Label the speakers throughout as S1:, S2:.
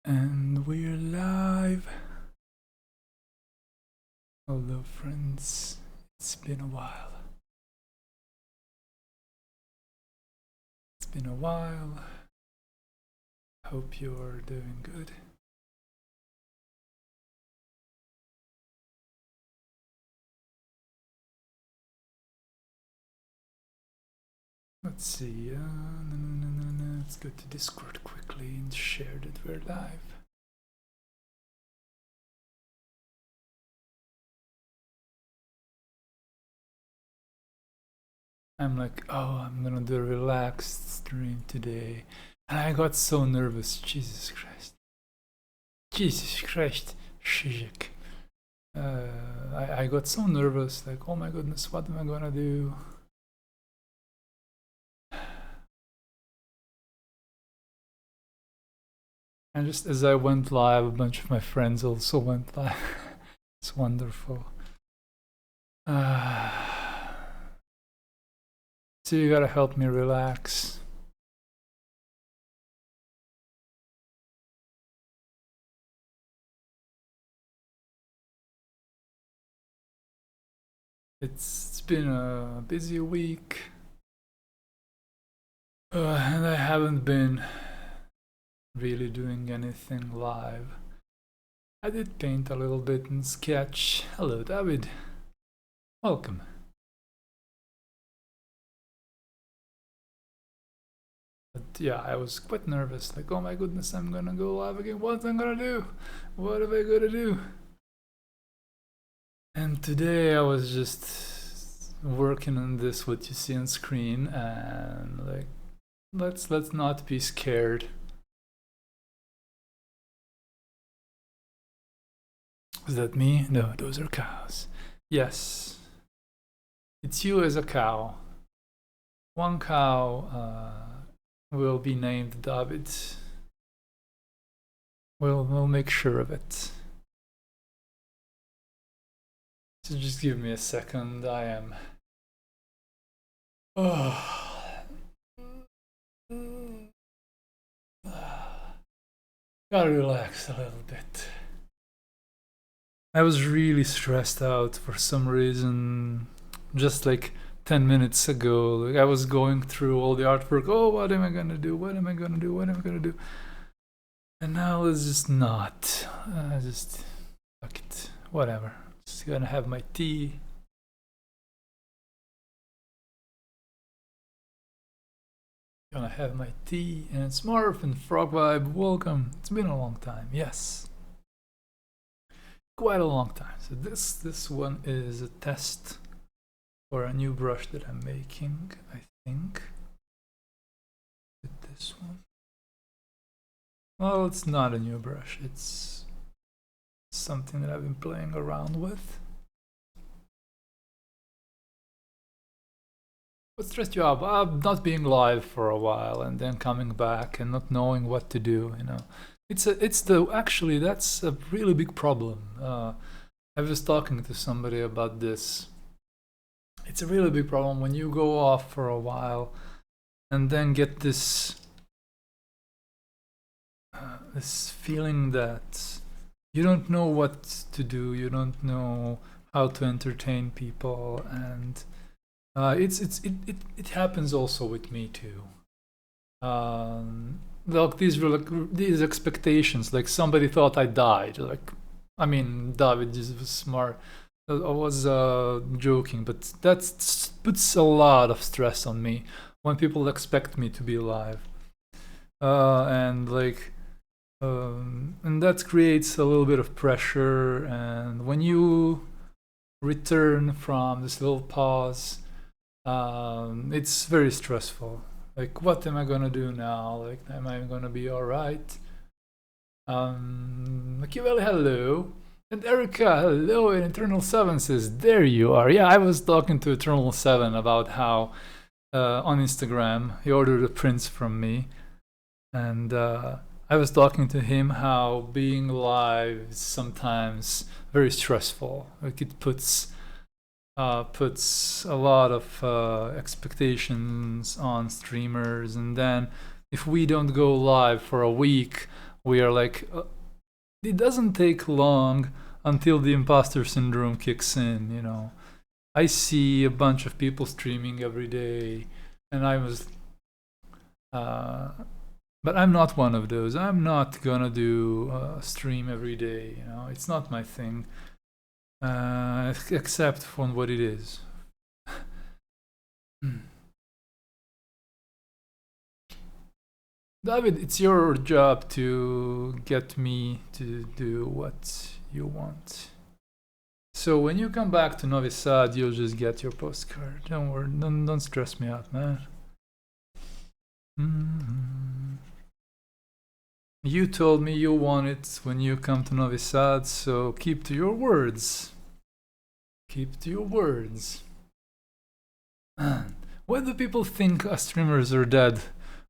S1: And we're live. Hello friends, it's been a while. Hope you're doing good. Let's see, let's go to Discord quickly and share that we're live. I'm like, oh, I'm gonna do a relaxed stream today. And I got so nervous, Jesus Christ. Shizik. I got so nervous, like, oh my goodness, what am I gonna do? And just as I went live, a bunch of my friends also went live. It's wonderful. So you gotta help me relax. It's been a busy week. And I haven't been really doing anything live. I did paint a little bit and sketch. Hello, David. Welcome. But yeah, I was quite nervous. Like, oh my goodness, I'm gonna go live again. What am I gonna do? What am I gonna do? And today I was just working on this, what you see on screen, and like, let's not be scared. Is that me? No, those are cows. Yes, it's you as a cow. One cow will be named David. We'll make sure of it. So just give me a second. I am. Gotta relax a little bit. I was really stressed out for some reason. Just like 10 minutes ago, like I was going through all the artwork. Oh, what am I gonna do? What am I gonna do? What am I gonna do? And now it's just not. Just fuck it. Whatever. Just gonna have my tea. And it's Marv and Frog Vibe. Welcome. It's been a long time. Yes. Quite a long time. So this one is a test for a new brush that I'm making, I think. With this one. Well, it's not a new brush. It's something that I've been playing around with. What stressed you out? Not being live for a while and then coming back and not knowing what to do. You know, actually that's a really big problem. I was talking to somebody about this. It's a really big problem when you go off for a while and then get this feeling that you don't know what to do, you don't know how to entertain people, and it happens also with me too. Like these expectations, like somebody thought I died. Like, I mean, David just was smart. I was joking, but that puts a lot of stress on me when people expect me to be alive, and like, and that creates a little bit of pressure. And when you return from this little pause, it's very stressful. Like, what am I gonna do now? Like, am I gonna be all right? Machiavelli, hello. And Erica, hello. And Eternal 7 says, there you are. Yeah, I was talking to Eternal 7 about how on Instagram he ordered a prints from me. And I was talking to him how being live is sometimes very stressful. Like, it puts a lot of expectations on streamers, and then if we don't go live for a week, we are like, it doesn't take long until the imposter syndrome kicks in, you know. I see a bunch of people streaming every day, and I was, but I'm not one of those. I'm not gonna do a stream every day, you know. It's not my thing, except for what it is. David, it's your job to get me to do what you want. So when you come back to Novi Sad, you'll just get your postcard. Don't worry, don't stress me out, man. You told me you want it when you come to Novi Sad, so keep to your words. Keep to your words. When do people think streamers are dead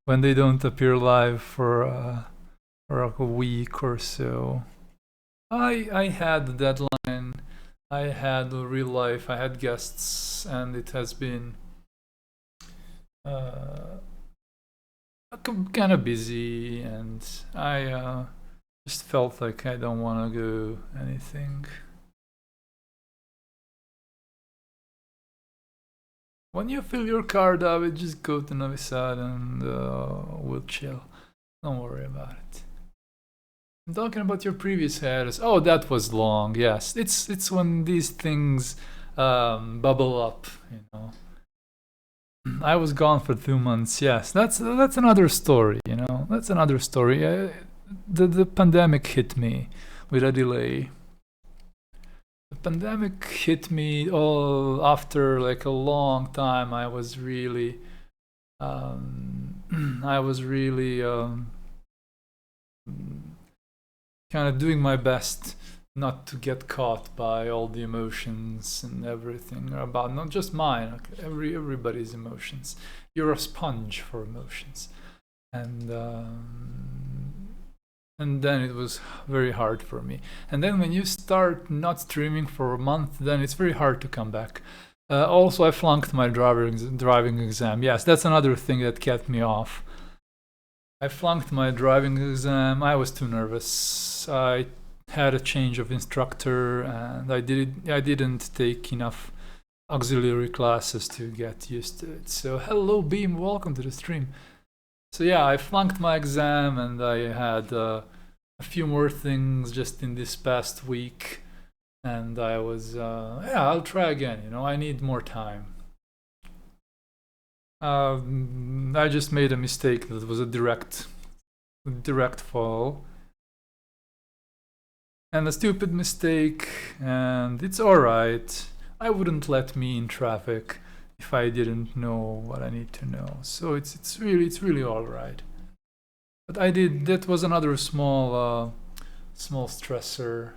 S1: when they don't appear live for like a week or so? I had the deadline. I had the real life, I had guests, and it has been kind of busy, and I just felt like I don't want to go anything. When you fill your card, David, just go to Novi Sad and we'll chill. Don't worry about it. I'm talking about your previous headers. Oh, that was long. Yes, it's when these things bubble up, you know. I was gone for 2 months. Yes, that's another story, you know. That's another story. The pandemic hit me with a delay. The pandemic hit me all after like a long time. I was really kind of doing my best not to get caught by all the emotions and everything about not just mine, like everybody's emotions. You're a sponge for emotions, and then it was very hard for me. And then when you start not streaming for a month, then it's very hard to come back. Also, I flunked my driving exam. Yes, that's another thing that kept me off. I flunked my driving exam. I was too nervous. I had a change of instructor, and I didn't take enough auxiliary classes to get used to it. So hello Beam, welcome to the stream. So yeah, I flunked my exam, and I had a few more things just in this past week, and I was yeah, I'll try again, you know. I need more time. I just made a mistake that was a direct fall, and a stupid mistake, and it's alright. I wouldn't let me in traffic if I didn't know what I need to know, so it's really alright. But I did, that was another small stressor.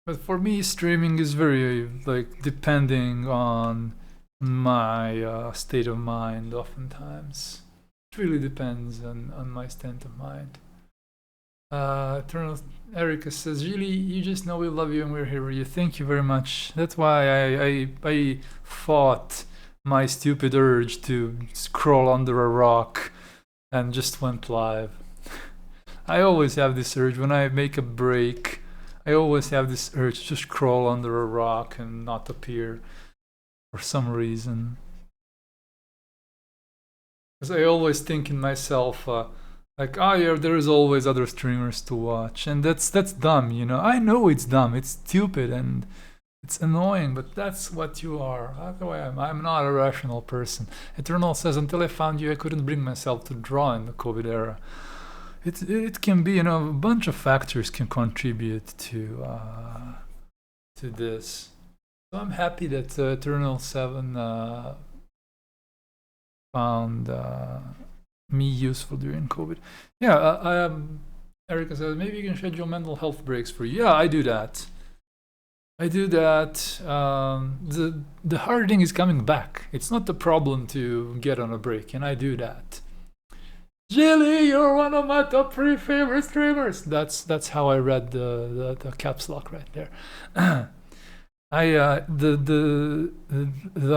S1: But for me, streaming is very like depending on my state of mind. Oftentimes, it really depends on my state of mind. Eternal Erica says, "Really, you just know we love you and we're here for you. Thank you very much. That's why I fought my stupid urge to crawl under a rock and just went live. I always have this urge when I make a break. I always have this urge to just crawl under a rock and not appear for some reason. Because I always think in myself, like, oh yeah, there is always other streamers to watch, and that's dumb, you know. I know it's dumb, it's stupid, and it's annoying, but that's what you are. That's the way I'm not a rational person. Eternal says, until I found you, I couldn't bring myself to draw in the COVID era. It can be, you know, a bunch of factors can contribute to this. So I'm happy that Eternal 7 found me useful during COVID. Yeah, Erica says, maybe you can schedule mental health breaks for you. Yeah, I do that. The hard thing is coming back. It's not the problem to get on a break, and I do that. Jilly, you're one of my top 3 favorite streamers. That's how I read the caps lock right there. The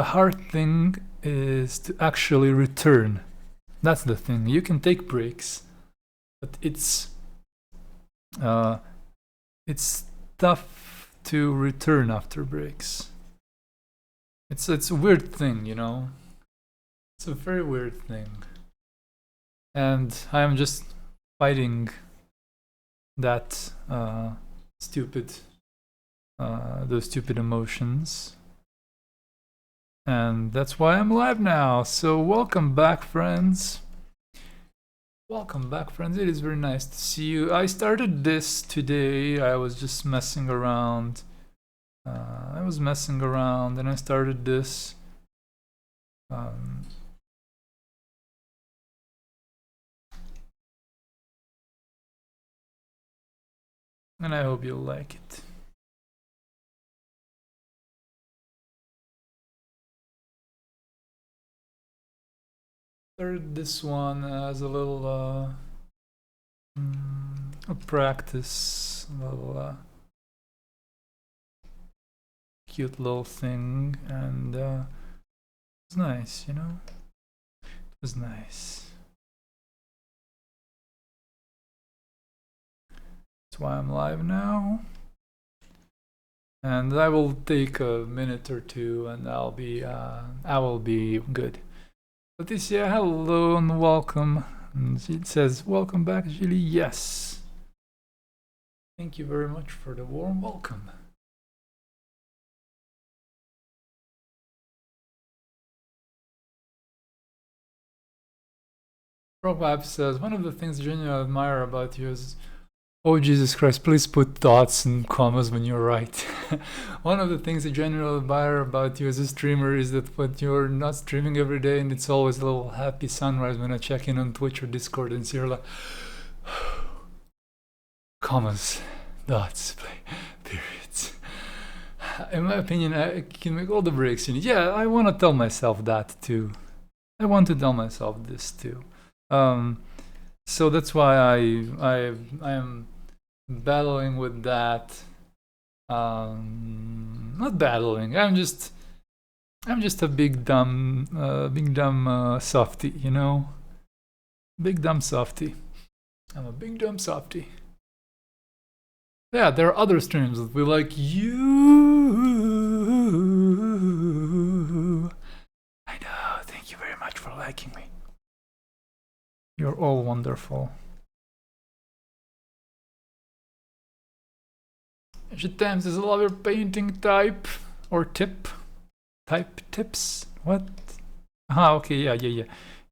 S1: hard thing is to actually return. That's the thing. You can take breaks, but it's tough to return after breaks. It's a weird thing, you know. It's a very weird thing, and I am just fighting that those stupid emotions. And that's why I'm live now. So welcome back, friends. Welcome back, friends. It is very nice to see you. I started this today. I was just messing around. And I started this. And I hope you'll like it. Started this one as a little a practice, a little cute little thing, and it was nice, you know. It was nice. That's why I'm live now, and I will take a minute or two, and I will be good. Leticia, hello and welcome. And it says, welcome back, Julie. Yes. Thank you very much for the warm welcome. Probab says, one of the things genuinely admire about you is, oh Jesus Christ, please put dots and commas when you're right. One of the things I genuinely admire about you as a streamer is that when you're not streaming every day, and it's always a little happy sunrise when I check in on Twitch or Discord and see you're like, commas, dots, periods. In my opinion, I can make all the breaks you need. Yeah, I want to tell myself that too. I want to tell myself this too. So that's why I am battling with that. Not battling. I'm just a big dumb softy, you know. Big dumb softy. I'm a big dumb softy. Yeah, there are other streams that we like you. I know. Thank you very much for liking me. You're all wonderful. Times is a lot of painting type or tip. Type tips? What? Okay, yeah. You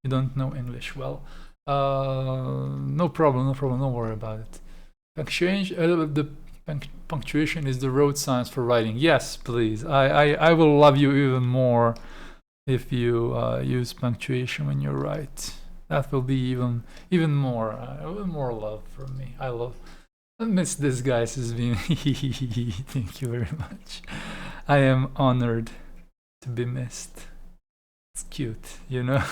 S1: don't know English well. No problem, don't worry about it. The punctuation is the road signs for writing. Yes, please. I will love you even more if you use punctuation when you write. That will be even more love from me. I miss this guys as being. Thank you very much. I am honored to be missed. It's cute, you know.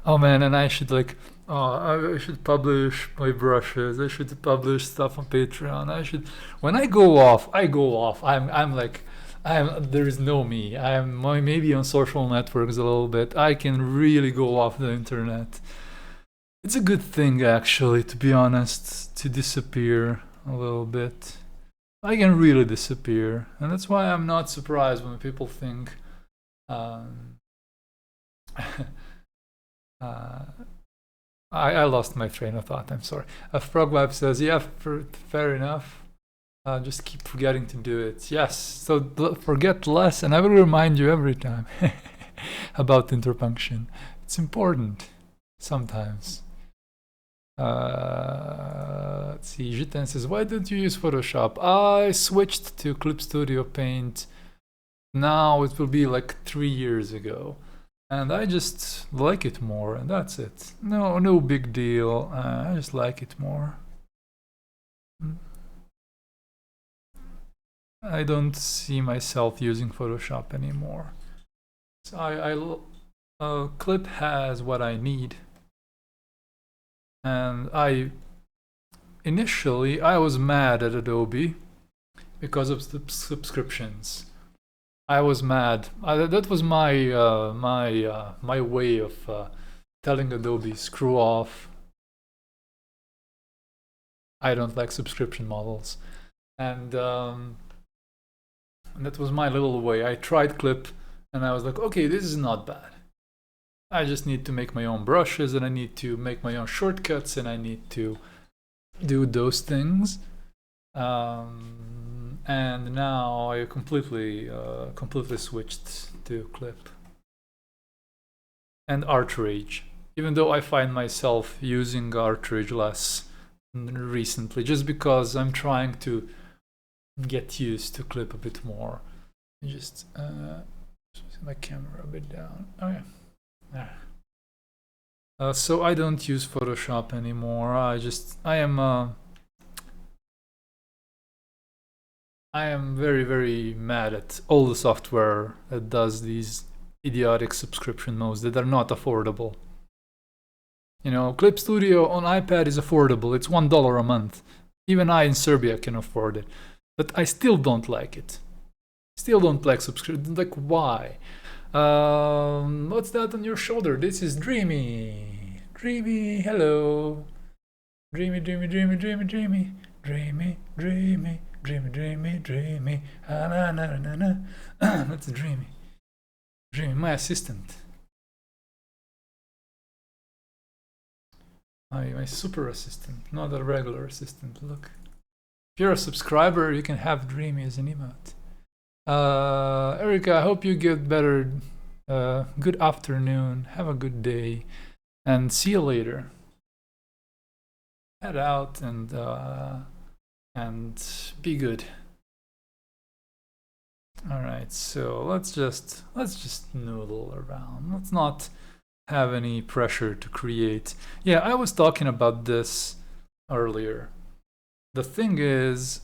S1: Oh man, and I should I should publish my brushes. I should publish stuff on Patreon. I should. When I go off. There is no me. I'm maybe on social networks a little bit. I can really go off the internet. It's a good thing, actually, to be honest, to disappear a little bit. I can really disappear, and that's why I'm not surprised when people think I lost my train of thought. I'm sorry. Frogweb says, yeah, fair enough. Just keep forgetting to do it. Yes, so forget less, and I will remind you every time about interpunction. It's important sometimes. Let's see. Jiten says, why don't you use Photoshop? I switched to Clip Studio Paint. Now it will be like 3 years ago. And I just like it more, and that's it. No big deal. I just like it more. I don't see myself using Photoshop anymore. So Clip has what I need. And initially I was mad at Adobe because of the subscriptions. I was mad. That was my way of telling Adobe, screw off. I don't like subscription models. And that was my little way. I tried Clip and I was like, okay, this is not bad. I just need to make my own brushes and I need to make my own shortcuts and I need to do those things. And now I completely switched to Clip and Artrage, even though I find myself using Artrage less recently, just because I'm trying to get used to Clip a bit more. Just my camera a bit down. Oh yeah. So I don't use Photoshop anymore. I am very, very mad at all the software that does these idiotic subscription modes that are not affordable. You know, Clip Studio on iPad is affordable. It's $1 a month. Even I in Serbia can afford it. But I still don't like it. Still don't like subscription. Like, why? What's that on your shoulder? This is Dreamy. Dreamy, hello. Dreamy, dreamy, dreamy, dreamy, dreamy. Dreamy, dreamy, dreamy, dreamy, dreamy. Ah, na, na, na, na. That's Dreamy. Dreamy, my assistant. My super assistant, not a regular assistant. Look. If you're a subscriber, you can have Dreamy as an emote. Erica, I hope you get better. Good afternoon. Have a good day. And see you later. Head out and be good. All right, so let's just noodle around. Let's not have any pressure to create. Yeah, I was talking about this earlier. The thing is,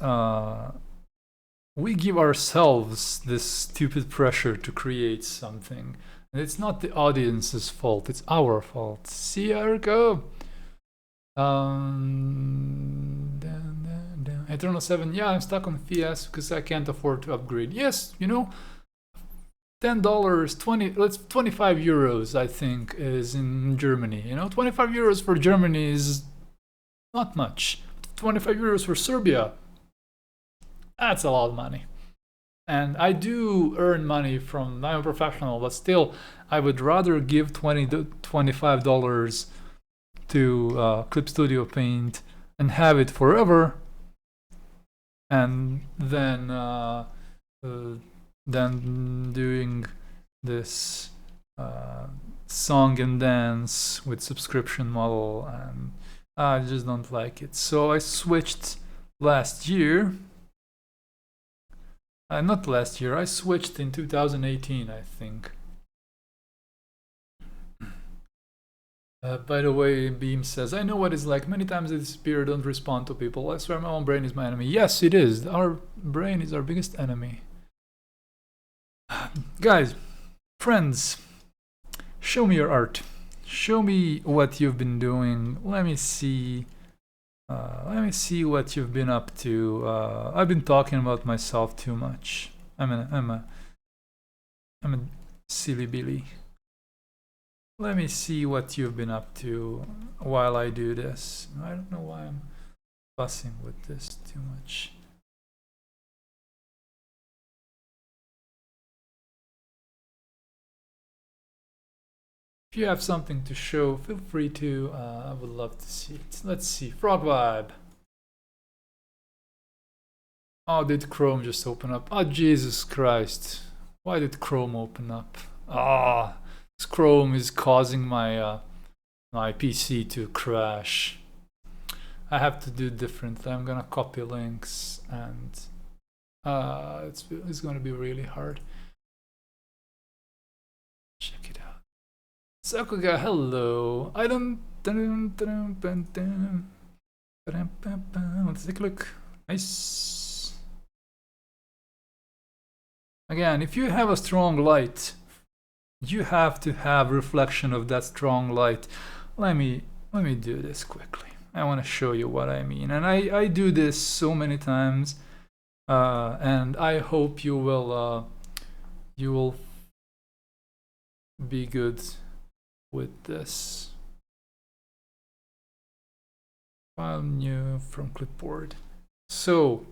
S1: we give ourselves this stupid pressure to create something. And it's not the audience's fault, it's our fault. See, Erica? Eternal 7, yeah, I'm stuck on FIAS because I can't afford to upgrade. Yes, you know, $10, 25 euros, I think, is in Germany. You know, 25 euros for Germany is not much. 25 euros for Serbia, that's a lot of money. And I do earn money I'm a professional, but still, I would rather give $20 to $25 to Clip Studio Paint and have it forever, and then doing this song and dance with subscription model, and I just don't like it. So I switched last year. Not last year, I switched in 2018, I think. By the way, Beam says, I know what it's like. Many times I disappear, don't respond to people. I swear my own brain is my enemy. Yes, it is. Our brain is our biggest enemy. Guys, friends, show me your art. Show me what you've been doing. Let me see. What you've been up to. I've been talking about myself too much. I'm a silly Billy. Let me see what you've been up to while I do this. I don't know why I'm fussing with this too much. If you have something to show, feel free to. I would love to see it. Let's see. Frog Vibe. Oh, did Chrome just open up? Oh, Jesus Christ. Why did Chrome open up? Ah. Chrome is causing my my PC to crash. I have to do differently. I'm gonna copy links, and it's gonna be really hard. Check it out. Sakuga, hello. I don't. Let's take a look. Nice. Again, if you have a strong light, you have to have reflection of that strong light. Let me do this quickly. I want to show you what I mean, and I do this so many times, and I hope you will be good with this. File new from clipboard. So,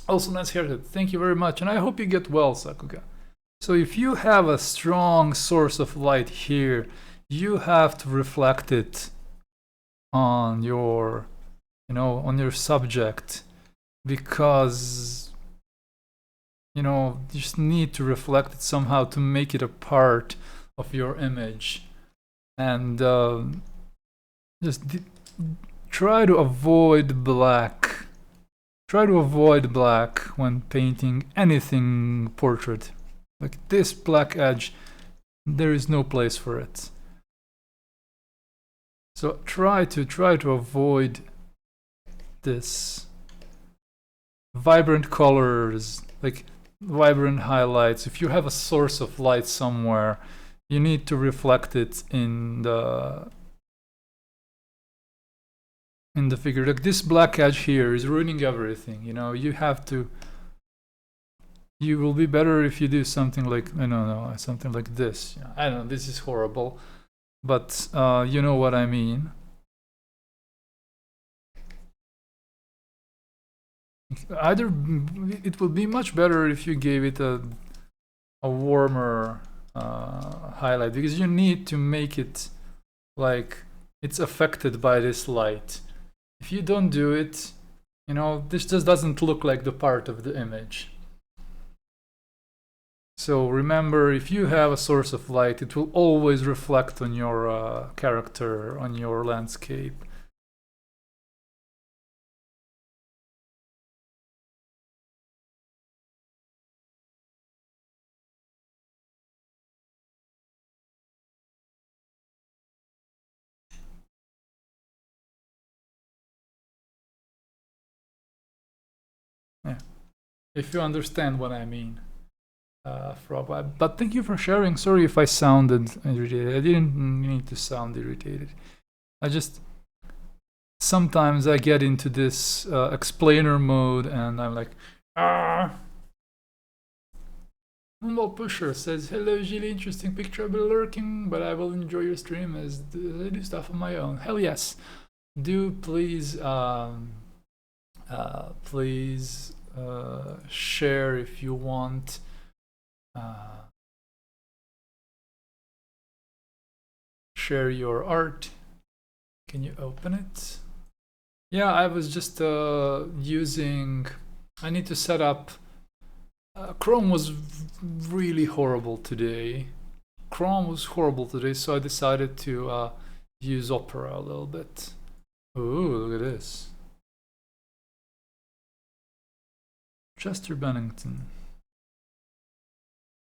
S1: also nice haircut. Thank you very much, and I hope you get well, Sakuga. So if you have a strong source of light here, you have to reflect it on your, on your subject, because, you just need to reflect it somehow to make it a part of your image. And just try to avoid black. Try to avoid black when painting anything portrait. Like this black edge, there is no place for it. So try to avoid this. Vibrant colors, like vibrant highlights. If you have a source of light somewhere, you need to reflect it in the figure. Like this black edge here is ruining everything. You have to. You will be better if you do something like something like this. I don't know. This is horrible, but you know what I mean. Either it would be much better if you gave it a warmer highlight, because you need to make it like it's affected by this light. If you don't do it, this just doesn't look like the part of the image. So remember, if you have a source of light, it will always reflect on your character, on your landscape. Yeah, if you understand what I mean. But thank you for sharing. Sorry if I sounded irritated. I didn't need to sound irritated. Sometimes I get into this explainer mode and I'm like, Humble Pusher says, hello Gilly, interesting picture. I'll be lurking, but I will enjoy your stream as I do stuff on my own. Hell yes. Do please, please share if you want. Share your art. Can you open it? Yeah, I was just using. I need to set up. Chrome was really horrible today. So I decided to use Opera a little bit. Ooh, look at this. Chester Bennington.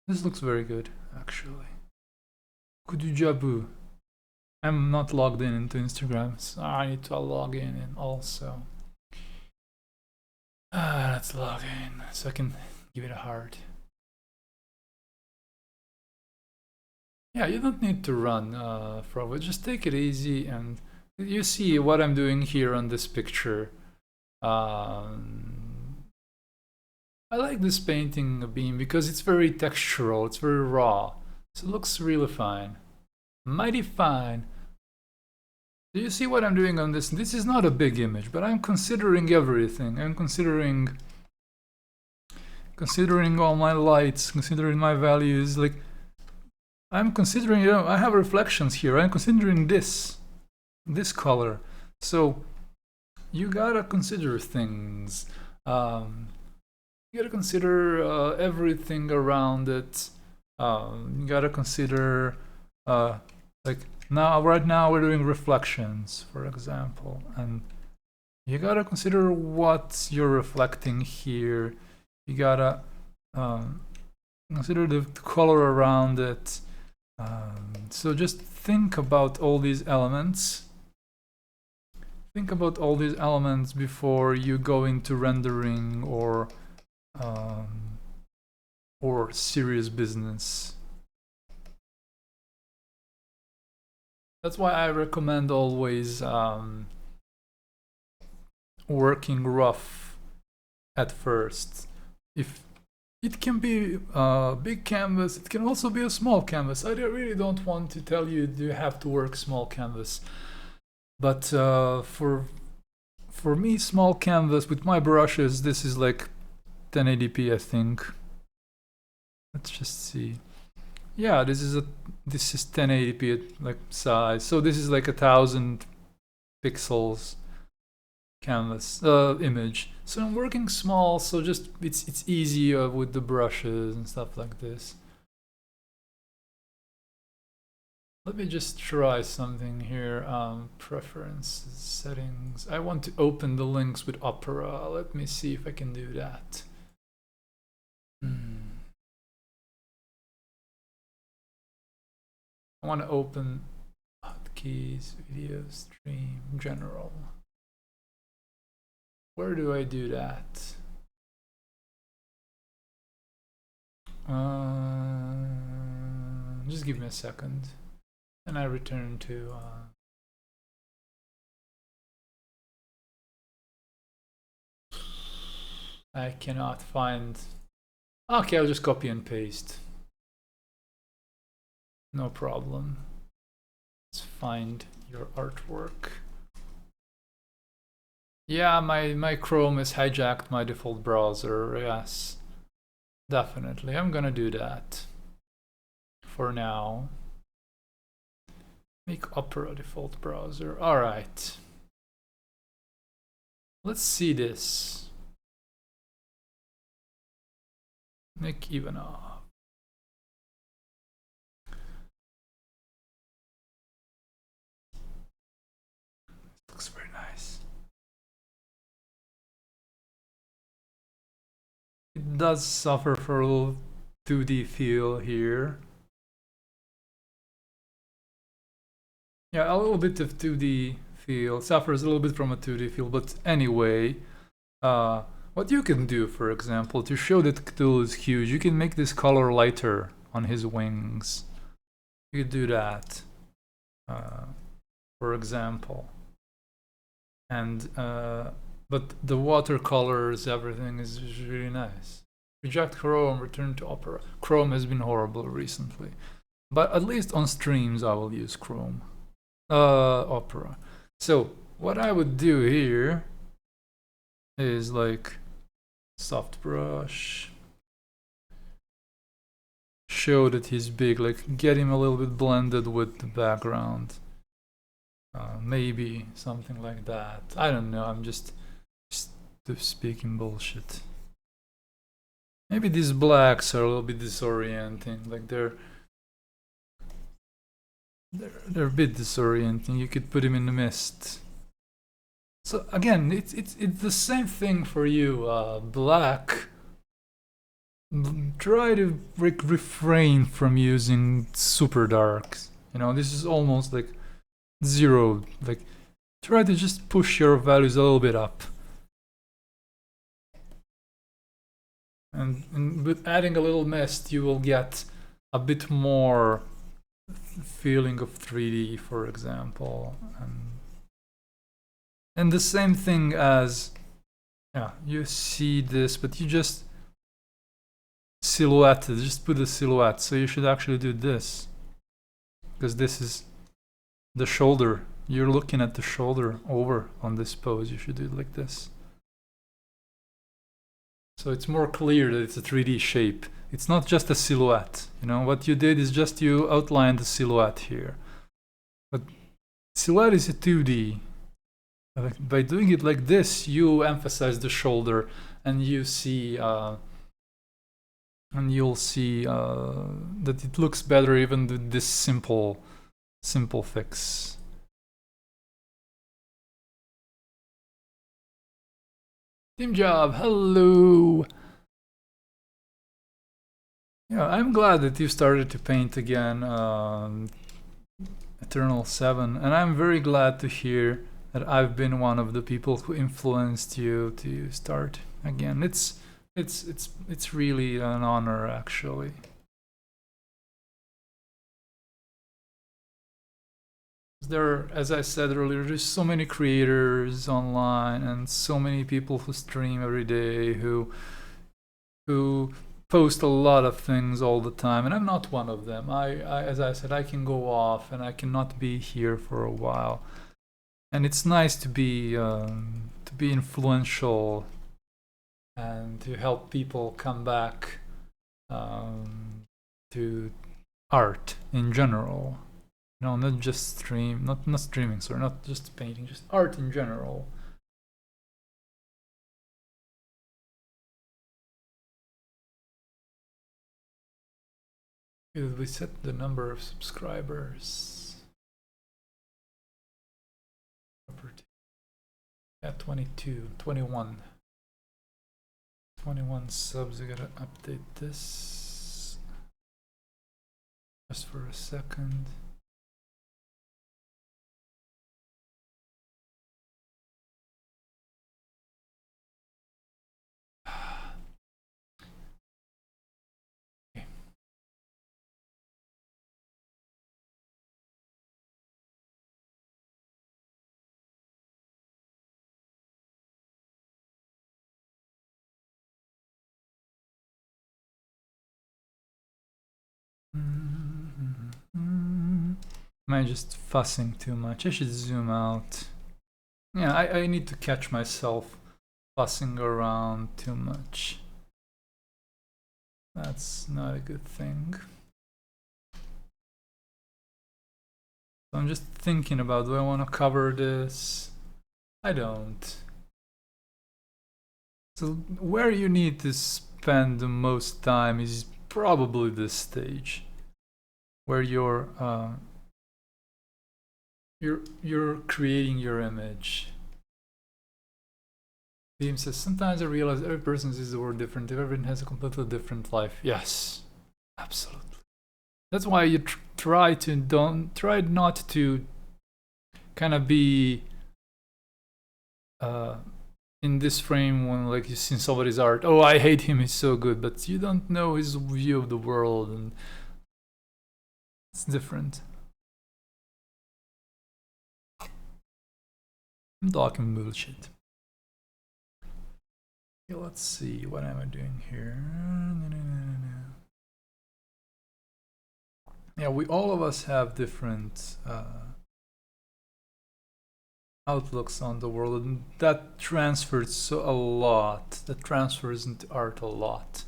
S1: This looks very good, actually. Kudujabu. I'm not logged into Instagram, so I need to log in also. Let's log in so I can give it a heart. Yeah, you don't need to run from it. Just take it easy, and you see what I'm doing here on this picture. I like this painting beam because it's very textural, it's very raw. So it looks really fine. Mighty fine. Do you see what I'm doing on this? This is not a big image, but I'm considering everything. I'm considering all my lights, considering my values. Like, I'm considering, I have reflections here. I'm considering this color. So you gotta consider things. You gotta consider everything around it. You gotta consider like right now we're doing reflections, for example, and you gotta consider what you're reflecting here. You gotta consider the color around it. So just think about all these elements. Think about all these elements before you go into rendering or serious business. That's why I recommend always working rough at first. If it can be a big canvas, it can also be a small canvas. I really don't want to tell you you have to work small canvas. But for me, small canvas with my brushes, this is like 1080p, I think. Let's just see. Yeah, this is 1080p like size. So this is like 1,000 pixels canvas image. So I'm working small, so just it's easy with the brushes and stuff like this. Let me just try something here. Preferences, settings. I want to open the links with Opera. Let me see if I can do that. I want to open hotkeys, video stream, general. Where do I do that? Just give me a second. And I return to I cannot find. Okay, I'll just copy and paste. No problem. Let's find your artwork. Yeah, my Chrome has hijacked my default browser. Yes, definitely. I'm gonna do that for now. Make Opera default browser. All right. Let's see this. Nick Ivanov. Looks very nice. It does suffer for a little 2D feel here. Yeah, a little bit of 2D feel. Suffers a little bit from a 2D feel, but anyway, what you can do, for example, to show that Cthulhu is huge, you can make this color lighter on his wings. You could do that, for example. And but the watercolors, everything is really nice. Reject Chrome, return to Opera. Chrome has been horrible recently, but at least on streams I will use Chrome. Opera. So what I would do here is like soft brush, show that he's big, like get him a little bit blended with the background. Maybe something like that. I don't know. I'm just speaking bullshit. Maybe these blacks are a little bit disorienting. Like they're a bit disorienting. You could put him in the mist. So again, it's the same thing for you. Black. Try to refrain from using super darks. You know, this is almost like zero. Like, try to just push your values a little bit up. And with adding a little mist, you will get a bit more feeling of 3D, for example. And the same thing as, yeah, you see this, but you just silhouette it, just put a silhouette. So you should actually do this, because this is the shoulder. You're looking at the shoulder over on this pose. You should do it like this. So it's more clear that it's a 3D shape. It's not just a silhouette. You know, what you did is just you outlined the silhouette here. But silhouette is a 2D. By doing it like this, you emphasize the shoulder, and you see, and you'll see that it looks better even with this simple fix. Team Job, hello. Yeah, I'm glad that you started to paint again, Eternal 7, and I'm very glad to hear that I've been one of the people who influenced you to start again. It's really an honor, actually. There, as I said earlier, there's so many creators online and so many people who stream every day, who post a lot of things all the time, and I'm not one of them. I as I said, I can go off and I cannot be here for a while. and it's nice to be influential and to help people come back to art in general. No, not just not streaming, sorry, not just painting, just art in general. We set the number of subscribers. Yeah, 22, 21. 21 subs. I gotta update this just for a second. Am I just fussing too much? I should zoom out. Yeah, I need to catch myself fussing around too much. That's not a good thing. So I'm just thinking about, do I want to cover this? I don't. So where you need to spend the most time is probably this stage, where you're creating your image. Beam says, sometimes I realize every person sees the world different. Everyone has a completely different life. Yes, absolutely. That's why you try not to kind of be in this frame when like you see somebody's art. Oh, I hate him. He's so good, but you don't know his view of the world, and it's different. I'm talking bullshit. Okay, let's see. What am I doing here? Yeah, all of us have different outlooks on the world, and that transfers a lot. That transfers into art a lot.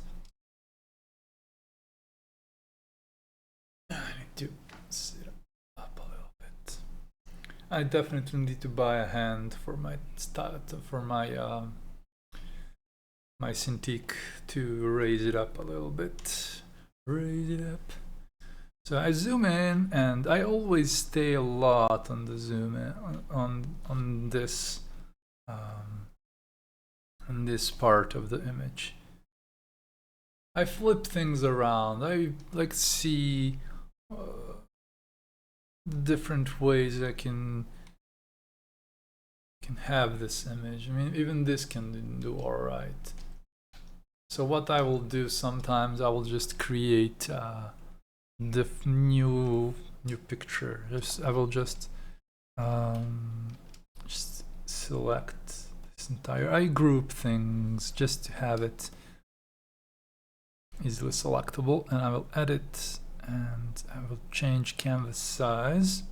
S1: I need to sit up a little bit. I definitely need to buy a hand for my my Cintiq to raise it up a little bit. Raise it up. So I zoom in, and I always stay a lot on the zoom in, on this part of the image. I flip things around. I like see different ways I can have this image. I mean, even this can do all right. So what I will do sometimes, I will just create the new picture. I will just select this entire. I group things just to have it easily selectable, and I will edit, and I will change canvas size.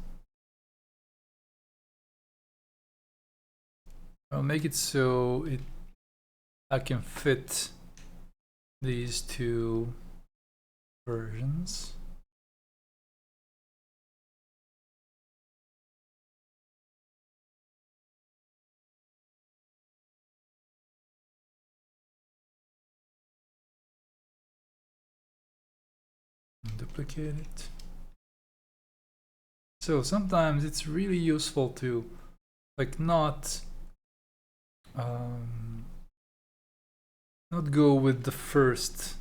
S1: I'll make it so I can fit these two versions. Duplicate it. So sometimes it's really useful to like not go with the first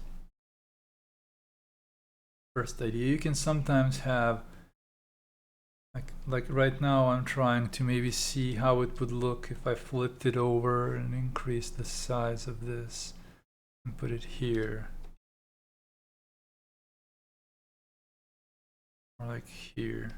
S1: idea. You can sometimes have like right now I'm trying to maybe see how it would look if I flipped it over and increased the size of this and put it here, or like here.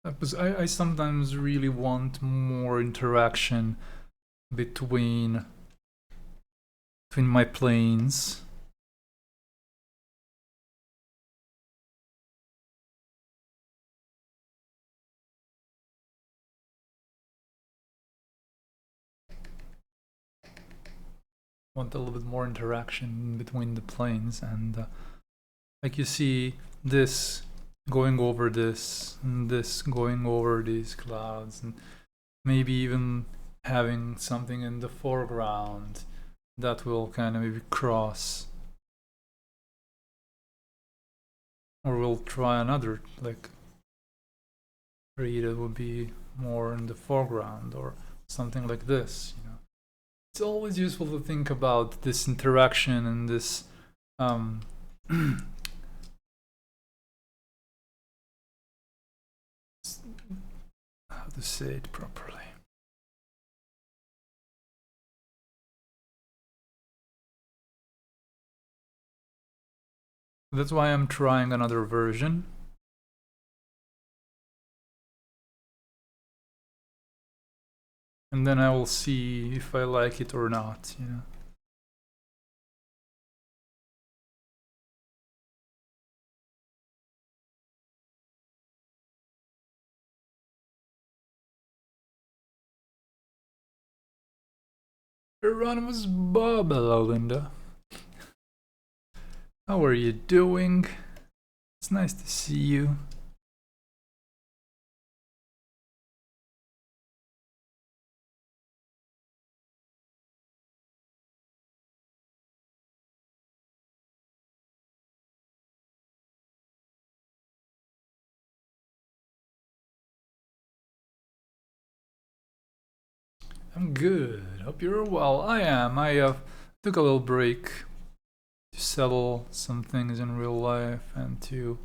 S1: Because I sometimes really want more interaction between my planes. Want a little bit more interaction between the planes, and like you see this going over this and this going over these clouds, and maybe even having something in the foreground that will kind of maybe cross, or we'll try another like tree that would be more in the foreground or something like this, you know. It's always useful to think about this interaction and this how to say it properly. That's why I'm trying another version. And then I will see if I like it or not, you know. Hieronymus Bob, hello Linda. How are you doing? It's nice to see you. I'm good. Hope you're well. I am. I took a little break to settle some things in real life and to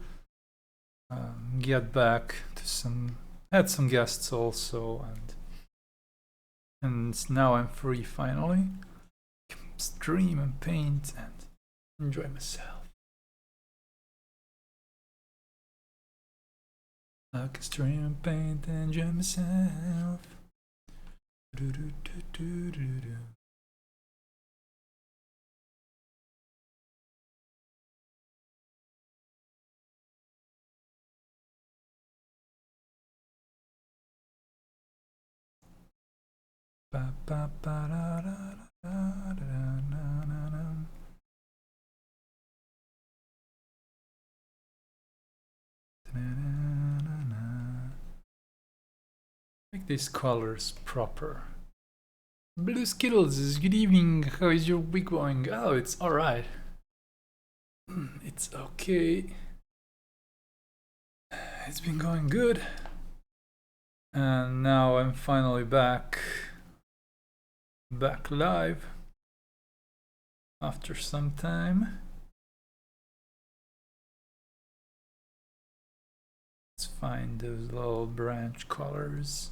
S1: get back to some. Had some guests also, and now I'm free finally. Stream and paint and enjoy myself. I can stream and paint and enjoy myself. Do, do, do, do, do, do. Ba, ba, ba, da, da, da, da, da, da, da. Make these colors proper. Blue Skittles, good evening. How is your week going? Oh, it's alright. It's okay. It's been going good. And now I'm finally back live after some time. Let's find those little branch colors.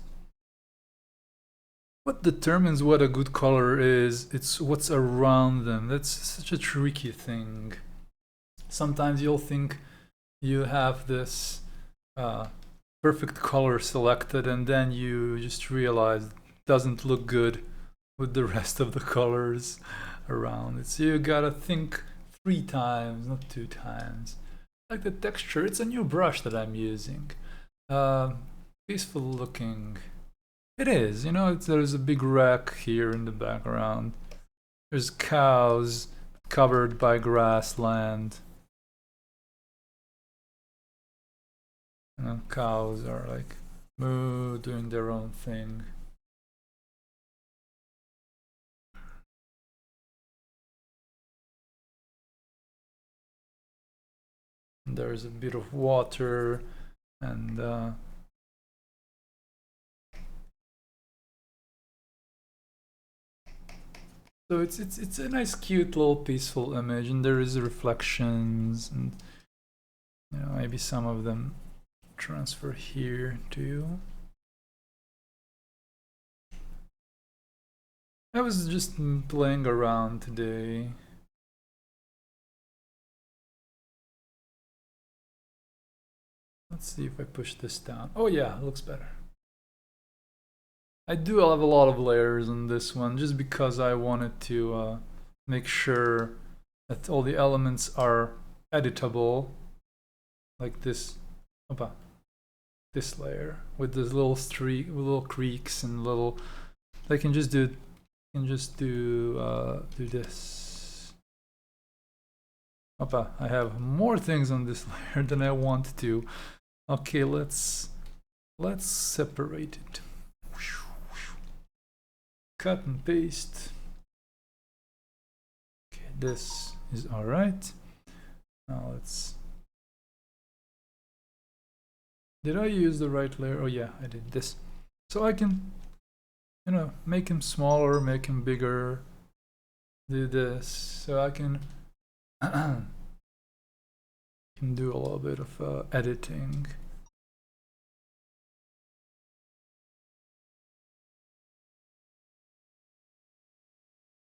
S1: What determines what a good color is? It's what's around them. That's such a tricky thing. Sometimes you'll think you have this perfect color selected, and then you just realize it doesn't look good with the rest of the colors around it. So you gotta think 3 times, not 2 times. Like the texture, it's a new brush that I'm using. Peaceful looking. It is, you know, there's a big wreck here in the background. There's cows covered by grassland. You know, cows are like moo, doing their own thing. And there's a bit of water, and so it's a nice, cute little peaceful image, and there is reflections, and you know, maybe some of them transfer here too. I was just playing around today. Let's see if I push this down. Oh yeah, it looks better. I do have a lot of layers on this one just because I wanted to make sure that all the elements are editable, like this. Opa. This layer with this little streak, little creaks and little. I can just do this. Opa, I have more things on this layer than I want to. Okay, let's separate it. Cut and paste. Okay, this is all right. Now let's. Did I use the right layer? Oh yeah, I did this. So I can, you know, make him smaller, make him bigger. Do this, so I can can do a little bit of editing.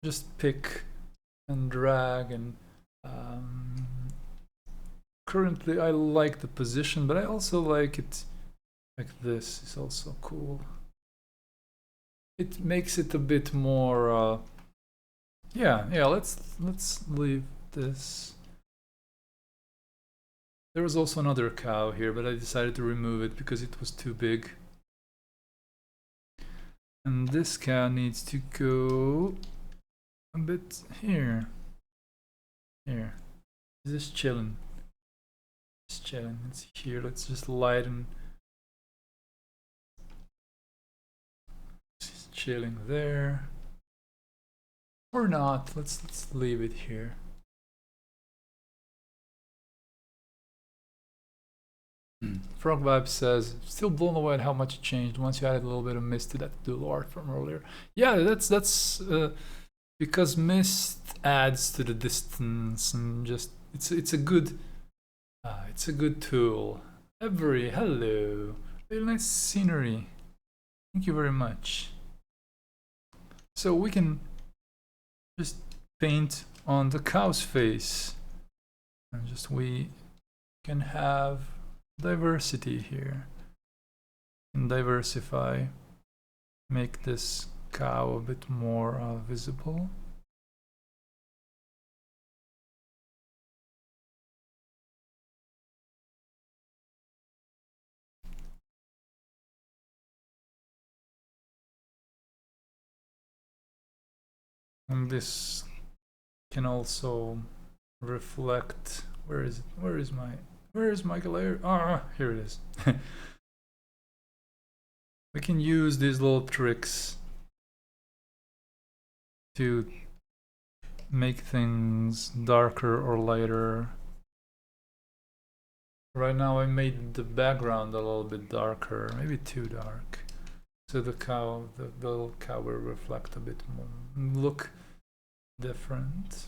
S1: Just pick and drag and currently I like the position, but I also like it like this. Is also cool. It makes it a bit more yeah, let's leave this. There was also another cow here, but I decided to remove it because it was too big. And this cow needs to go a bit here. Here. Is this chilling? It's chilling. It's here. Let's just lighten. It's chilling there. Or not. Let's leave it here. Frog Vibe says, still blown away at how much it changed once you added a little bit of mist to that dual art from earlier. Yeah, that's because mist adds to the distance and just it's a good tool. Every hello, really nice scenery. Thank you very much. So we can just paint on the cow's face, and just we can have diversity here and diversify, make this cow a bit more visible. And this can also reflect, where is it? Where is my layer? Ah, here it is. We can use these little tricks to make things darker or lighter. Right now I made the background a little bit darker, maybe too dark. So the little cow will reflect a bit more, look different.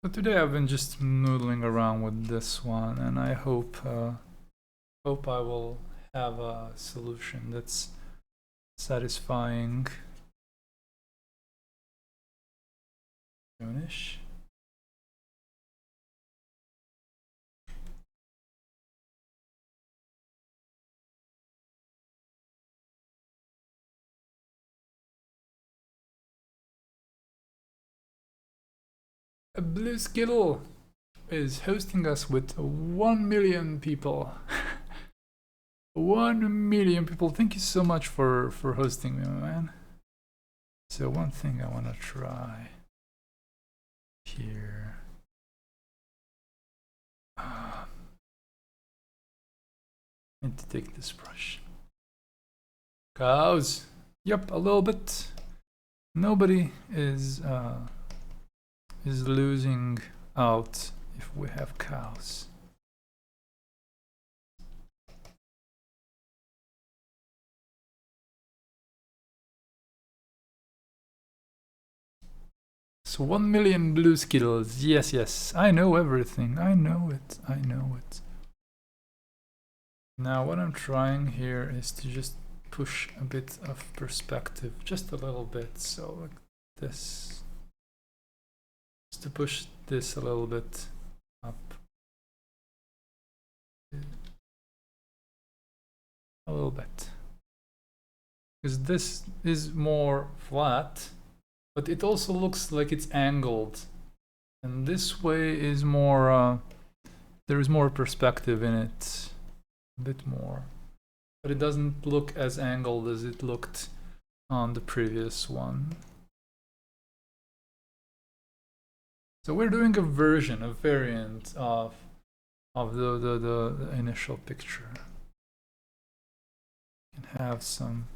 S1: So today I've been just noodling around with this one, and I hope I will have a solution that's satisfying. Soonish. A Blue Skittle is hosting us with 1 million people. 1 million people. Thank you so much for hosting me, my man. So one thing I want to try here. Need to take this brush. Cows. Yep, a little bit. Nobody is losing out if we have cows. So 1 million blue Skittles. Yes, yes. I know everything. I know it. I know it. Now what I'm trying here is to just push a bit of perspective, just a little bit. So like this. Just to push this a little bit up. A little bit. Because this is more flat, but it also looks like it's angled. And this way is more, there is more perspective in it. A bit more. But it doesn't look as angled as it looked on the previous one. So we're doing a version, a variant of the initial picture. You can have some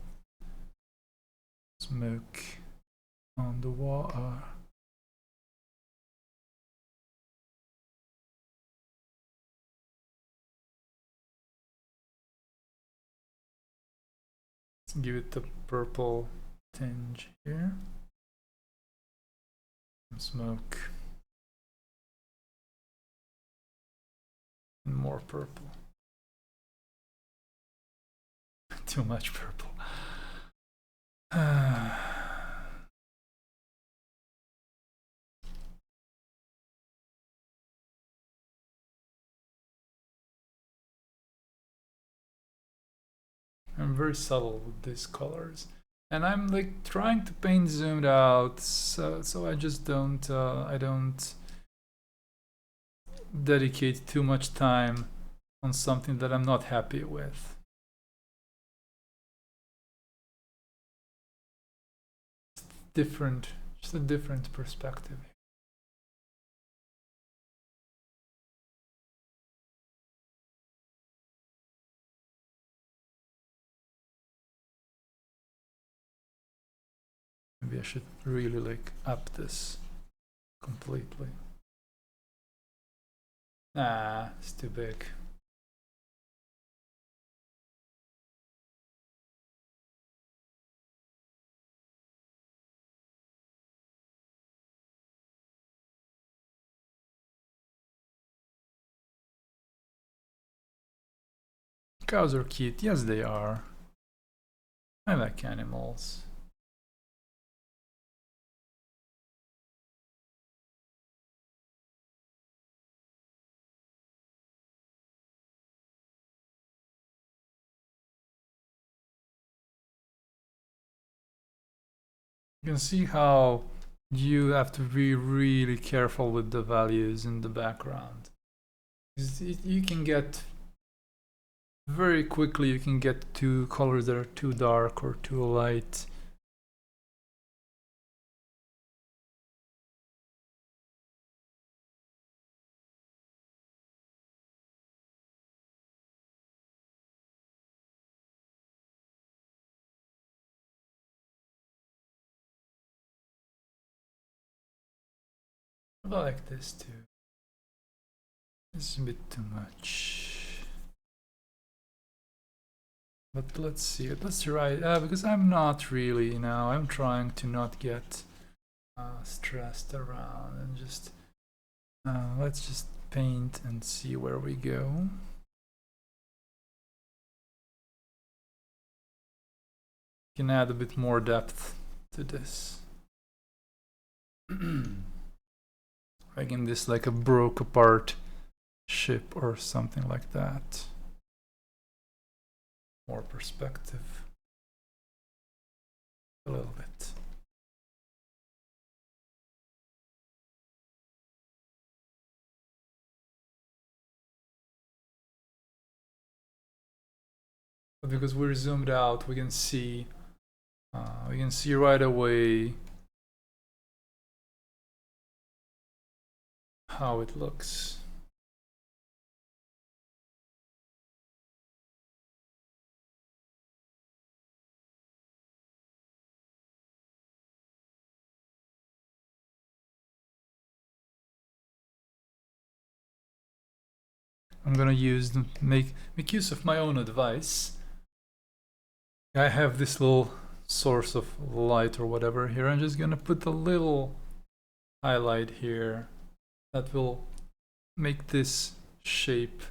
S1: smoke on the wall. Let's give it the purple tinge here. Some smoke. And more purple. Too much purple. I'm very subtle with these colors, and I'm like trying to paint zoomed out, so I just don't I don't dedicate too much time on something that I'm not happy with. Different, just a different perspective. Maybe I should really like up this completely. Nah, it's too big. Cows are cute. Yes, they are. I like animals. You can see how you have to be really careful with the values in the background. You can get very quickly, you can get two colors that are too dark or too light. I like this too. It's a bit too much. But let's see, let's try, because I'm not really, you know, I'm trying to not get stressed around and just, let's just paint and see where we go. Can add a bit more depth to this. Making this like a broke apart ship or something like that. More perspective. A little bit. But because we're zoomed out, we can see right away how it looks. I'm gonna make use of my own advice. I have this little source of light or whatever here. I'm just gonna put a little highlight here that will make this shape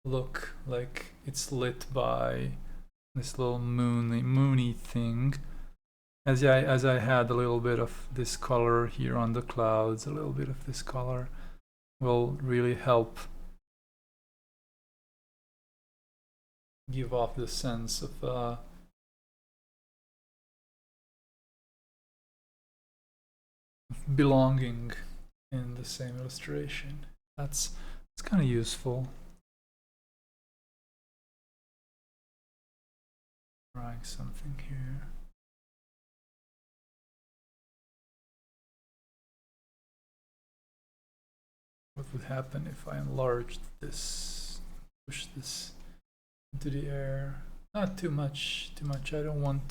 S1: look like it's lit by this little moony thing. As I had a little bit of this color here on the clouds, a little bit of this color will really help give off the sense of belonging in the same illustration. It's kind of useful. Trying something here. What would happen if I enlarged this, push this into the air? Not too much, too much. I don't want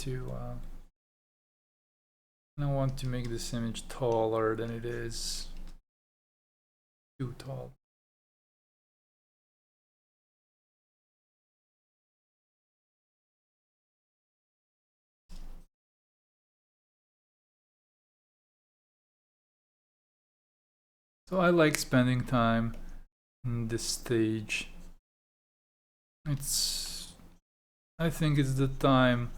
S1: to make this image taller than it is. Too tall. So I like spending time in this stage. I think it's the time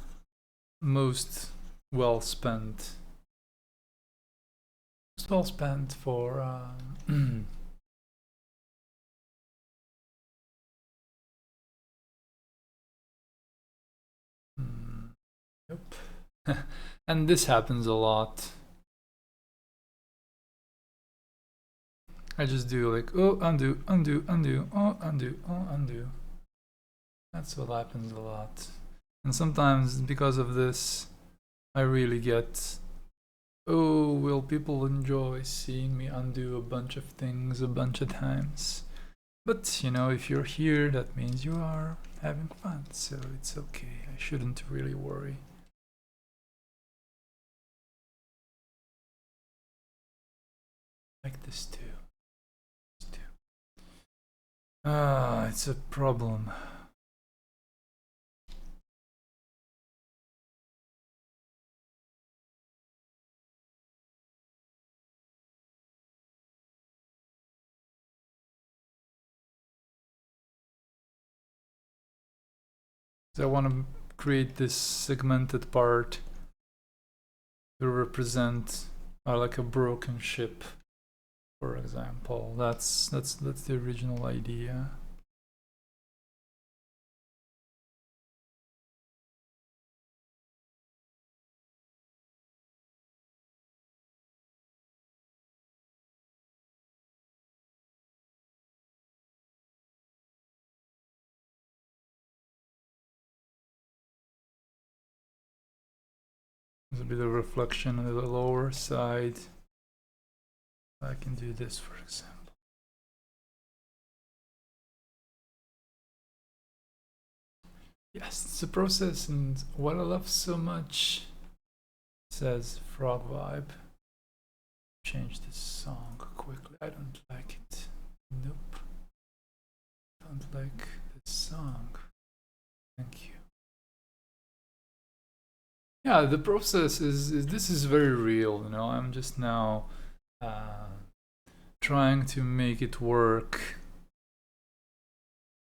S1: most well spent. Most well spent for Yep. And this happens a lot. I just do like, oh, undo, undo, undo, oh, undo, oh, undo. That's what happens a lot. And sometimes because of this, I really get, oh, will people enjoy seeing me undo a bunch of things a bunch of times? But, you know, if you're here, that means you are having fun, so it's okay. I shouldn't really worry. Like this too. It's a problem. So I want to create this segmented part to represent like a broken ship, for example. That's the original idea. There's a bit of reflection on the lower side. I can do this, for example. Yes, it's a process, and what I love so much, says Frog Vibe. Change this song quickly. I don't like it. Nope. Don't like this song. Thank you. Yeah, the process is this is very real, you know. I'm just now trying to make it work.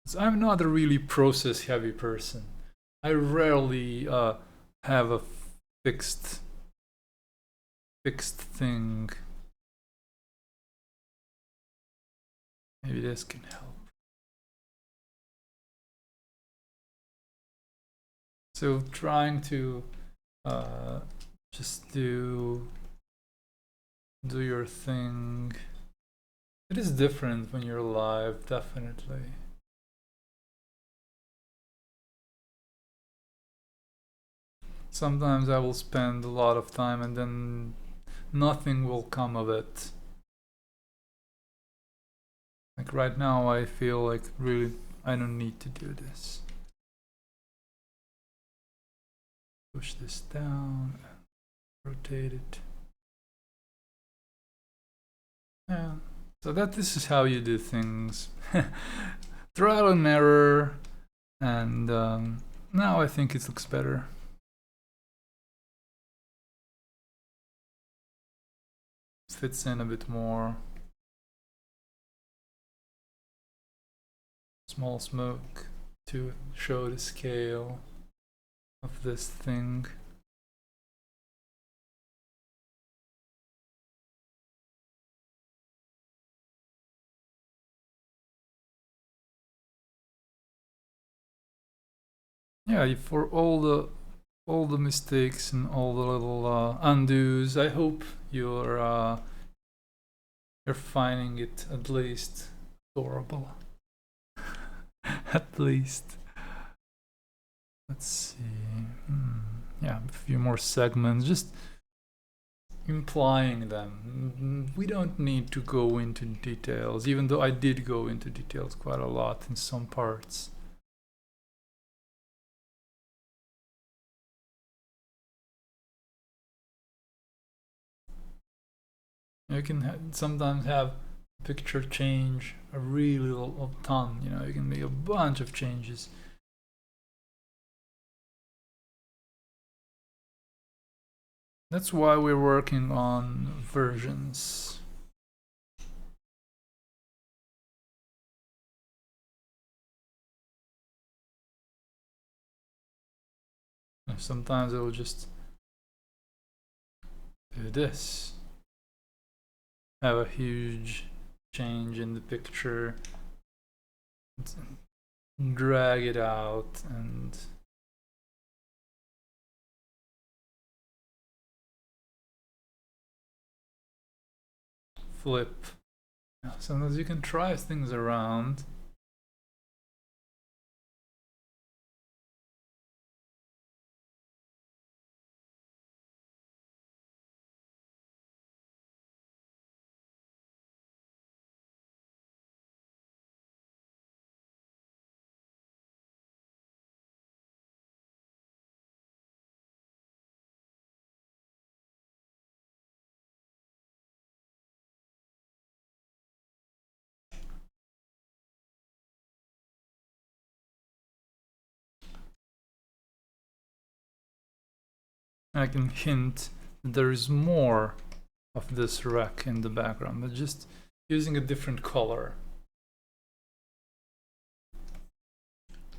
S1: So I'm not a really process heavy person. I rarely have a fixed thing. Maybe this can help. So trying to just do your thing. It is different when you're live, definitely. Sometimes I will spend a lot of time and then nothing will come of it. Like right now I feel like really I don't need to do this. Push this down and rotate it. Yeah. So this is how you do things. Trial and error, and now I think it looks better. fits in a bit more. Small smoke to show the scale of this thing. Yeah, for all the mistakes and all the little undos, I hope you're finding it at least adorable. At least. Let's see. Yeah, a few more segments, just implying them. We don't need to go into details, even though I did go into details quite a lot in some parts. You can sometimes have picture change a really ton, you know, you can make a bunch of changes. That's why we're working on versions. Sometimes I will just do this. Have a huge change in the picture. Drag it out and flip. Sometimes you can try things around. I can hint that there is more of this wreck in the background, but just using a different color.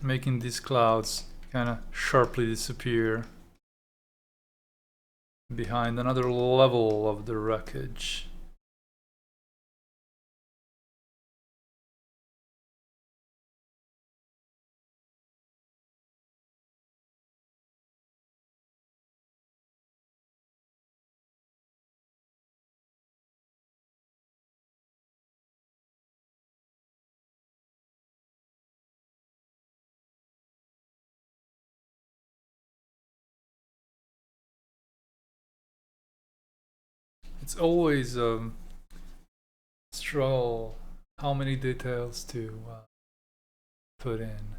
S1: Making these clouds kind of sharply disappear behind another level of the wreckage. It's always a struggle how many details to put in.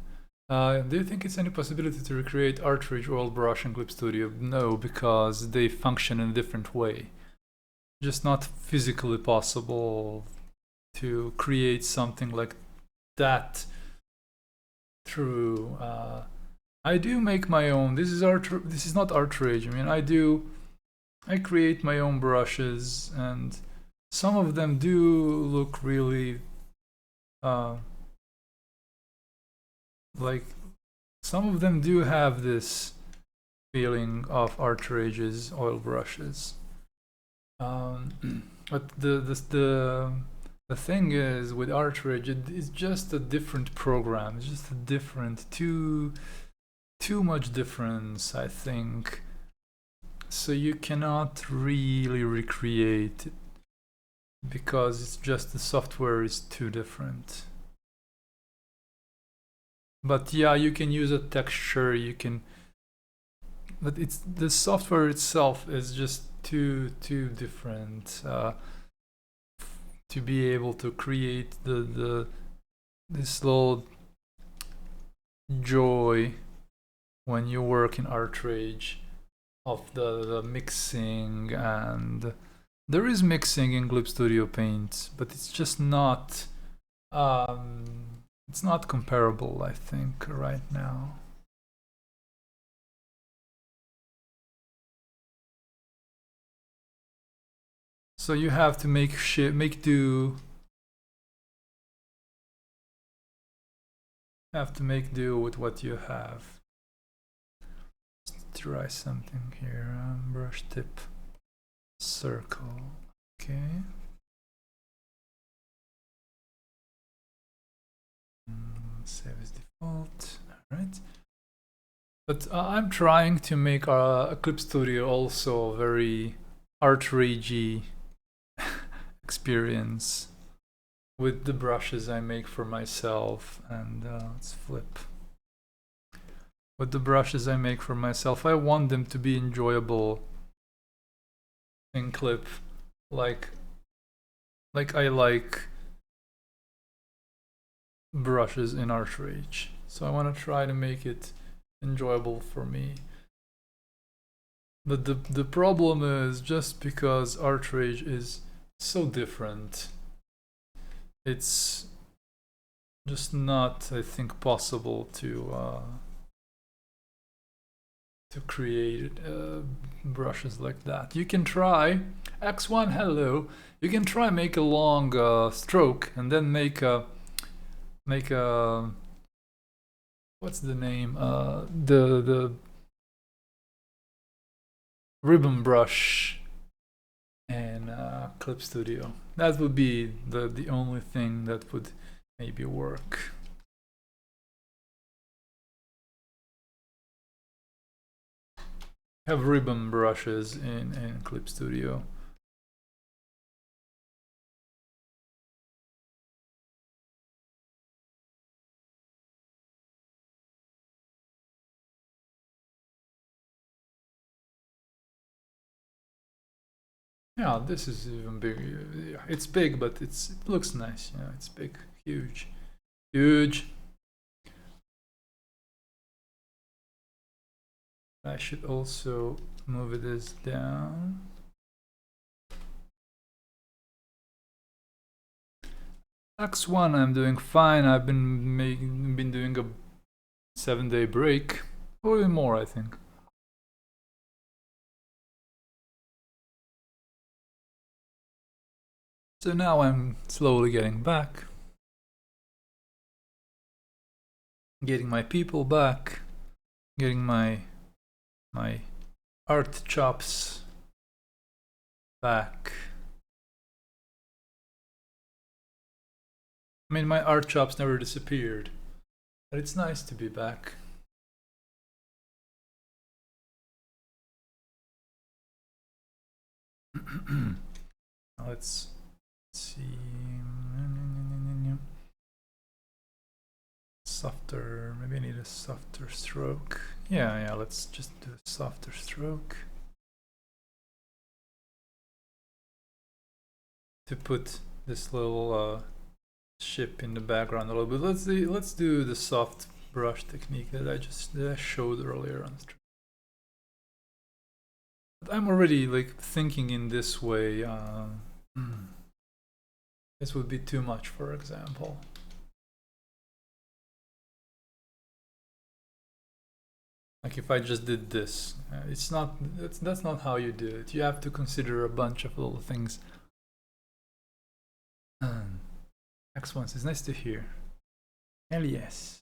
S1: Do you think it's any possibility to recreate Artridge, Oil Brush, and Clip Studio? No, because they function in a different way. Just not physically possible to create something like that through. I do make my own. This is not Artridge. I mean, I create my own brushes, and some of them do look really like some of them do have this feeling of Artrage's oil brushes. But the thing is with Artrage, it's just a different program. It's just a different too much difference, I think. So you cannot really recreate it because it's just the software is too different. But yeah, you can use a texture, you can, but it's the software itself is just too different to be able to create this little joy when you work in Artrage of the mixing. And there is mixing in Clip Studio Paint, but it's just not it's not comparable, I think, right now. So you have to make do. Have to make do with what you have. Let's try something here. Brush tip, circle. Okay. Save as default. All right. But I'm trying to make Clip Studio also a very art ragey experience with the brushes I make for myself. And let's flip. With the brushes I make for myself, I want them to be enjoyable in Clip, like I like brushes in Art Rage. So I want to try to make it enjoyable for me. But the problem is, just because Art Rage is so different, it's just not, I think, possible to create brushes like that. You can try X1, hello. You can try make a long stroke and then make a what's the name? The ribbon brush and Clip Studio. That would be the only thing that would maybe work. Have ribbon brushes in Clip Studio. Yeah, this is even bigger. It's big, but it looks nice. Yeah, it's big, huge, huge. I should also move this down. X1, I'm doing fine. I've been doing a 7-day break, or even more, I think. So now I'm slowly getting back, getting my people back, getting my art chops back. I mean, my art chops never disappeared, but it's nice to be back. Let's see. Softer, maybe I need a softer stroke. Yeah, let's just do a softer stroke. To put this little ship in the background a little bit. Let's do the soft brush technique that I showed earlier on the stream. But I'm already like thinking in this way. This would be too much, for example. Like if I just did this, it's not. That's not how you do it. You have to consider a bunch of little things. X1 is nice to hear. Hell yes.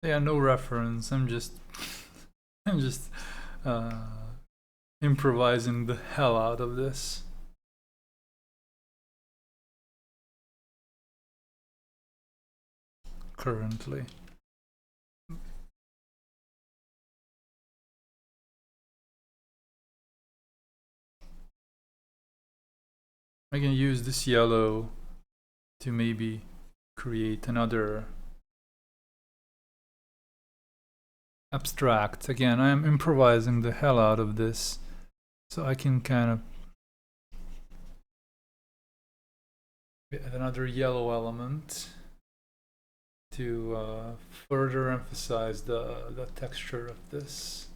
S1: Yeah, no reference. I'm just improvising the hell out of this. Currently. I can use this yellow to maybe create another abstract. Again, I am improvising the hell out of this, so I can kind of add another yellow element to further emphasize the texture of this.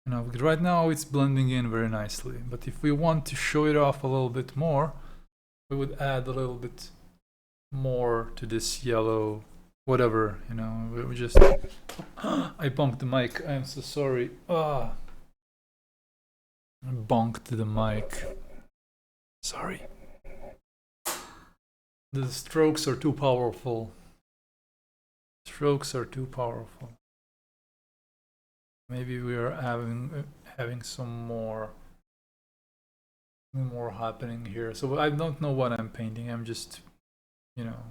S1: You know, right now it's blending in very nicely, but if we want to show it off a little bit more, we would add a little bit more to this yellow, whatever, you know, we just, I bonked the mic, I'm so sorry. I bonked the mic. Sorry. The strokes are too powerful. Strokes are too powerful. Maybe we are having some more happening here. So I don't know what I'm painting. I'm just, you know,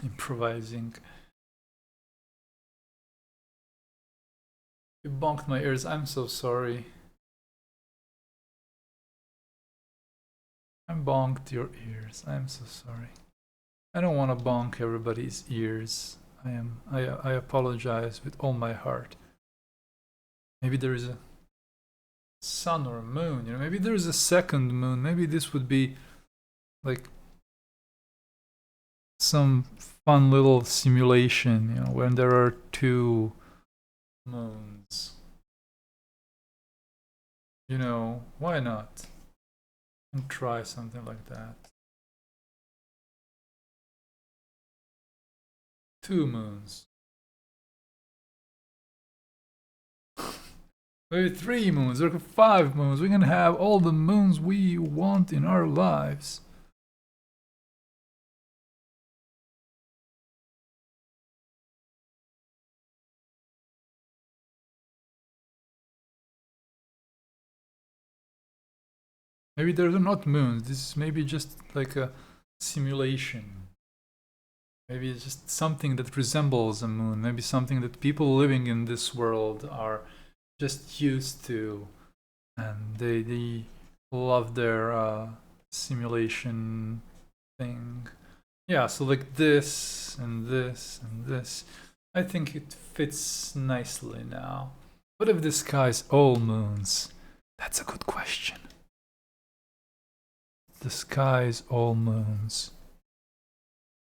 S1: improvising. You bonked my ears. I'm so sorry. I bonked your ears. I'm so sorry. I don't want to bonk everybody's ears. I apologize with all my heart. Maybe there is a sun or a moon, you know, maybe there's a second moon. Maybe this would be like some fun little simulation, you know, when there are two moons. You know, why not? And try something like that. Two moons. Maybe 3 moons or 5 moons. We can have all the moons we want in our lives. Maybe they're not moons. This is maybe just like a simulation. Maybe it's just something that resembles a moon. Maybe something that people living in this world are just used to, and they love their simulation thing. Yeah, so like this and this and this. I think it fits nicely now. What if the sky's all moons? That's a good question. The sky's all moons.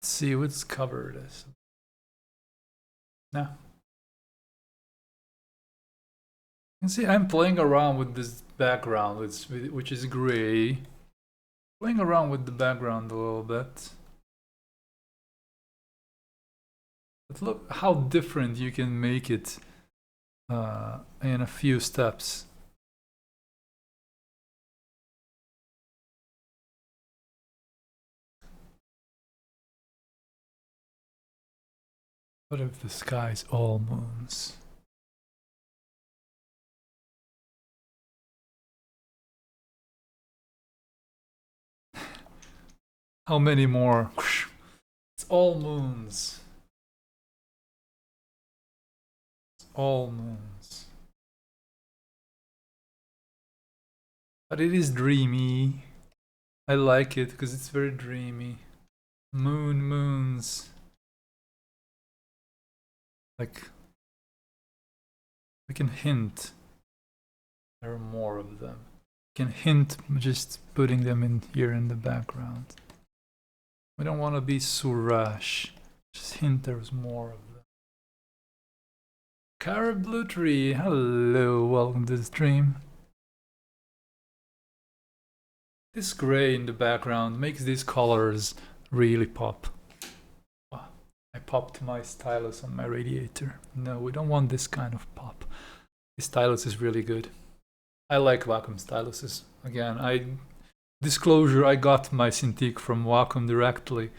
S1: Let's see what's covered as. No. You can see I'm playing around with this background, which is gray. Playing around with the background a little bit. But look how different you can make it in a few steps. What if the sky's all moons? How many more? It's all moons. It's all moons. But it is dreamy. I like it because it's very dreamy. Moons. Like, we can hint there are more of them. We can hint just putting them in here in the background. We don't want to be so rash. Just hint there's more of them. Carrot Blue Tree, hello, welcome to the stream. This gray in the background makes these colors really pop. Oh, I popped my stylus on my radiator. No, we don't want this kind of pop. This stylus is really good. I like Wacom styluses. Again, disclosure, I got my Cintiq from Wacom directly,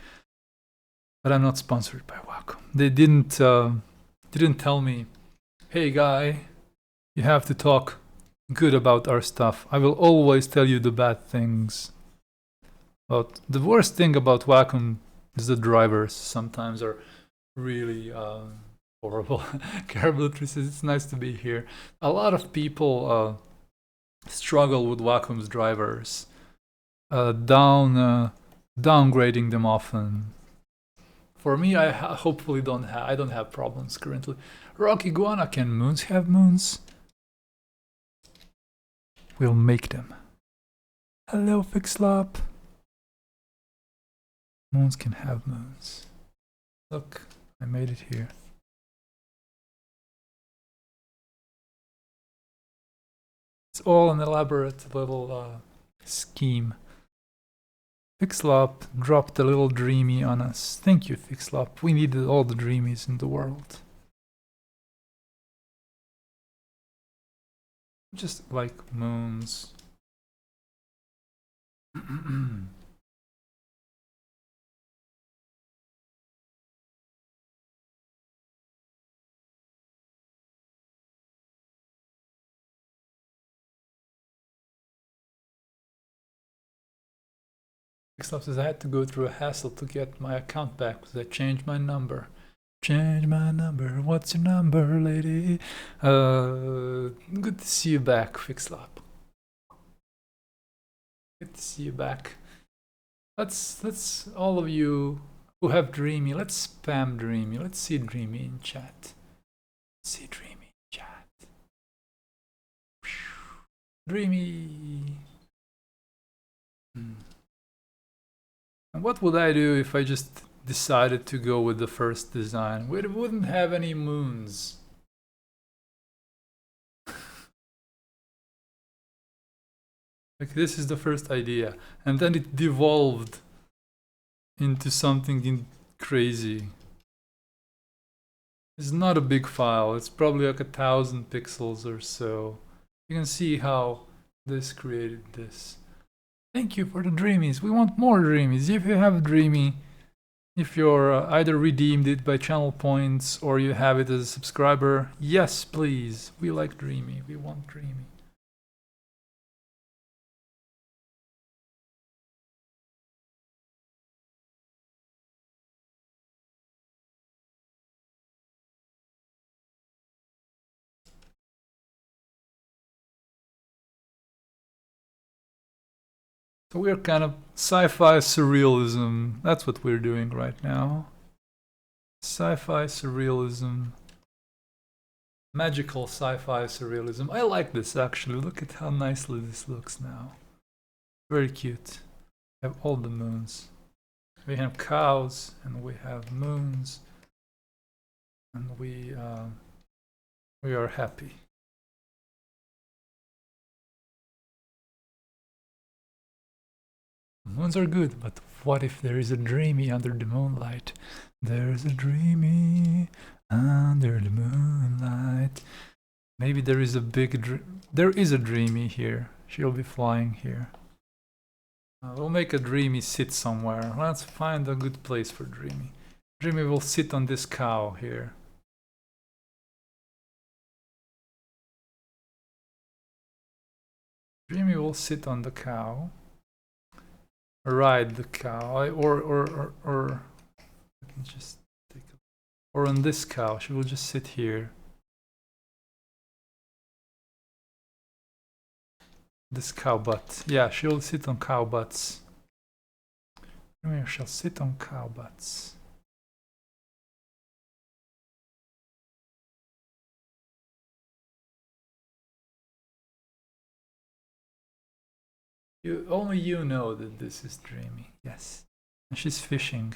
S1: but I'm not sponsored by Wacom. They didn't tell me, hey guy, you have to talk good about our stuff. I will always tell you the bad things. But the worst thing about Wacom is the drivers sometimes are really horrible. Caribou says it's nice to be here. A lot of people struggle with Wacom's drivers, downgrading them often. For me, I hopefully don't have problems currently. Rock Iguana, can moons have moons? We'll make them. Hello, Fixlop. Moons can have moons. Look, I made it here. It's all an elaborate little scheme. Fixlop dropped a little dreamy on us. Thank you, Fixlop. We needed all the dreamies in the world. Just like moons. Fixlop says I had to go through a hassle to get my account back because I changed my number. Change my number. What's your number, lady? Good to see you back, Fixlop. Good to see you back. Let's all of you who have Dreamy, let's spam Dreamy. Let's see Dreamy in chat. See Dreamy in chat. Dreamy. And what would I do if I just decided to go with the first design? We wouldn't have any moons. Like, this is the first idea, and then it devolved into something crazy. It's not a big file, it's probably like 1,000 pixels or so. You can see how this created this. Thank you for the Dreamies. We want more Dreamies. If you have a Dreamy, if you're either redeemed it by channel points or you have it as a subscriber, yes, please. We like Dreamy. We want Dreamy. So we're kind of sci-fi surrealism. That's what we're doing right now. Sci-fi surrealism. Magical sci-fi surrealism. I like this actually. Look at how nicely this looks now. Very cute. We have all the moons. We have cows and we have moons. And we are happy. Moons are good, but what if there is a dreamy under the moonlight? There's a dreamy under the moonlight. Maybe there is a there is a dreamy here. She'll be flying here. We'll make a dreamy sit somewhere. Let's find a good place for dreamy. Dreamy will sit on this cow here. Dreamy will sit on the cow. Ride the cow, or let me just take a, or on this cow. She will just sit here. This cow butt. Yeah, she'll sit on cow butts. Dreamy shall sit on cow butts. Only you know that this is Dreamy. Yes. And she's fishing.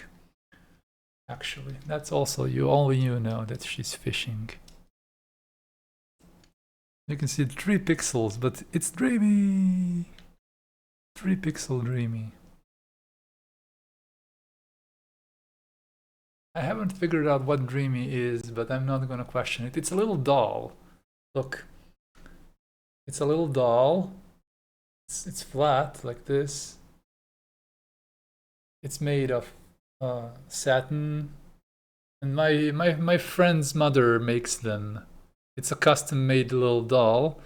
S1: Actually, that's also only you know that she's fishing. You can see 3 pixels, but it's Dreamy. 3 pixel Dreamy. I haven't figured out what Dreamy is, but I'm not gonna question it. It's a little doll. Look. It's a little doll. It's flat like this. It's made of satin, and my friend's mother makes them. It's a custom-made little doll.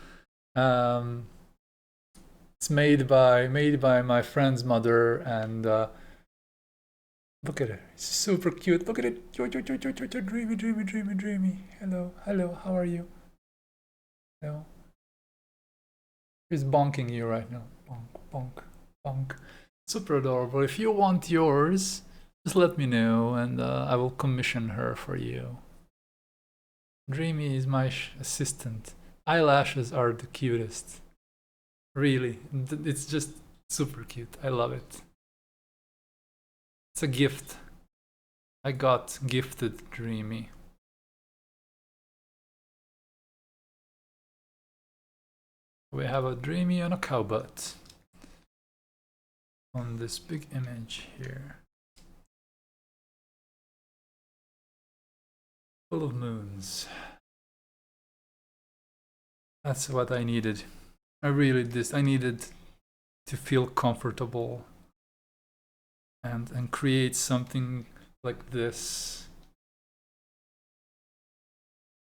S1: It's made by my friend's mother, and look at it. It's super cute. Look at it. Dreamy, dreamy, dreamy, dreamy. Hello, hello. How are you? Hello. She's bonking you right now. Bonk, bonk, bonk. Super adorable. If you want yours, just let me know and I will commission her for you. Dreamy is my assistant. Eyelashes are the cutest. Really, it's just super cute. I love it. It's a gift. I got gifted Dreamy. We have a Dreamy and a cow butt. on this big image here. Full of moons. That's what I needed. I needed to feel comfortable and create something like this.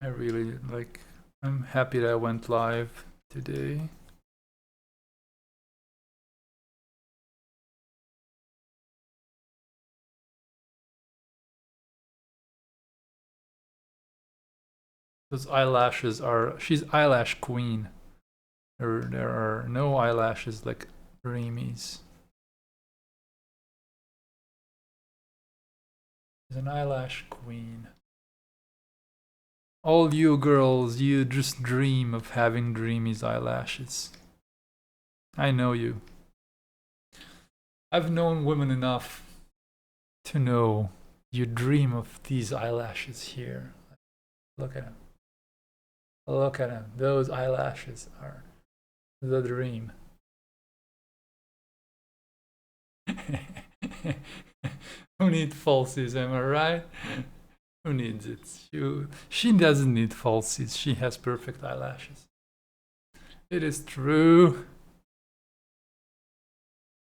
S1: I'm happy that I went live today. Those eyelashes she's eyelash queen. There are no eyelashes like Remy's. She's an eyelash queen. All you girls, you just dream of having Dreamy's eyelashes. I know you. I've known women enough to know you dream of these eyelashes here. Look at them. Look at them. Those eyelashes are the dream. Who needs falsies, am I right? Who needs it? She doesn't need falsies. She has perfect eyelashes. It is true.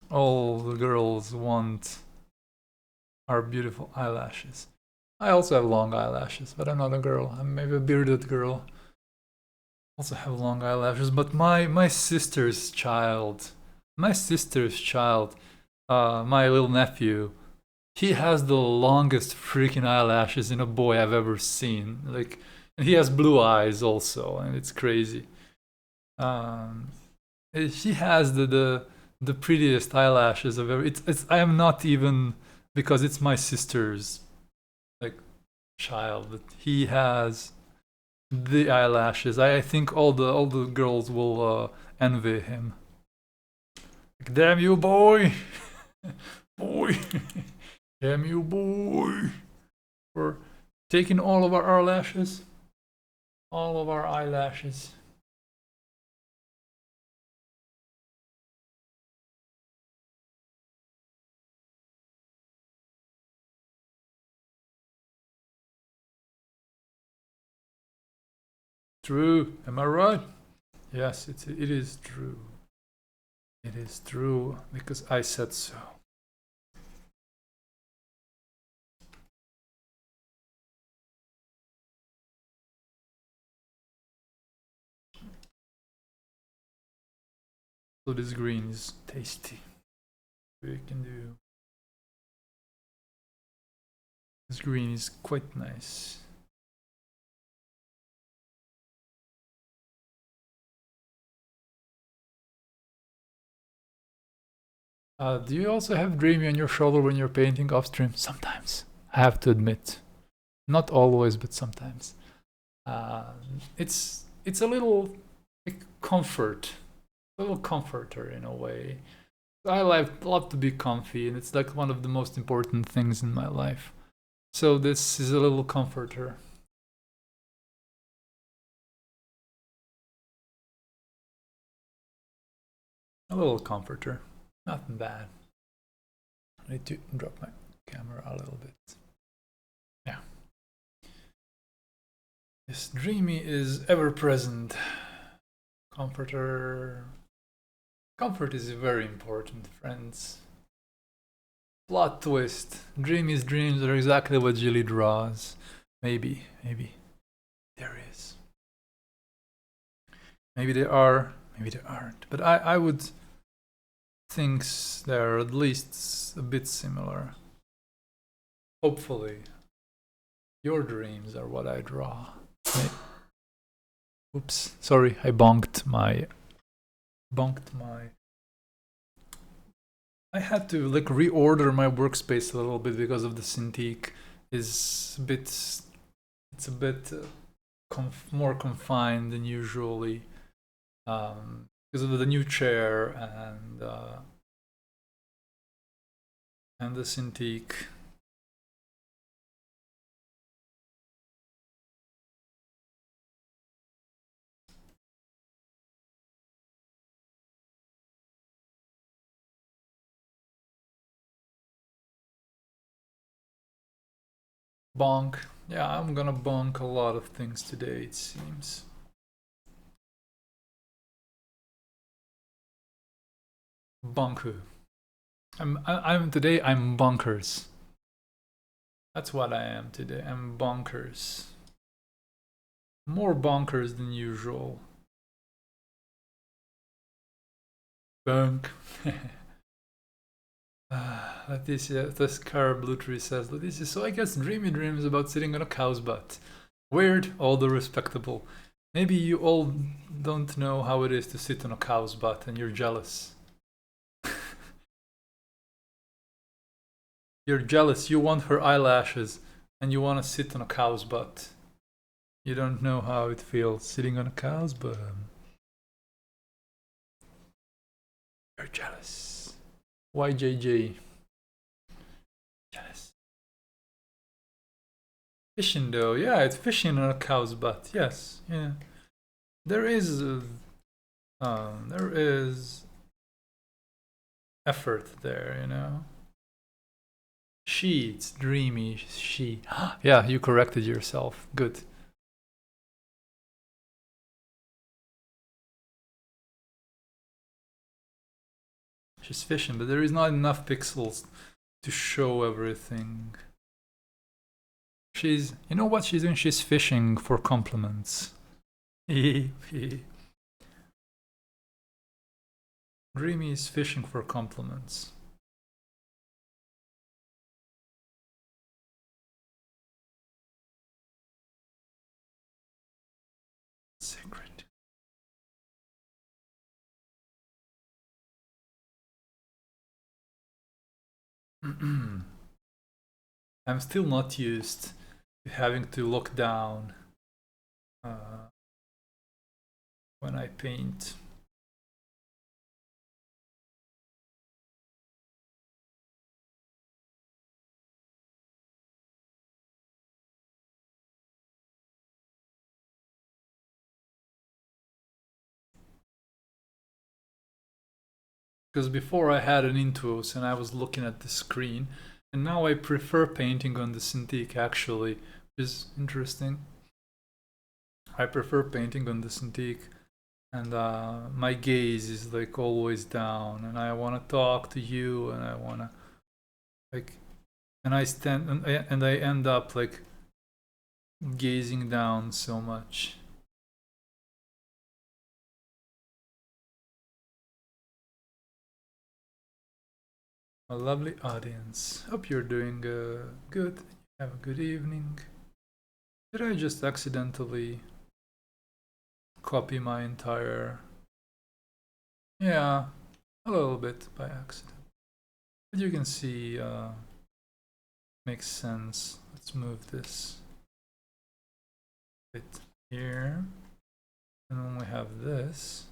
S1: All the girls want are beautiful eyelashes. I also have long eyelashes, but I'm not a girl. I'm maybe a bearded girl. Also have long eyelashes, but my sister's child, my little nephew, he has the longest freaking eyelashes in a boy I've ever seen. Like, and he has blue eyes also, and it's crazy. She has the prettiest eyelashes I've ever. It's I am not even, because it's my sister's like child, but he has the eyelashes. I think all the girls will envy him. Like, damn you, boy, boy, damn you, boy, for taking all of our eyelashes, all of our eyelashes. True, am I right? Yes, it is true. It is true because I said so. So this green is tasty. We can do. This green is quite nice. Do you also have Dreamy on your shoulder when you're painting off stream? Sometimes, I have to admit. Not always, but sometimes. It's a little like comfort, a little comforter in a way. I love to be comfy, and it's like one of the most important things in my life. So this is a little comforter. A little comforter. Nothing bad. I need to drop my camera a little bit. Yeah. This Dreamy is ever present. Comforter. Comfort is very important, friends. Plot twist. Dreamy's dreams are exactly what Jilly draws. Maybe. There is. Maybe they are, maybe they aren't. But I would think they're at least a bit similar. Hopefully. Your dreams are what I draw. Oops, sorry, I bonked my. I had to like reorder my workspace a little bit because of the Cintiq is a bit. It's a bit more confined than usually because of the new chair and the Cintiq. Bonk. Yeah, I'm gonna bonk a lot of things today, it seems. Bonku. I'm today. I'm bonkers. That's what I am today. I'm bonkers. More bonkers than usual. Bonk. Leticia, this car blue tree says, Leticia, so I guess dreamy dreams about sitting on a cow's butt. Weird, although respectable. Maybe you all don't know how it is to sit on a cow's butt and you're jealous. You're jealous, you want her eyelashes, and you want to sit on a cow's butt. You don't know how it feels sitting on a cow's butt. You're jealous. YJJ. Jealous. Fishing though, yeah, it's fishing on a cow's butt. Yes, yeah. There is effort there, you know. She, it's dreamy. She. Yeah, you corrected yourself. Good. She's fishing, but there is not enough pixels to show everything. She's, you know what she's doing? She's fishing for compliments. Dreamy is fishing for compliments. Secret. I'm still not used to having to look down when I paint. Because before I had an Intuos and I was looking at the screen, and now I prefer painting on the Cintiq actually, which is interesting. I prefer painting on the Cintiq, and my gaze is like always down, and I want to talk to you, and I want to like, and I stand and I end up like gazing down so much. A lovely audience. Hope you're doing good. Have a good evening. Did I just accidentally copy my entire... Yeah, a little bit by accident. But you can see, makes sense. Let's move this bit here. And then we have this.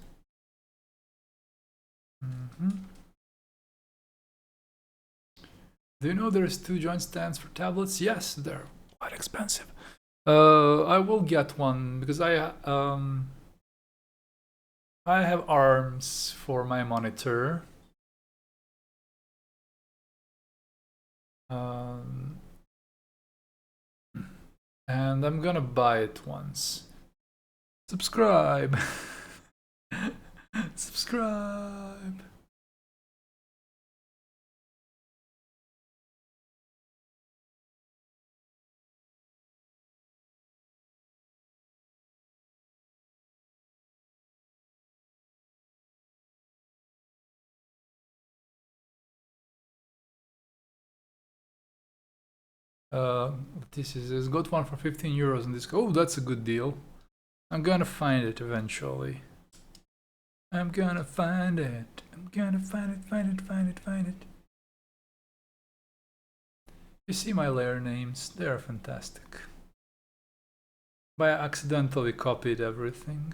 S1: Do you know there's 2 joint stands for tablets? Yes, they're quite expensive. I will get one because I have arms for my monitor. And I'm gonna buy it once. Subscribe. Subscribe. This is got one for 15 euros on this. Oh, that's a good deal. I'm gonna find it eventually. I'm gonna find it. I'm gonna find it, find it, find it, find it. You see my layer names? They are fantastic. But I accidentally copied everything.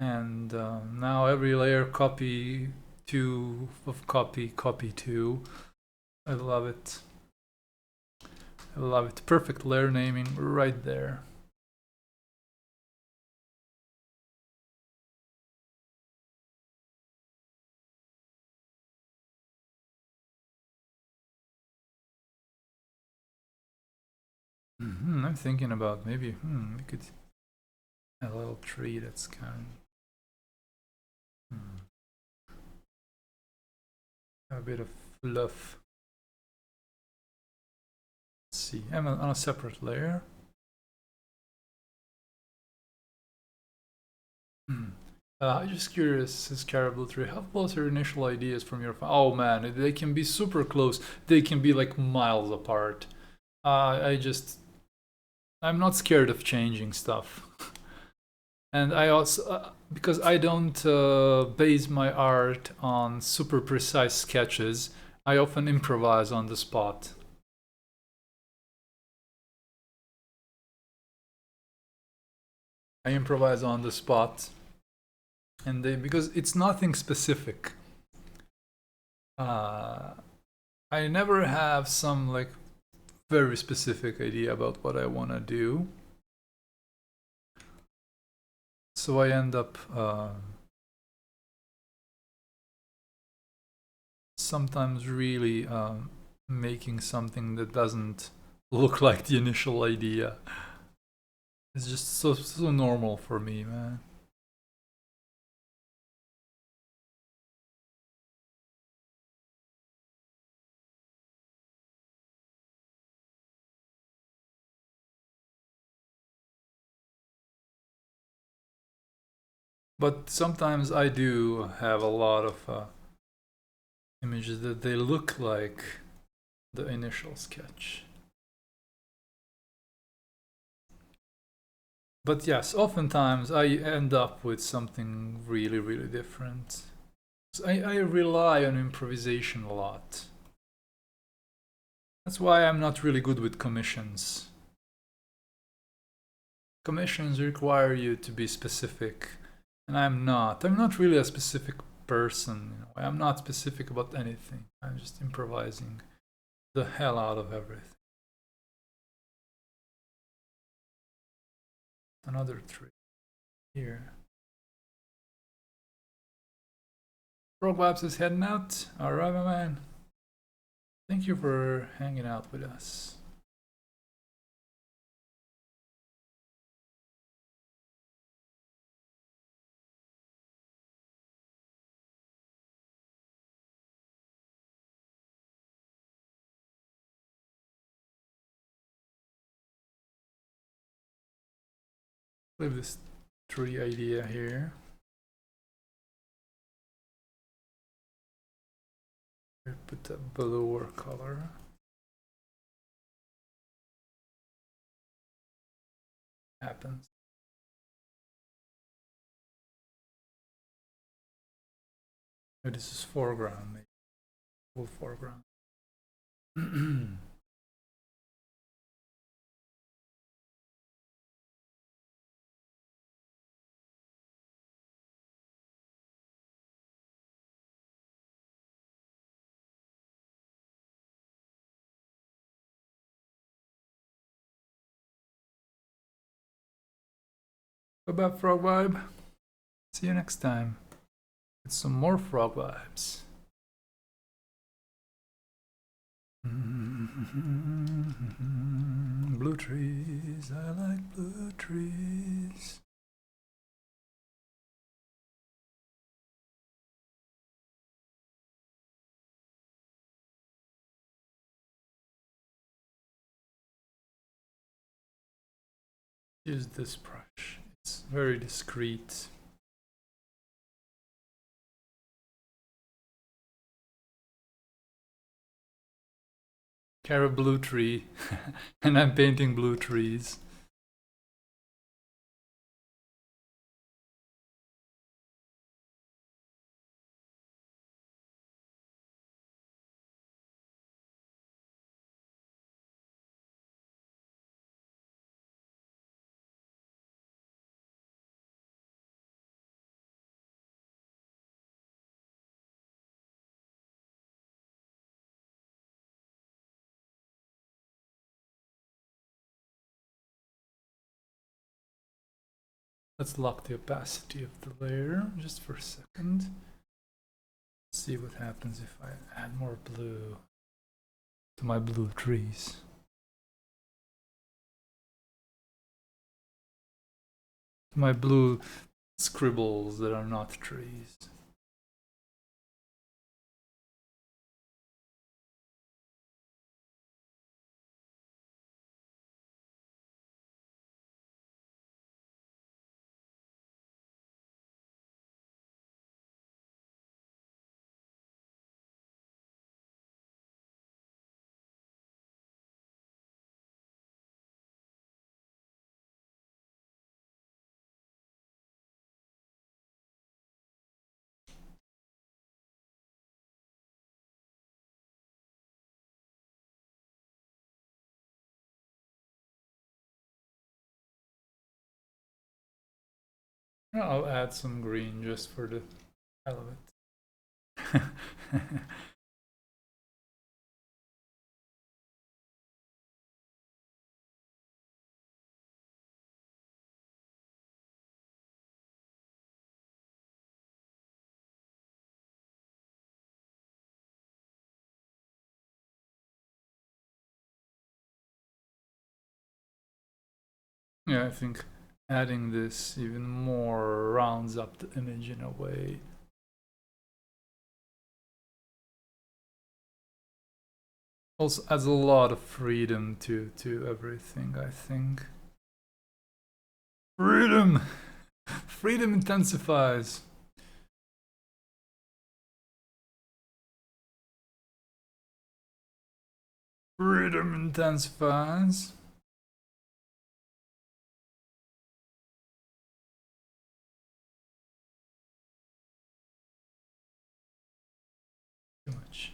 S1: And now every layer copy 2 of copy 2. I love it. I love it. Perfect layer naming right there. I'm thinking about maybe we could have a little tree that's kind of a bit of fluff. Let's see, I'm on a separate layer. I'm just curious, this Caribou tree, how close are initial ideas from your oh man, they can be super close. They can be like miles apart. I'm not scared of changing stuff. And I also, because I don't base my art on super precise sketches, I often improvise on the spot. I improvise on the spot, and because it's nothing specific. I never have some like very specific idea about what I want to do. So I end up sometimes really making something that doesn't look like the initial idea. It's just so normal for me, man. But sometimes I do have a lot of images that they look like the initial sketch. But yes, oftentimes I end up with something really, really different. So I rely on improvisation a lot. That's why I'm not really good with commissions. Commissions require you to be specific, and I'm not. I'm not really a specific person. You know? I'm not specific about anything. I'm just improvising the hell out of everything. Another tree here. Frog Labs is heading out. Alright, my man. Thank you for hanging out with us. Leave this tree idea here. Put a bluer color. Happens. Oh, this is foreground, maybe. Full foreground. Bye bye, Frog Vibe. See you next time with some more Frog Vibes. Blue trees, I like blue trees. Use this brush, it's very discreet. Carrot blue tree, and I'm painting blue trees. Let's lock the opacity of the layer just for a second. See what happens if I add more blue to my blue trees. my blue scribbles that are not trees. I'll add some green just for the hell of it. Yeah, I think adding this even more rounds up the image in a way. Also adds a lot of freedom to everything, I think. Freedom! Freedom intensifies. Freedom intensifies. Too much.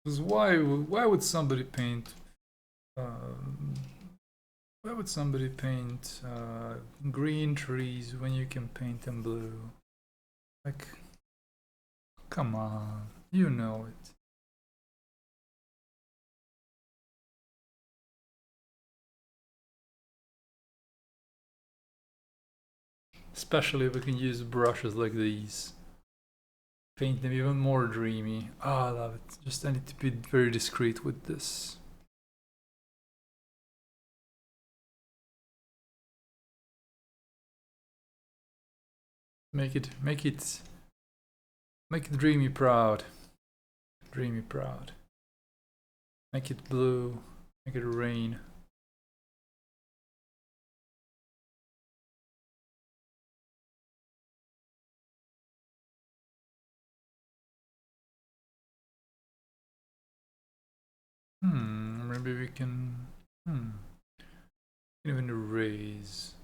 S1: Because why would somebody paint why would somebody paint green trees when you can paint them blue? Like, come on, you know it. Especially if we can use brushes like these. Paint them even more dreamy. Oh, I love it. Just I need to be very discreet with this. Make it dreamy proud. Dreamy proud. Make it blue. Make it rain. Maybe we can even erase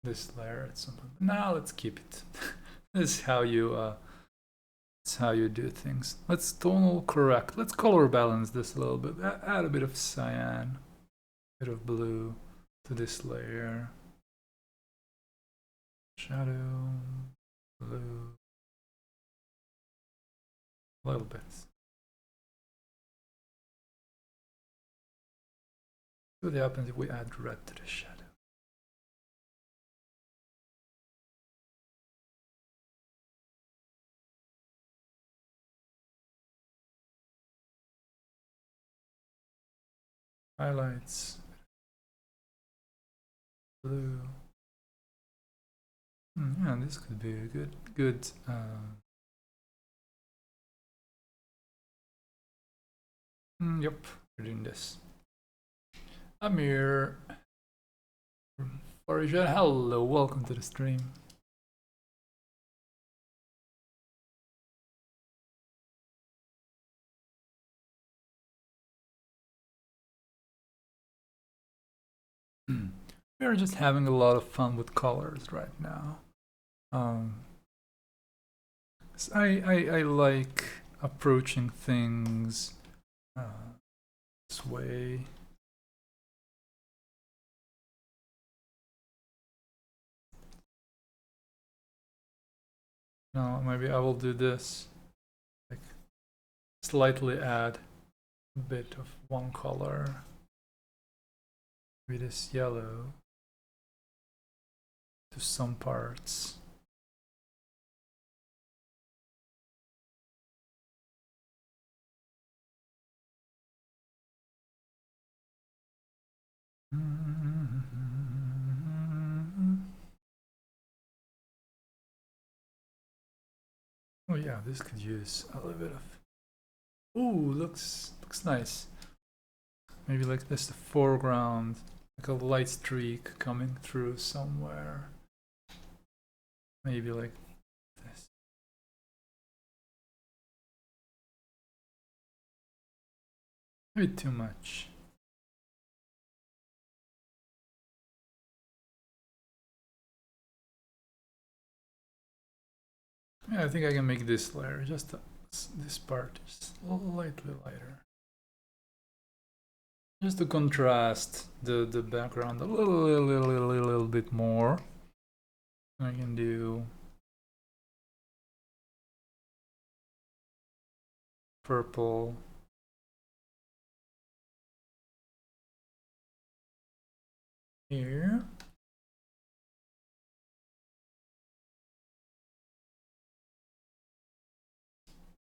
S1: this layer at some point. Now let's keep it. This is how you do things. Let's tonal correct. Let's color balance this a little bit. Add a bit of cyan, a bit of blue to this layer. Shadow, blue, a little bit. See what happens if we add red to the shadow. Highlights, blue. Yeah, this could be a good. Yep, we're doing this. Amir, Origin, hello, welcome to the stream. We're just having a lot of fun with colors right now. I like approaching things this way. No, maybe I will do this. Like, slightly add a bit of one color. Maybe this yellow. to some parts. Oh yeah, this could use a little bit of. Ooh, looks nice. Maybe like this, the foreground, like a light streak coming through somewhere. Maybe like this. Maybe too much. Yeah, I think I can make this layer, just this part, just lightly lighter. Just to contrast the background a little bit more. I can do purple. Here.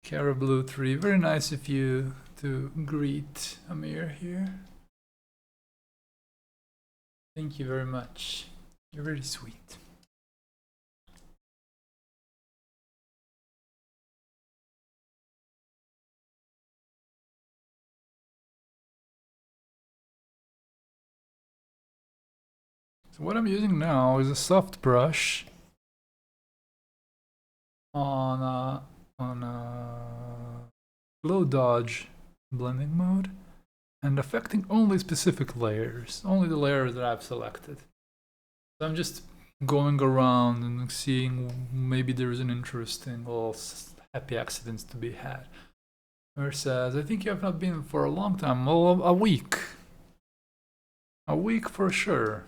S1: Caribou 3, very nice of you to greet Amir here. Thank you very much. You're very sweet. So what I'm using now is a soft brush on a low dodge blending mode and affecting only specific layers, only the layers that I've selected. So I'm just going around and seeing maybe there's an interesting little happy accidents to be had. Where it says, I think you have not been for a long time. Well, a week. A week for sure.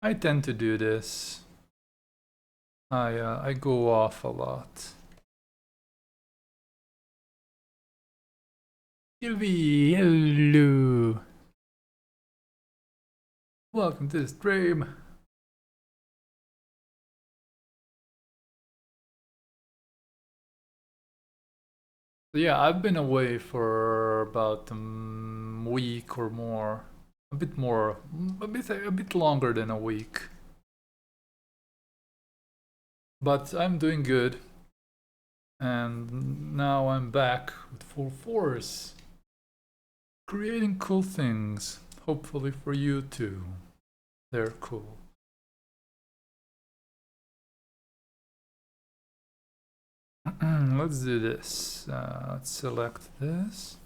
S1: I tend to do this. I go off a lot. Sylvie, hello. Welcome to the stream. So yeah, I've been away for about a week or more. A bit more, a bit longer than a week. But I'm doing good. And now I'm back with full force. Creating cool things. Hopefully for you too. They're cool. Let's do this. Let's select this.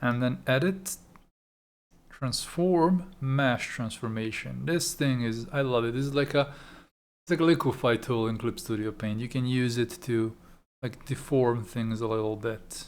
S1: And then edit, transform, mesh transformation. This thing is, I love it. This is like a, it's like a liquify tool in Clip Studio Paint. You can use it to like deform things a little bit.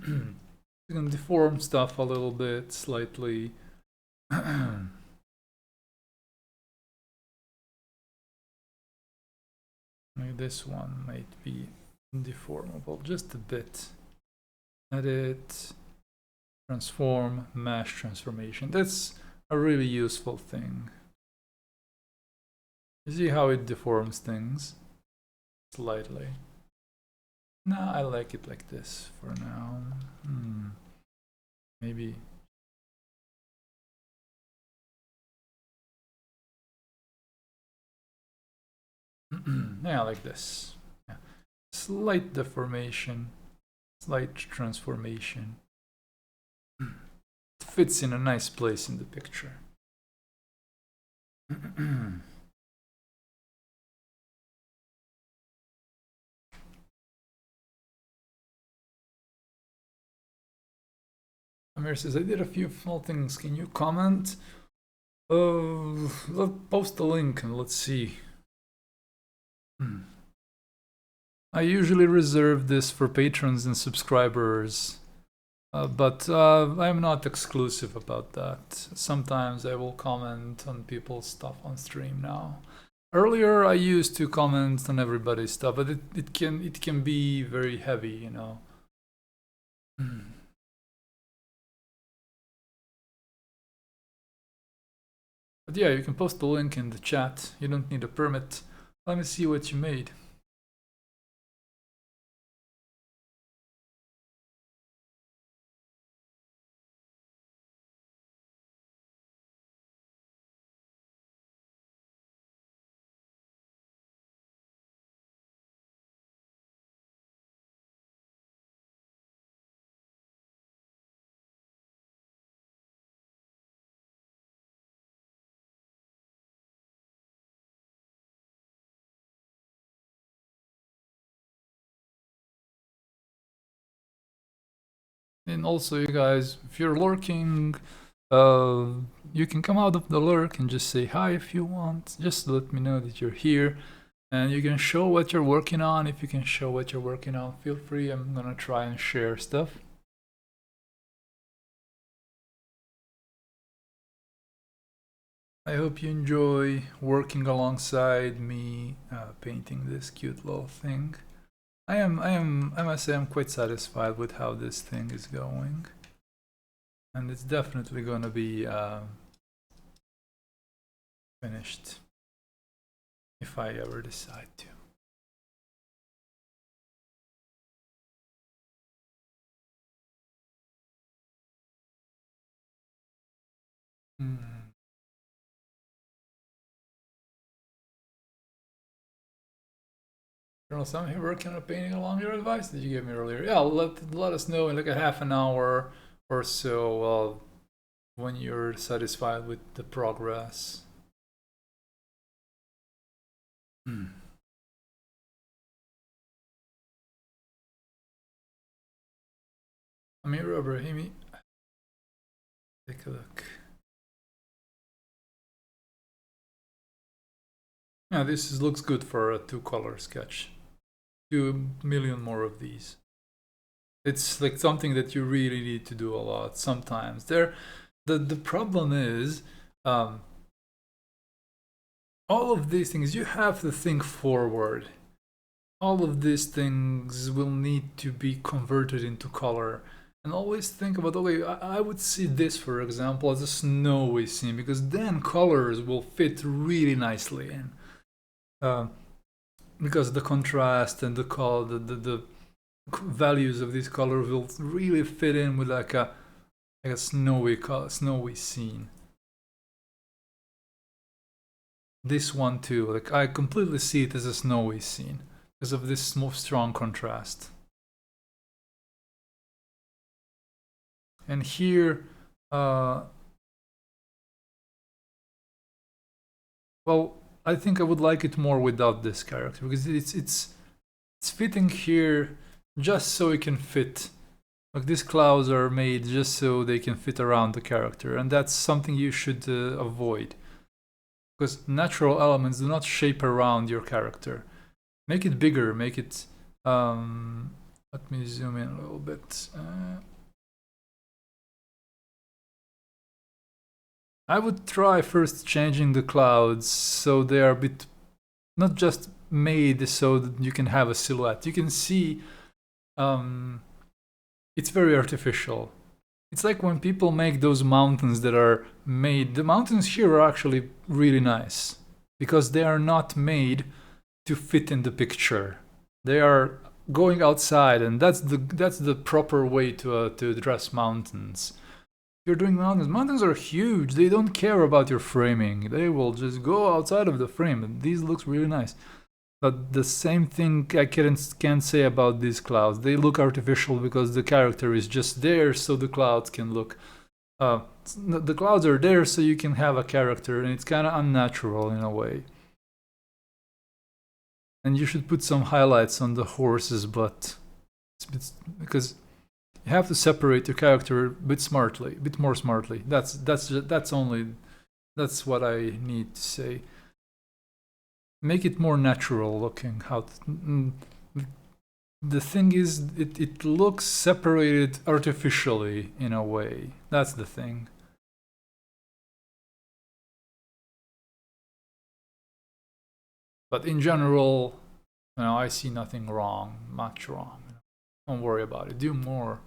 S1: You can deform stuff a little bit, slightly. Maybe this one might be deformable just a bit. Edit, transform, mesh transformation. That's a really useful thing. You see how it deforms things slightly. No, I like it like this for now. Maybe. Yeah, like this. Yeah. Slight deformation, slight transformation. It fits in a nice place in the picture. Amir says, I did a few small things. Can you comment? Let's post a link and let's see. I usually reserve this for patrons and subscribers, but I'm not exclusive about that. Sometimes I will comment on people's stuff on stream now. Earlier I used to comment on everybody's stuff, but it can be very heavy, you know. But yeah, you can post the link in the chat. You don't need a permit. Let me see what you made. And also, you guys, if you're lurking, you can come out of the lurk and just say hi if you want. Just let me know that you're here. And you can show what you're working on. If you can show what you're working on, feel free. I'm gonna try and share stuff. I hope you enjoy working alongside me painting this cute little thing. I must say I'm quite satisfied with how this thing is going. And it's definitely gonna be finished if I ever decide to. Colonel Sam, you working on a painting along your advice that you gave me earlier? Yeah, let us know in like a half an hour or so when you're satisfied with the progress. Amir Ibrahimi, take a look. Yeah, this looks good for a 2-color sketch. 2 million more of these. It's like something that you really need to do a lot sometimes. The problem is all of these things you have to think forward. All of these things will need to be converted into color. And always think about, okay, I would see this, for example, as a snowy scene, because then colors will fit really nicely in. Because the contrast and the color, the values of these colors will really fit in with like a snowy scene. This one too, like I completely see it as a snowy scene because of this strong contrast. And here, well, I think I would like it more without this character because it's fitting here just so it can fit. Like these clouds are made just so they can fit around the character, and that's something you should avoid. Because natural elements do not shape around your character. Make it bigger, make it... let me zoom in a little bit. I would try first changing the clouds so they are a bit... not just made so that you can have a silhouette. You can see it's very artificial. It's like when people make those mountains that are made. The mountains here are actually really nice because they are not made to fit in the picture. They are going outside, and that's the proper way to address mountains. If you're doing mountains are huge. They don't care about your framing. They will just go outside of the frame. And these looks really nice. But the same thing I can't say about these clouds. They look artificial because the character is just there, so the clouds can look... the clouds are there so you can have a character, and it's kind of unnatural in a way. And you should put some highlights on the horse's butt. Because you have to separate your character a bit more smartly. That's only That's what I need to say. Make it more natural looking. The thing is, it looks separated artificially in a way. That's the thing. But in general, I see nothing much wrong. Don't worry about it. Do more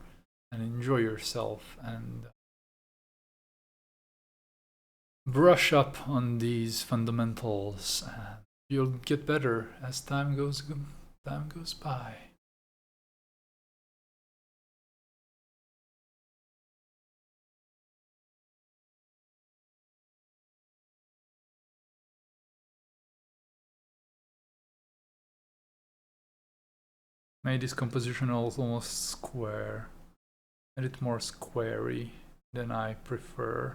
S1: and enjoy yourself and brush up on these fundamentals, and you'll get better as time goes by. Made this composition almost square, made it more squarey than I prefer.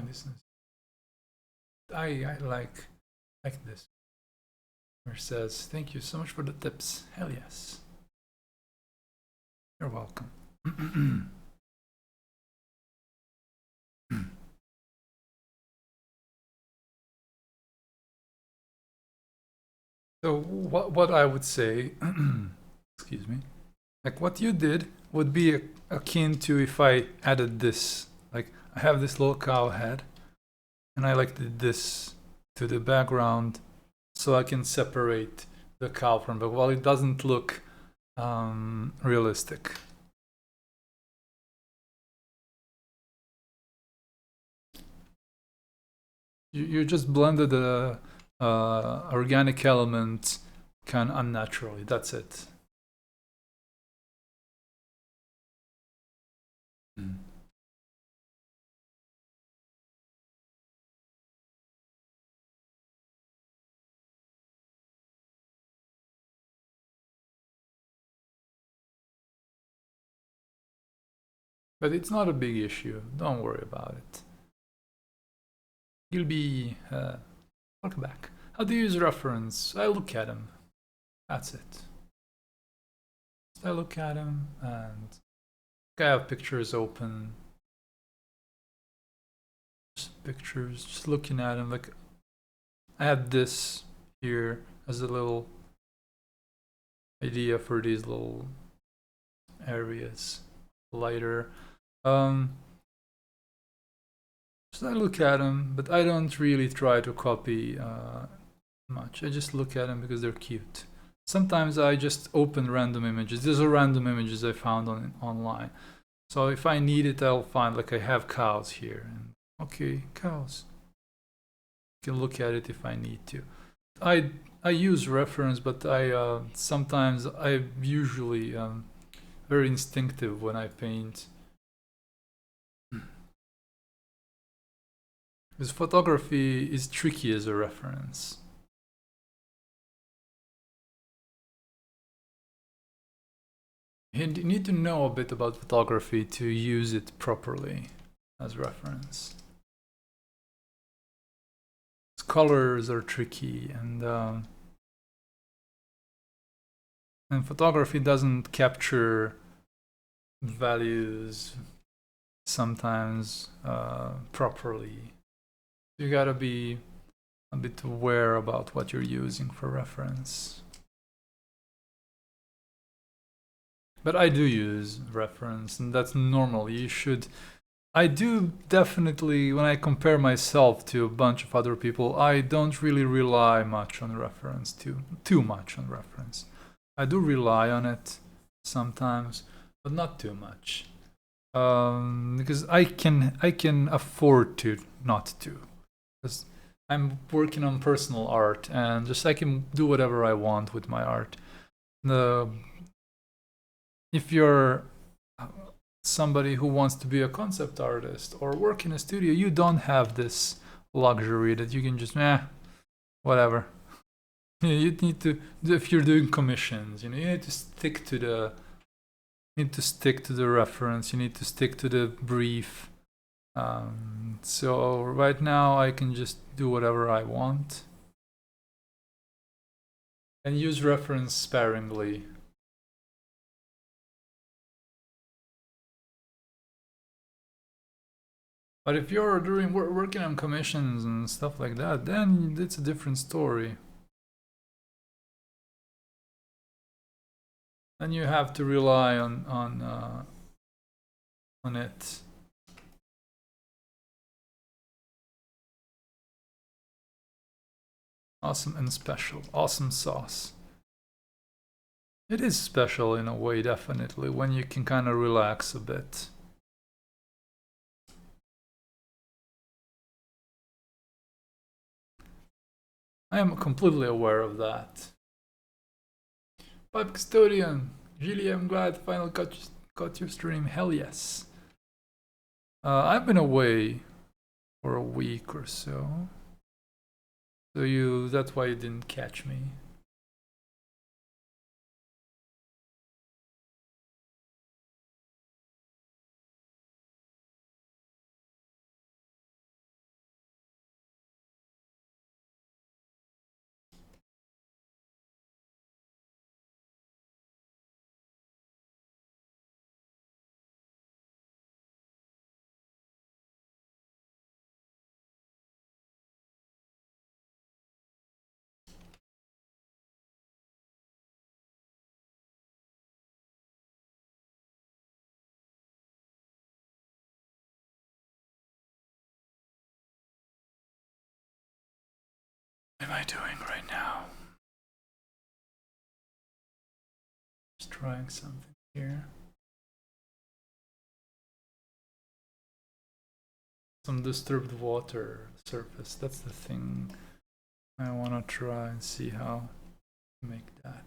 S1: This is, I like this. Where it says, "Thank you so much for the tips." Hell yes. You're welcome. So what I would say, excuse me, like what you did would be akin to if I added this. Like I have this little cow head, and I did this to the background, so I can separate the cow from the. Well, it doesn't look realistic. You just blended the organic element kind of unnaturally. That's it. But it's not a big issue. Don't worry about it. You'll be welcome back. How do you use reference? I look at them. That's it. I look at them and I have pictures open. Just pictures, just looking at them. Like I have this here as a little idea for these little areas. Lighter. So I look at them, but I don't really try to copy much. I just look at them because they're cute. Sometimes I just open random images. These are random images I found online. So if I need it, I'll find, like I have cows here. And okay, cows. I can look at it if I need to. I use reference, but I sometimes I usually very instinctive when I paint. Because photography is tricky as a reference. You need to know a bit about photography to use it properly as reference. Colors are tricky, and photography doesn't capture values sometimes properly. You gotta be a bit aware about what you're using for reference. But I do use reference, and that's normal. You should. I do definitely, when I compare myself to a bunch of other people, I don't really rely much on reference, too much on reference. I do rely on it sometimes, but not too much. Because I can afford to not to. Because I'm working on personal art, and just I can do whatever I want with my art. If you're somebody who wants to be a concept artist or work in a studio, you don't have this luxury that you can just whatever. You need to, if you're doing commissions, you need to stick to the reference. You need to stick to the brief. So right now I can just do whatever I want and use reference sparingly. But if you're working on commissions and stuff like that, then it's a different story. Then you have to rely on it. Awesome and special. Awesome sauce. It is special in a way, definitely, when you can kind of relax a bit. I am completely aware of that. Pipe Custodian, Gilly, I'm glad finally got your stream. Hell yes. I've been away for a week or so. So that's why you didn't catch me. What am I doing right now? Just trying something here. Some disturbed water surface. That's the thing I want to try and see how to make that.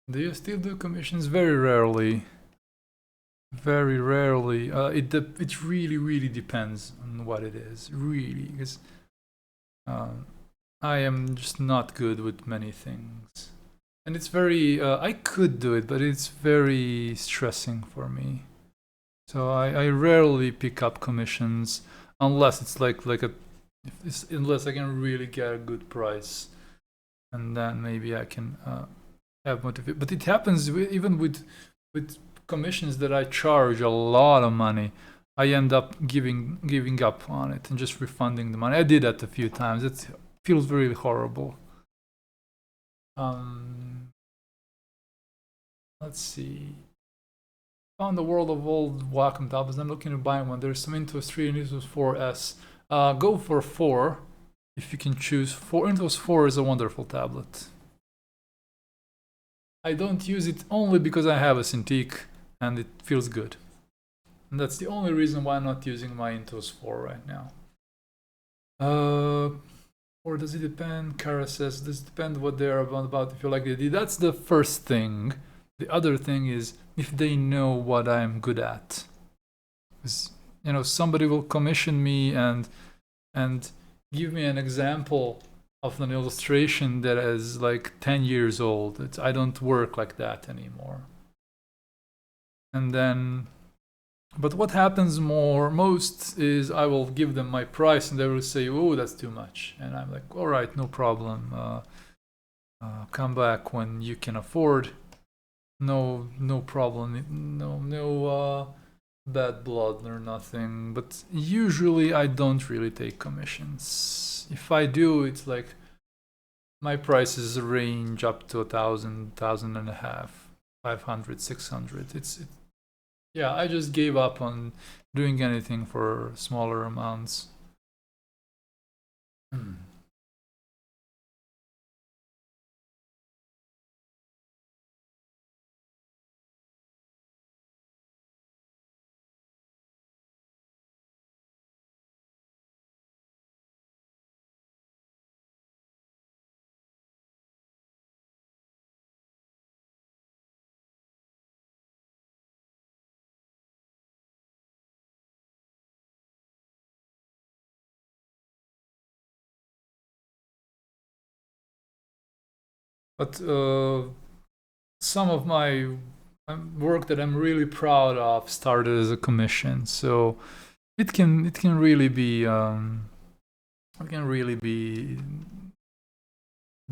S1: Do you still do commissions? Very rarely. Very rarely. It really depends on what it is. Really, because I am just not good with many things, and it's very. I could do it, but it's very stressing for me. So I rarely pick up commissions unless it's unless I can really get a good price, and then maybe I can have motivation. But it happens even with commissions that I charge a lot of money. I end up giving up on it and just refunding the money. I did that a few times. It feels very horrible. Let's see. Found the world of old Wacom tablets. I'm looking to buy one. There's some Intuos 3 and Intuos 4S. Go for 4 if you can choose 4. Intuos 4 is a wonderful tablet. I don't use it only because I have a Cintiq and it feels good. And that's the only reason why I'm not using my Intuos 4 right now. Or does it depend? Kara says, does it depend what they're about if you like the idea? That's the first thing. The other thing is if they know what I'm good at. Because, somebody will commission me and give me an example of an illustration that is like 10 years old. I don't work like that anymore. And then, but what happens most is I will give them my price and they will say, oh, that's too much. And I'm like, all right, no problem. Come back when you can afford. No problem. No bad blood or nothing. But usually I don't really take commissions. If I do, it's like my prices range up to 1,000, 1,500, 500, 600. Yeah, I just gave up on doing anything for smaller amounts. But some of my work that I'm really proud of started as a commission, so it can really be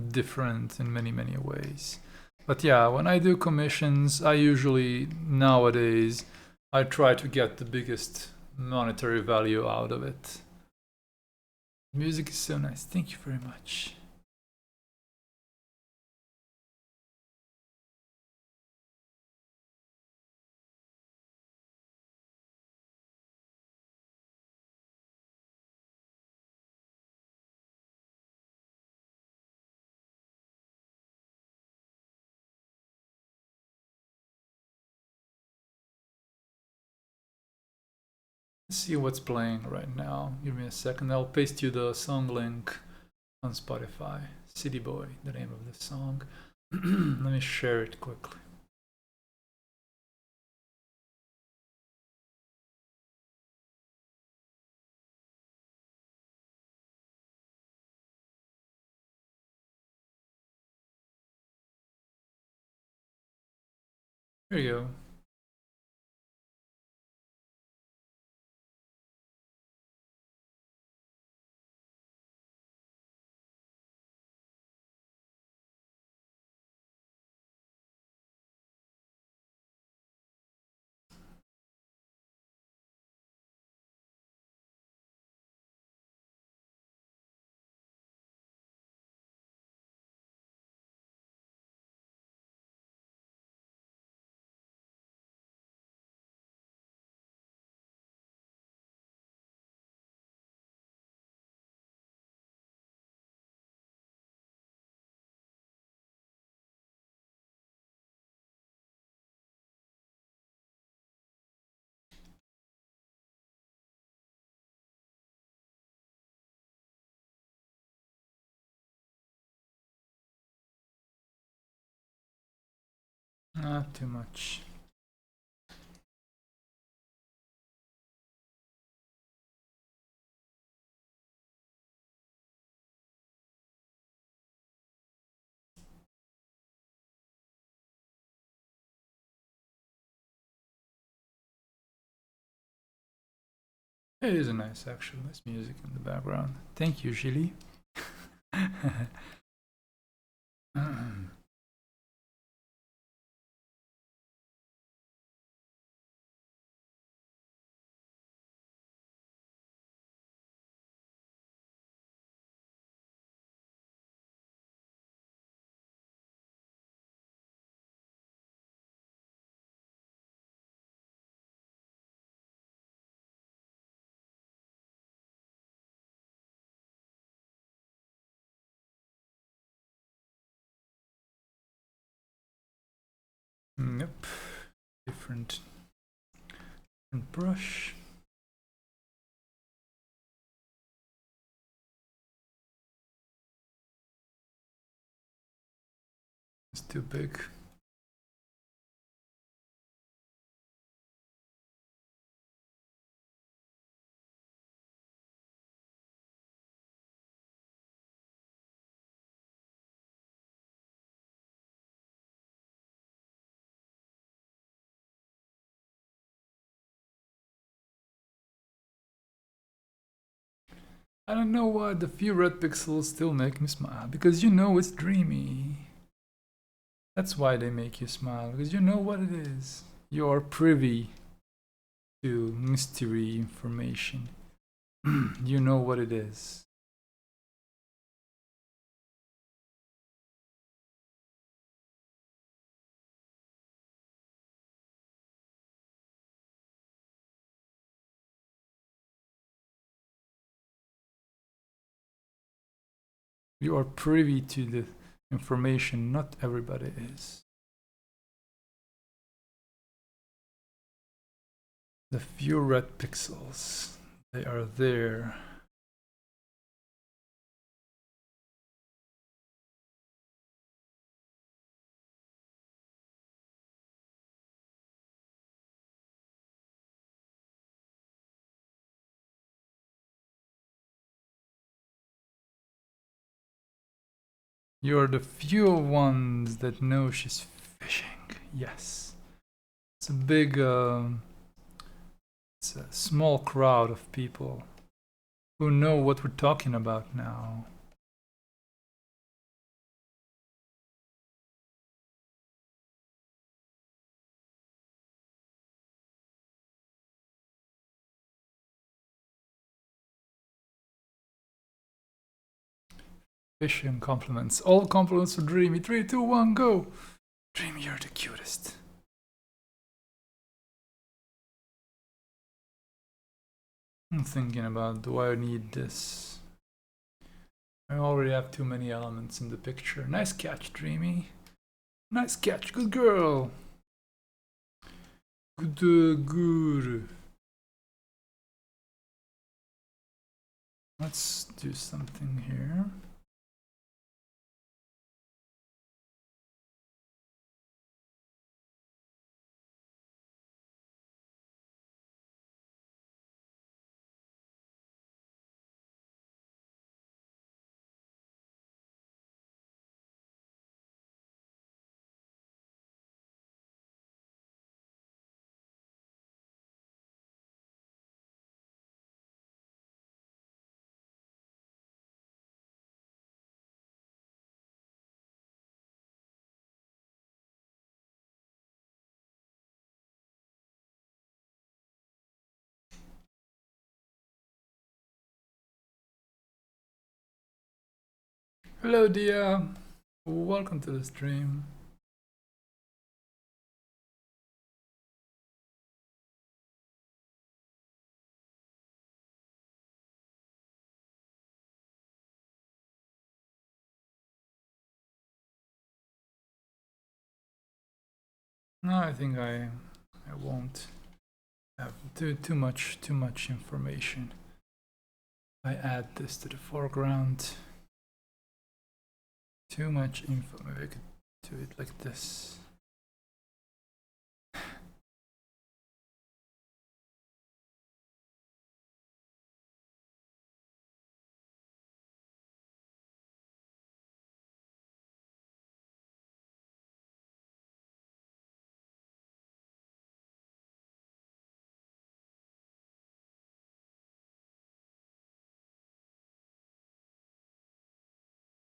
S1: different in many ways. But yeah, when I do commissions, I usually nowadays I try to get the biggest monetary value out of it. Music is so nice. Thank you very much. Let's see what's playing right now. Give me a second. I'll paste you the song link on Spotify. City Boy, the name of the song. Let me share it quickly. Here you go. Not too much. It is a nice, actually, nice music in the background. Thank you, Gilly. Nope. Different brush. It's too big. I don't know why the few red pixels still make me smile. Because you know it's dreamy. That's why they make you smile. Because you know what it is. You are privy to mystery information. You know what it is. You are privy to the information not everybody is. The few red pixels, they are there. You're the few ones that know she's fishing. Yes. It's a big, it's a small crowd of people who know what we're talking about now. Fishing compliments. All compliments for Dreamy. 3, 2, 1, go! Dreamy, you're the cutest. I'm thinking about, do I need this? I already have too many elements in the picture. Nice catch, Dreamy. Nice catch, good girl. Good. Let's do something here. Hello, Dia. Welcome to the stream. No, I think I won't have too much information. I add this to the foreground. Too much info. Maybe I could do it like this.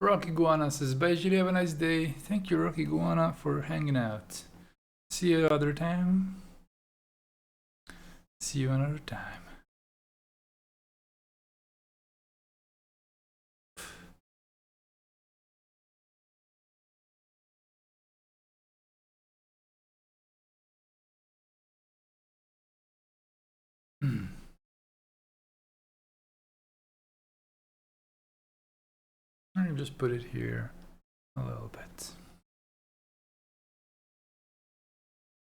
S1: Rocky Guana says, bye Julie, have a nice day. Thank you, Rocky Guana, for hanging out. See you another time. See you another time. I'll just put it here a little bit.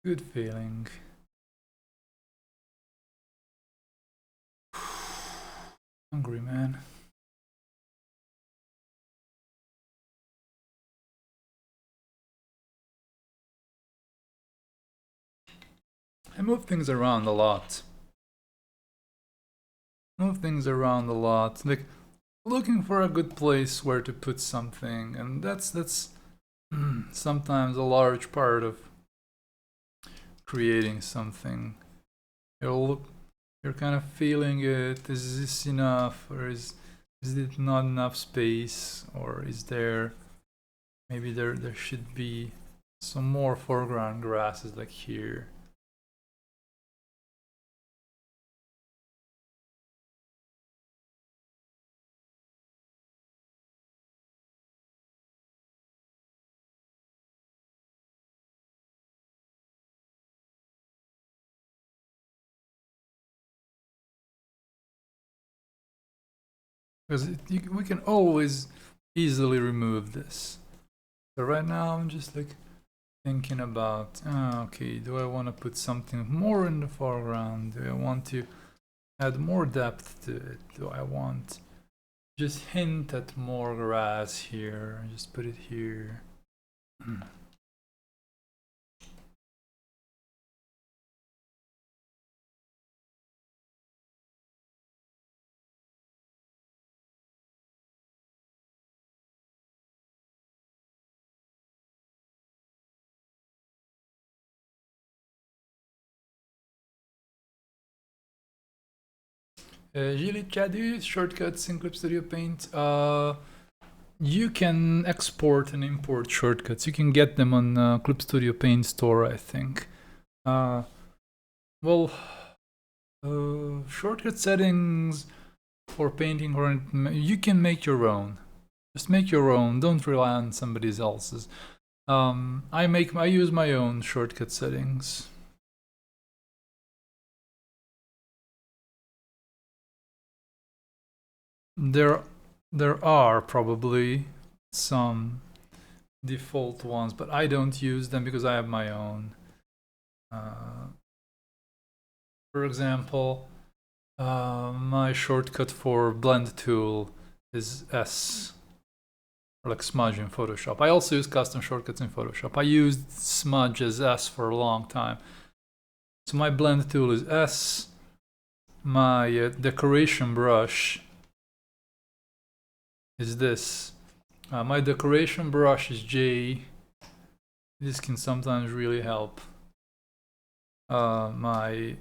S1: Good feeling. Hungry, man. I move things around a lot. Like looking for a good place where to put something, and that's sometimes a large part of creating something. You're kind of feeling it. Is this enough, or is it not enough space, or is there maybe there should be some more foreground grasses like here. Because we can always easily remove this. So right now I'm just like thinking about, okay, do I want to put something more in the foreground? Do I want to add more depth to it? Do I want just hint at more grass here? Just put it here. Gilly, Chad, do you use shortcuts in Clip Studio Paint? You can export and import shortcuts. You can get them on Clip Studio Paint store, I think. Well, shortcut settings for painting, or you can make your own. Just make your own. Don't rely on somebody else's. I use my own shortcut settings. There are probably some default ones, but I don't use them because I have my own. For example, my shortcut for blend tool is S, or like smudge in Photoshop. I also use custom shortcuts in Photoshop. I used smudge as S for a long time. So my blend tool is S. My decoration brush is this. My decoration brush is J. This can sometimes really help. My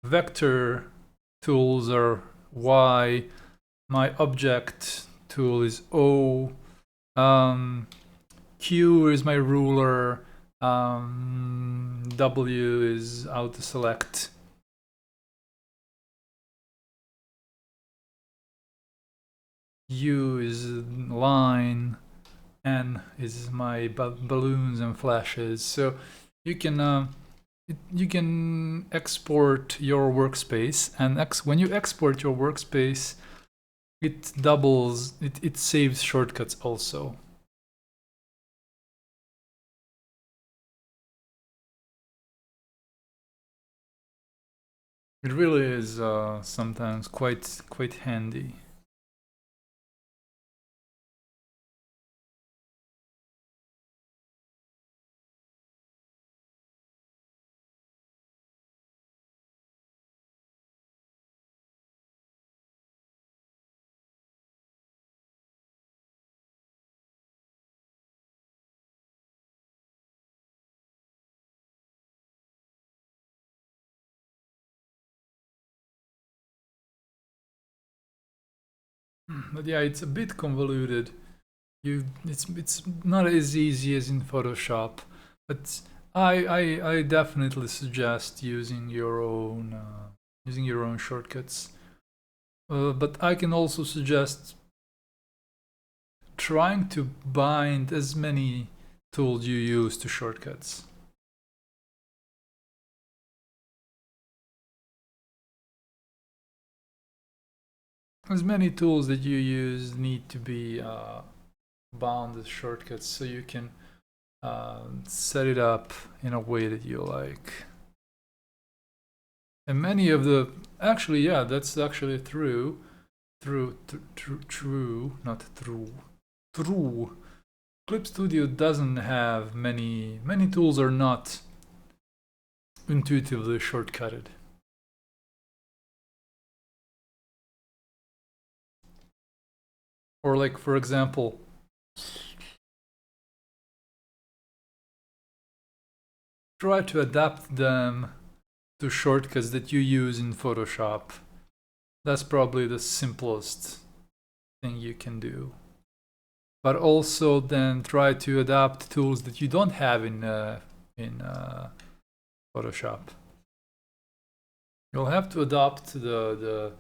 S1: vector tools are Y. My object tool is O. Q is my ruler. W is auto select. U is line. N is my balloons and flashes. So you can export your workspace, and when you export your workspace, it doubles. It saves shortcuts also. It really is sometimes quite handy. But yeah, it's a bit convoluted. It's not as easy as in Photoshop, but I definitely suggest using your own shortcuts. But I can also suggest trying to bind as many tools you use to shortcuts. As many tools that you use need to be bound as shortcuts, so you can set it up in a way that you like. And many of the that's actually true. Not true. True. Clip Studio doesn't have many tools are not intuitively shortcutted. Or like, for example, try to adapt them to shortcuts that you use in Photoshop. That's probably the simplest thing you can do. But also then try to adapt tools that you don't have in Photoshop. You'll have to adopt the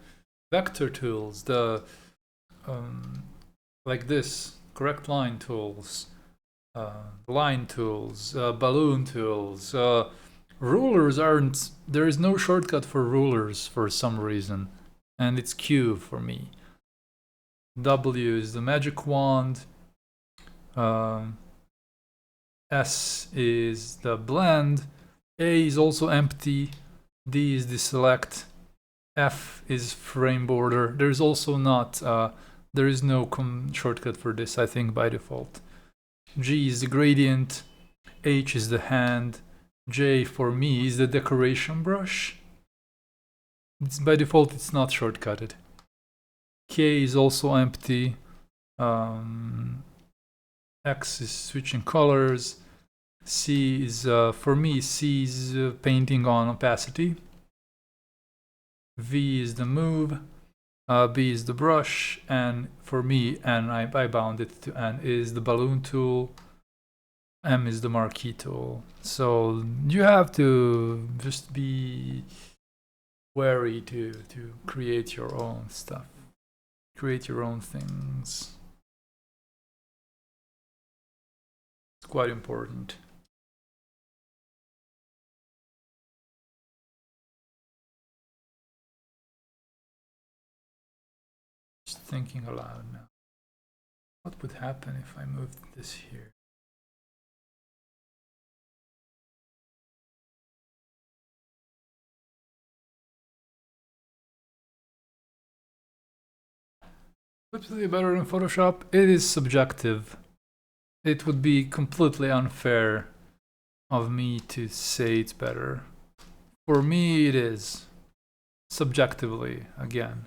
S1: vector tools, the like this, correct line tools, line tools, balloon tools. Rulers aren't, there is no shortcut for rulers for some reason, and it's Q for me. W is the magic wand. S is the blend. A is also empty. D is the select. F is frame border. There's also not, there is no shortcut for this, I think, by default. G is the gradient. H is the hand. J for me is the decoration brush. By default, it's not shortcutted. K is also empty. X is switching colors. C is, for me, C is painting on opacity. V is the move, B is the brush, and for me, and I bound it to N, is the balloon tool, M is the marquee tool. So you have to just be wary to create your own stuff, create your own things. It's quite important. Just thinking aloud now. What would happen if I moved this here? Would it be better in Photoshop? It is subjective. It would be completely unfair of me to say it's better. For me, it is. Subjectively, again.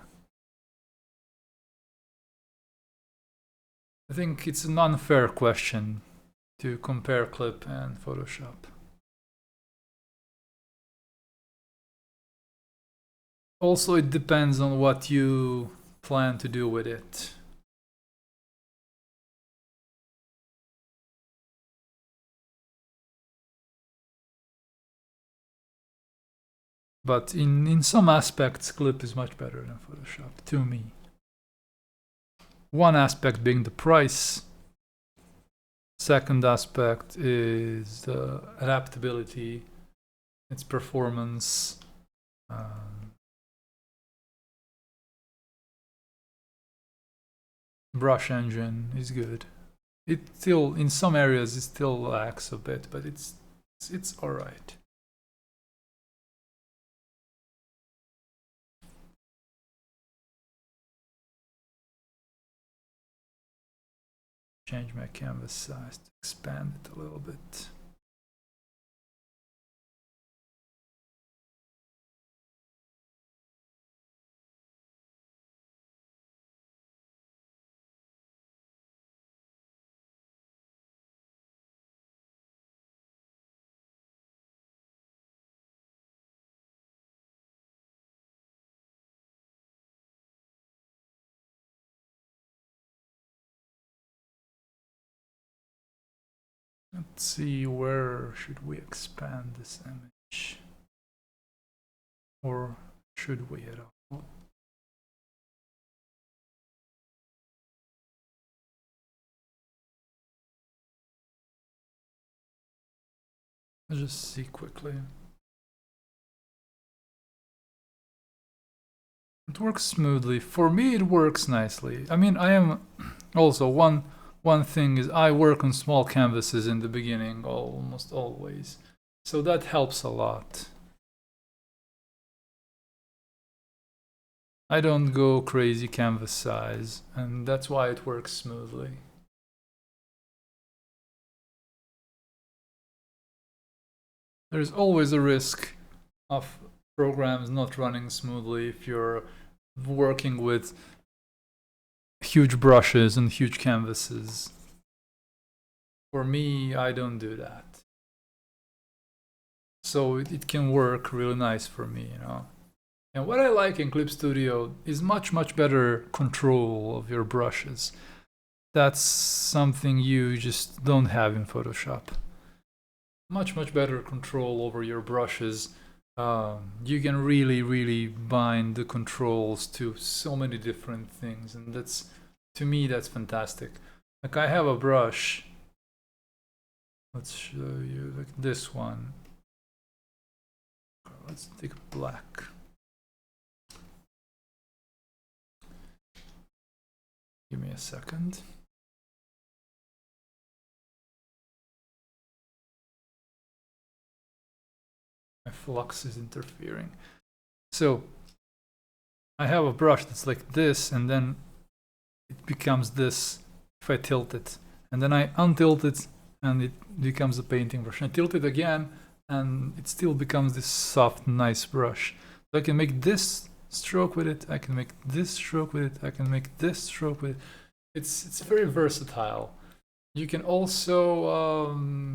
S1: I think it's an unfair question to compare Clip and Photoshop. Also, it depends on what you plan to do with it. But in some aspects, Clip is much better than Photoshop, to me. One aspect being the price. Second aspect is the adaptability, its performance. Brush engine is good. It still, in some areas, it still lacks a bit, but it's all right. Change my canvas size to expand it a little bit. Let's see, where should we expand this image? Or should we at all? Let's just see quickly. It works smoothly. For me, it works nicely. I mean, I am also one thing is I work on small canvases in the beginning almost always. So that helps a lot. I don't go crazy canvas size, and that's why it works smoothly. There's always a risk of programs not running smoothly if you're working with huge brushes and huge canvases. For me, I don't do that. So it can work really nice for me, you know. And what I like in Clip Studio is much better control of your brushes. That's something you just don't have in Photoshop. Much better control over your brushes. You can really bind the controls to so many different things, and that's, to me, that's fantastic. Like, I have a brush. Let's show you, like this one. Let's take black. Give me a second. My flux is interfering. So I have a brush that's like this, and then it becomes this if I tilt it. And then I untilt it, and it becomes a painting brush. And I tilt it again, and it still becomes this soft, nice brush. So I can make this stroke with it, I can make this stroke with it, I can make this stroke with it. It's very versatile. You can also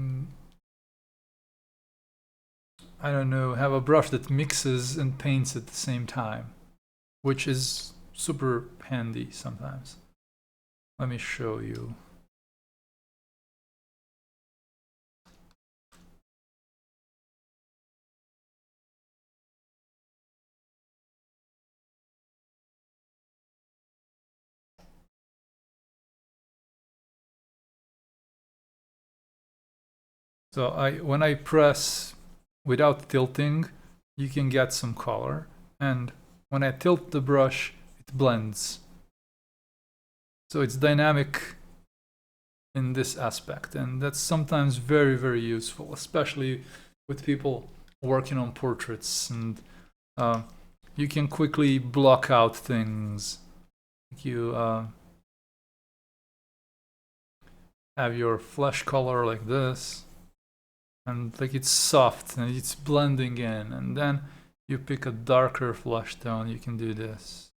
S1: I don't know, have a brush that mixes and paints at the same time, which is super handy sometimes. Let me show you. So when I press without tilting, you can get some color, and when I tilt the brush, it blends. So it's dynamic in this aspect, and that's sometimes very, very useful, especially with people working on portraits, and you can quickly block out things. You have your flesh color like this, and like it's soft and it's blending in, and then you pick a darker flesh tone, you can do this.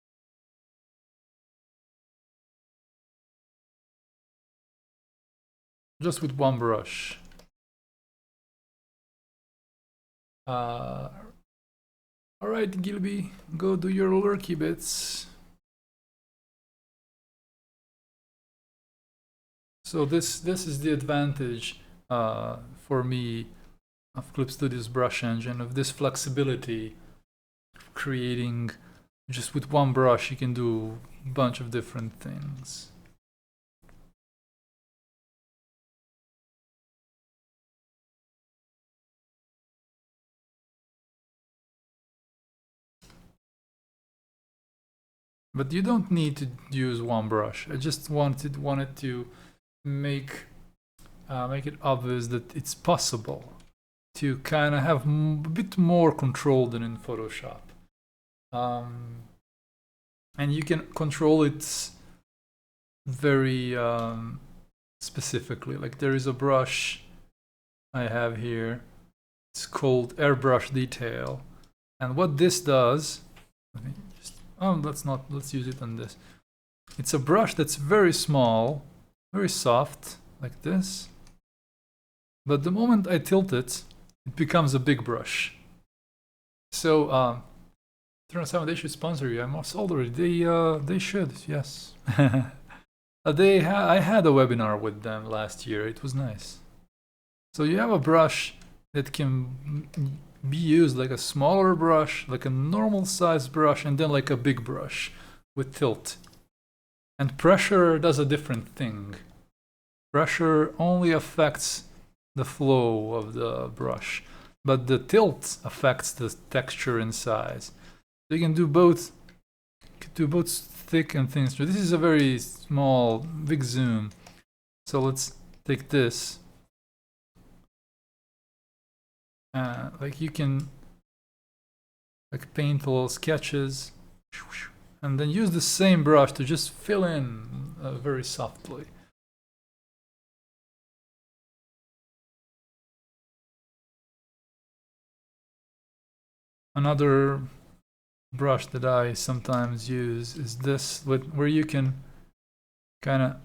S1: Just with one brush. Alright, Gilby, go do your lurky bits. So this is the advantage for me of Clip Studio's brush engine, of this flexibility of creating. Just with one brush you can do a bunch of different things. But you don't need to use one brush. I just wanted to make it obvious that it's possible to kind of have a bit more control than in Photoshop. And you can control it very specifically. Like there is a brush I have here. It's called Airbrush Detail. And what this does, let's use it on this. It's a brush that's very small, very soft, like this. But the moment I tilt it, it becomes a big brush. So, Turn 7, they should sponsor you. I'm already. They should, yes. I had a webinar with them last year. It was nice. So you have a brush that can be used like a smaller brush, like a normal size brush, and then like a big brush with tilt. And pressure does a different thing. Pressure only affects the flow of the brush, but the tilt affects the texture and size. So you can do both. Thick and thin. So this is a very small, big zoom. So let's take this. Like you can like paint little sketches, and then use the same brush to just fill in very softly. Another brush that I sometimes use is this, where you can kind of,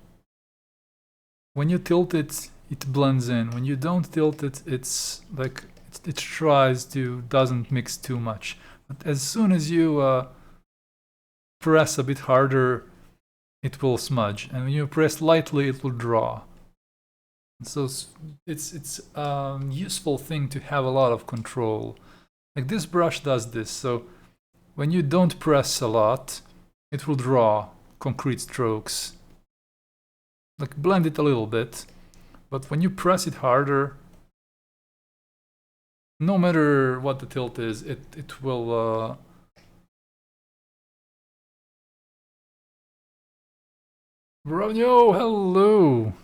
S1: when you tilt it, it blends in. When you don't tilt it, it's like it doesn't mix too much. But as soon as you press a bit harder, it will smudge, and when you press lightly, it will draw. So it's a useful thing to have a lot of control. Like this brush does this, so when you don't press a lot, it will draw concrete strokes. Like blend it a little bit, but when you press it harder, no matter what the tilt is, it will Bronio, hello!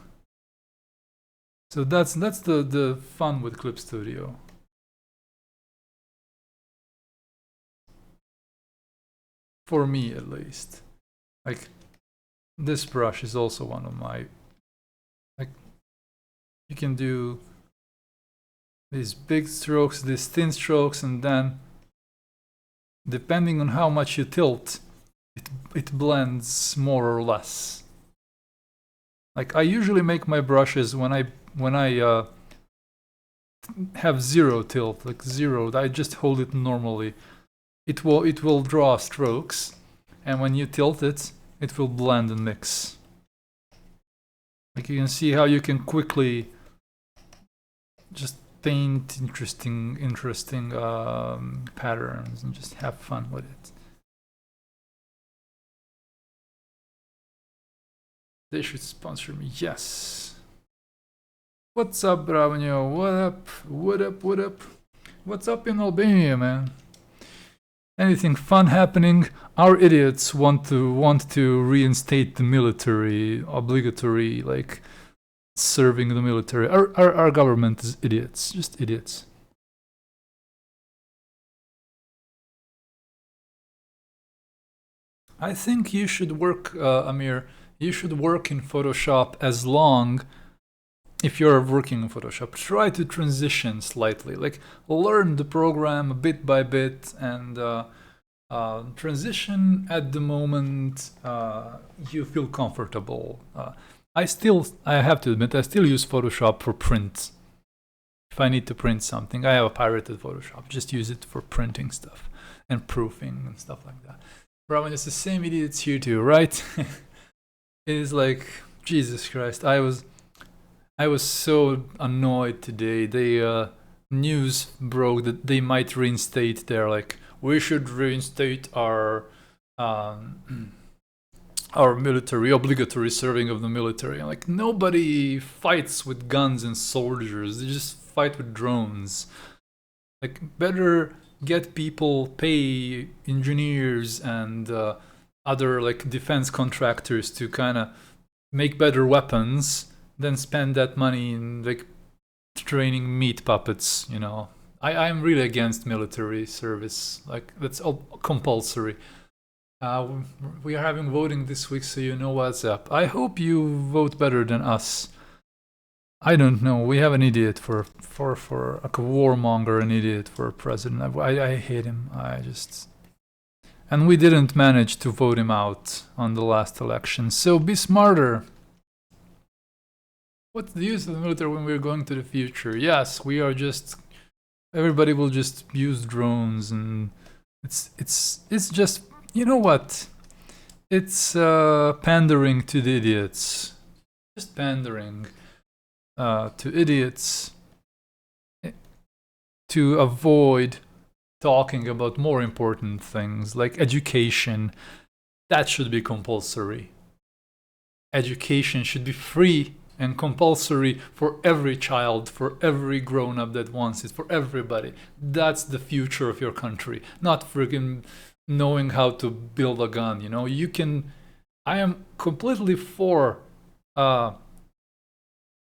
S1: So that's the fun with Clip Studio. For me, at least. Like, this brush is also one of my... Like, you can do these big strokes, these thin strokes, and then, depending on how much you tilt, it blends more or less. Like, I usually make my brushes when I have zero tilt, like zero. I just hold it normally. It will draw strokes, and when you tilt it, it will blend and mix. Like you can see how you can quickly just paint interesting patterns and just have fun with it. They should sponsor me. Yes. What's up, Bravnio? What up? What up? What up? What's up in Albania, man? Anything fun happening? Our idiots want to reinstate the military, obligatory, like serving the military. Our government is idiots, just idiots. I think you should work, Amir. You should work in Photoshop as long. If you're working in Photoshop, try to transition slightly, like learn the program bit by bit and transition at the moment you feel comfortable. I have to admit, I still use Photoshop for print. If I need to print something, I have a pirated Photoshop. Just use it for printing stuff and proofing and stuff like that. Bro, it's the same idiots here too, right? It is like, Jesus Christ, I was so annoyed today. They news broke that they might reinstate their, like, we should reinstate our military, obligatory serving of the military. Like, nobody fights with guns and soldiers. They just fight with drones. Like, better get people, pay engineers and other like defense contractors to kind of make better weapons than spend that money in like training meat puppets, you know. I'm really against military service. Like, that's all compulsory. We are having voting this week, so you know what's up. I hope you vote better than us. I don't know. We have an idiot for like a warmonger, an idiot for president. I hate him. And we didn't manage to vote him out on the last election. So be smarter. What's the use of the military when we're going to the future? Yes, we are just. Everybody will just use drones, and it's just, you know what? It's pandering to the idiots. Just pandering to idiots to avoid talking about more important things like education. That should be compulsory. Education should be free and compulsory for every child, for every grown-up that wants it, for everybody. That's the future of your country, not freaking knowing how to build a gun, you know. I am completely for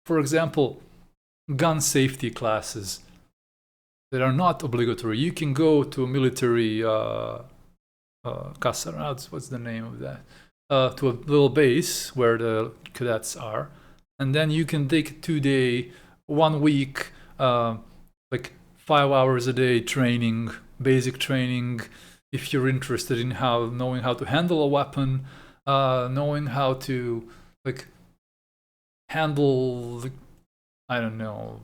S1: example, gun safety classes that are not obligatory. You can go to a military kasarats, what's the name of that? To a little base where the cadets are, and then you can take a 2-day, 1 week, like 5 hours a day training, basic training, if you're interested in knowing how to handle a weapon, knowing how to like handle, I don't know,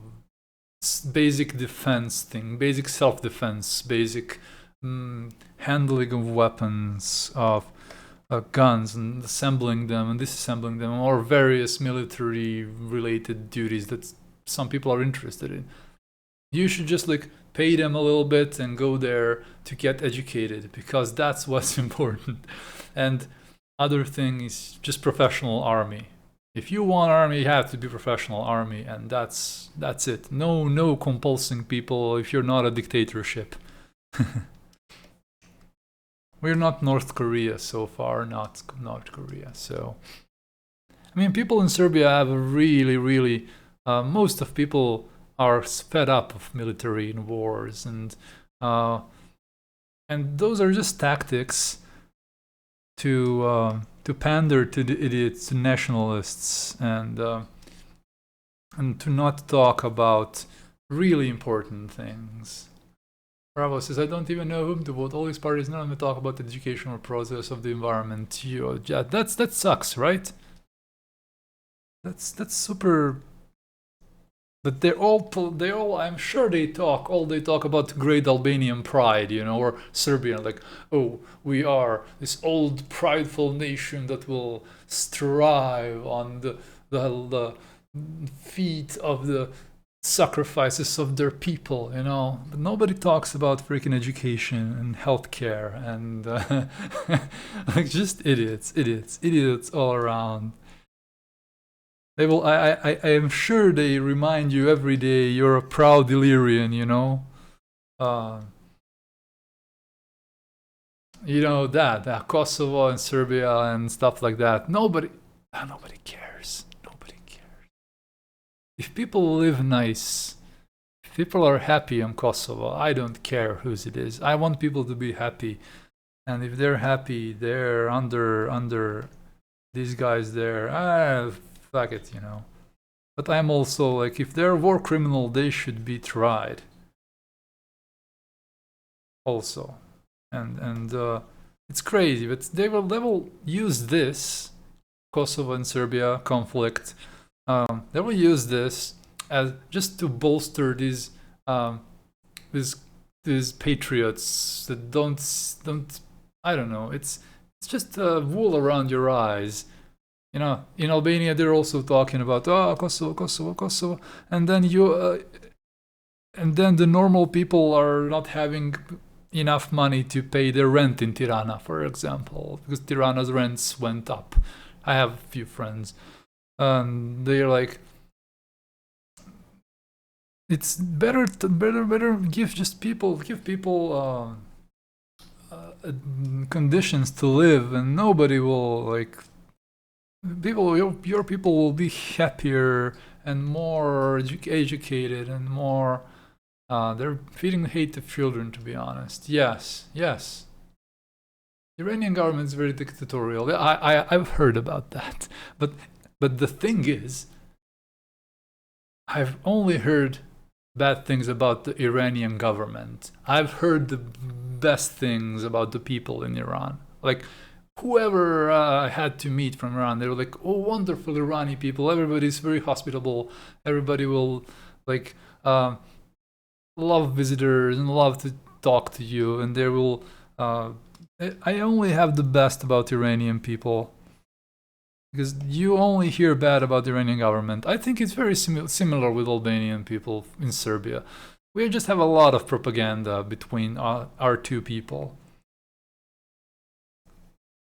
S1: basic defense thing, basic self-defense, basic handling of weapons, of guns, and assembling them and disassembling them, or various military related duties that some people are interested in. You should just like pay them a little bit and go there to get educated, because that's what's important. And other thing is just professional army. If you want army, you have to be professional army, and that's it. No compulsing people if you're not a dictatorship. We're not North Korea so far, not North Korea. So, I mean, people in Serbia have a really, most of people are fed up of military and wars, and those are just tactics to pander to the idiots, to nationalists, and to not talk about really important things. Bravo says, I don't even know whom to vote. All these parties, none of them talk about the educational process of the environment. Yeah, that sucks, right? That's super But they all, I'm sure they talk about great Albanian pride, or Serbia, like, oh, we are this old prideful nation that will strive on the feet of the sacrifices of their people, But nobody talks about freaking education and healthcare and like just idiots all around. They will. I am sure they remind you every day you're a proud Illyrian. Uh, that Kosovo and Serbia and stuff like that. Nobody cares. Nobody cares. If people live nice, if people are happy in Kosovo, I don't care whose it is. I want people to be happy, and if they're happy, they're under these guys there. Fuck it. But I'm also like, if they're a war criminal, they should be tried. Also, and it's crazy, but they will use this Kosovo and Serbia conflict. They will use this as just to bolster these patriots that don't. I don't know. It's just wool around your eyes. In Albania, they're also talking about Kosovo, and then and then the normal people are not having enough money to pay their rent in Tirana, for example, because Tirana's rents went up. I have a few friends, and they're like, it's better give people conditions to live, and nobody will like. Your people will be happier and more educated and more. They're feeding hate to children, to be honest. Yes. The Iranian government is very dictatorial. I've heard about that, but the thing is, I've only heard bad things about the Iranian government. I've heard the best things about the people in Iran. Like, whoever I had to meet from Iran, they were like, oh, wonderful Irani people. Everybody's very hospitable. Everybody will like love visitors and love to talk to you. And they will. I only have the best about Iranian people, because you only hear bad about the Iranian government. I think it's very similar with Albanian people in Serbia. We just have a lot of propaganda between our two people.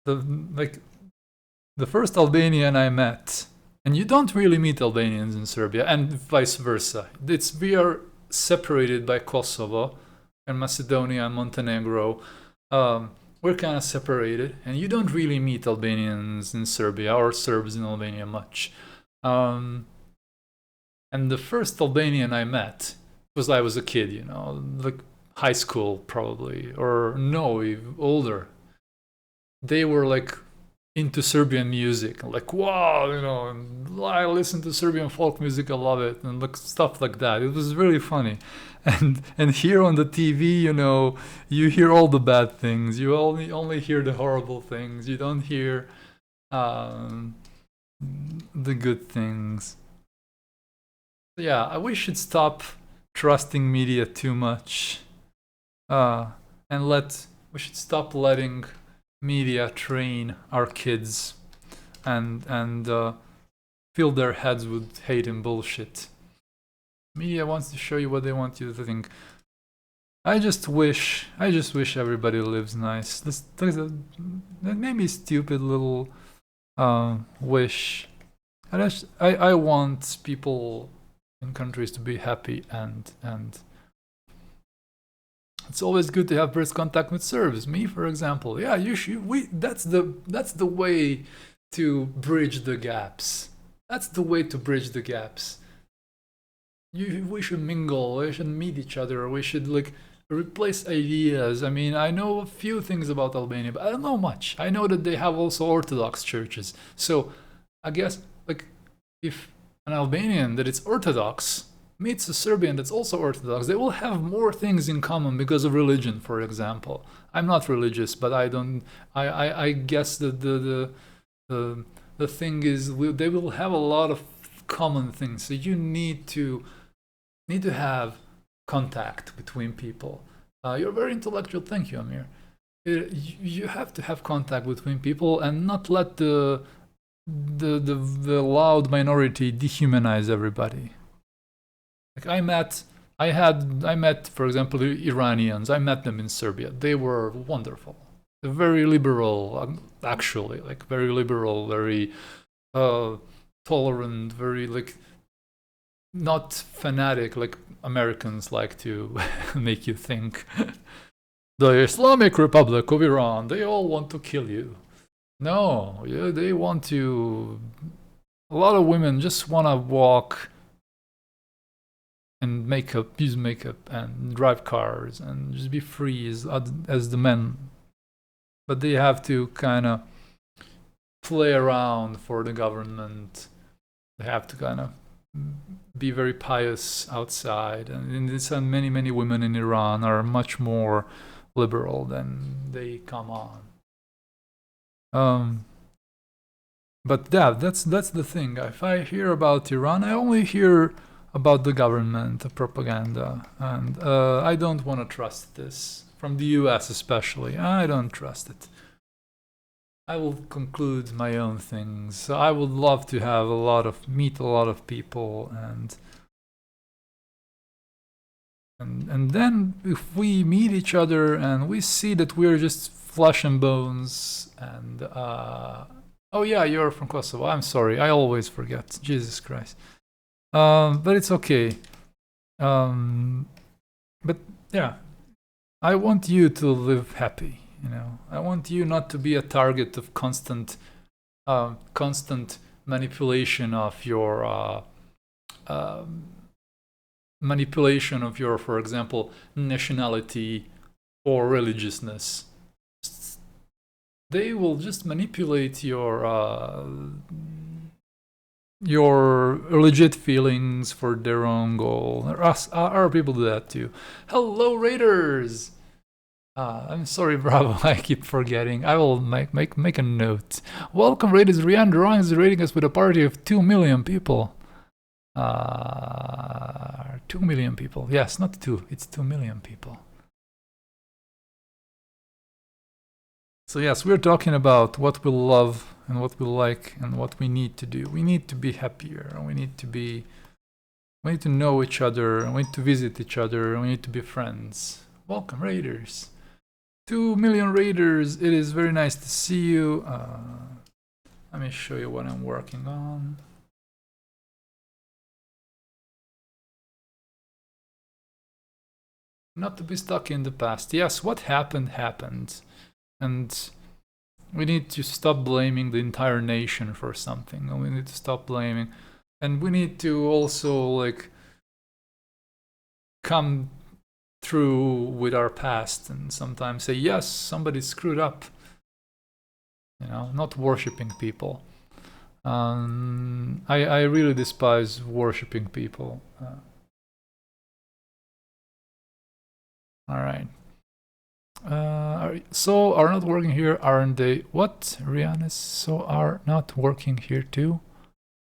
S1: The first Albanian I met, and you don't really meet Albanians in Serbia, and vice versa. We are separated by Kosovo and Macedonia and Montenegro. We're kind of separated, and you don't really meet Albanians in Serbia or Serbs in Albania much. And the first Albanian I met was I was a kid, like high school probably, or no, even older. They were like into Serbian music, like, wow, I listen to Serbian folk music, I love it, and like stuff like that. It was really funny. And here on the TV, you hear all the bad things. You only hear the horrible things. You don't hear the good things. Yeah, we should stop trusting media too much, and we should stop letting media train our kids and fill their heads with hate and bullshit. Media wants to show you what they want you to think. I just wish everybody lives nice. That may be a stupid little wish. I want people in countries to be happy, and it's always good to have first contact with Serbs. Me, for example. Yeah, you should. That's the way to bridge the gaps. That's the way to bridge the gaps. We should mingle. We should meet each other. We should like replace ideas. I mean, I know a few things about Albania, but I don't know much. I know that they have also Orthodox churches. So I guess like if an Albanian that is Orthodox meets a Serbian that's also Orthodox, they will have more things in common because of religion, for example. I'm not religious, but I guess that the thing is they will have a lot of common things. So you need to need to have contact between people. You're very intellectual. Thank you, Amir. You have to have contact between people and not let the loud minority dehumanize everybody. Like I met, for example, Iranians. I met them in Serbia. They were wonderful. Very liberal, actually. Like very liberal, very tolerant, very like not fanatic like Americans like to make you think. The Islamic Republic of Iran, they all want to kill you. No, yeah, they want to. A lot of women just want to walk and use makeup, and drive cars and just be free as the men. But they have to kind of play around for the government. They have to kind of be very pious outside. And many women in Iran are much more liberal than they come on. But yeah, that's the thing. If I hear about Iran, I only hear about the government, the propaganda, and I don't want to trust this. From the US especially, I don't trust it. I will conclude my own things. So I would love to have meet a lot of people, and then if we meet each other and we see that we're just flesh and bones, and oh yeah, you're from Kosovo. I'm sorry, I always forget. Jesus Christ. But it's okay. But yeah, I want you to live happy. You know, I want you not to be a target of constant manipulation of your for example, nationality or religiousness. They will just manipulate your legit feelings for their own goal. Our people do that too. Hello, Raiders! I'm sorry, Bravo. I keep forgetting. I will make a note. Welcome, Raiders. Rian Durang is rating us with a party of 2 million people. 2 million people. Yes, not 2. It's 2 million people. So yes, we're talking about what we love and what we like and what we need to do. We need to be happier, and we need to know each other, and we need to visit each other, and we need to be friends. Welcome, Raiders. 2 million Raiders. It is very nice to see you. Let me show you what I'm working on. Not to be stuck in the past. Yes, what happened, happened. And we need to stop blaming the entire nation for something. And we need to stop blaming. And we need to also, like, come through with our past and sometimes say, yes, somebody screwed up. You know, not worshipping people. I really despise worshipping people. All right. So are not working here, aren't they? What, Rihanna? So are not working here too?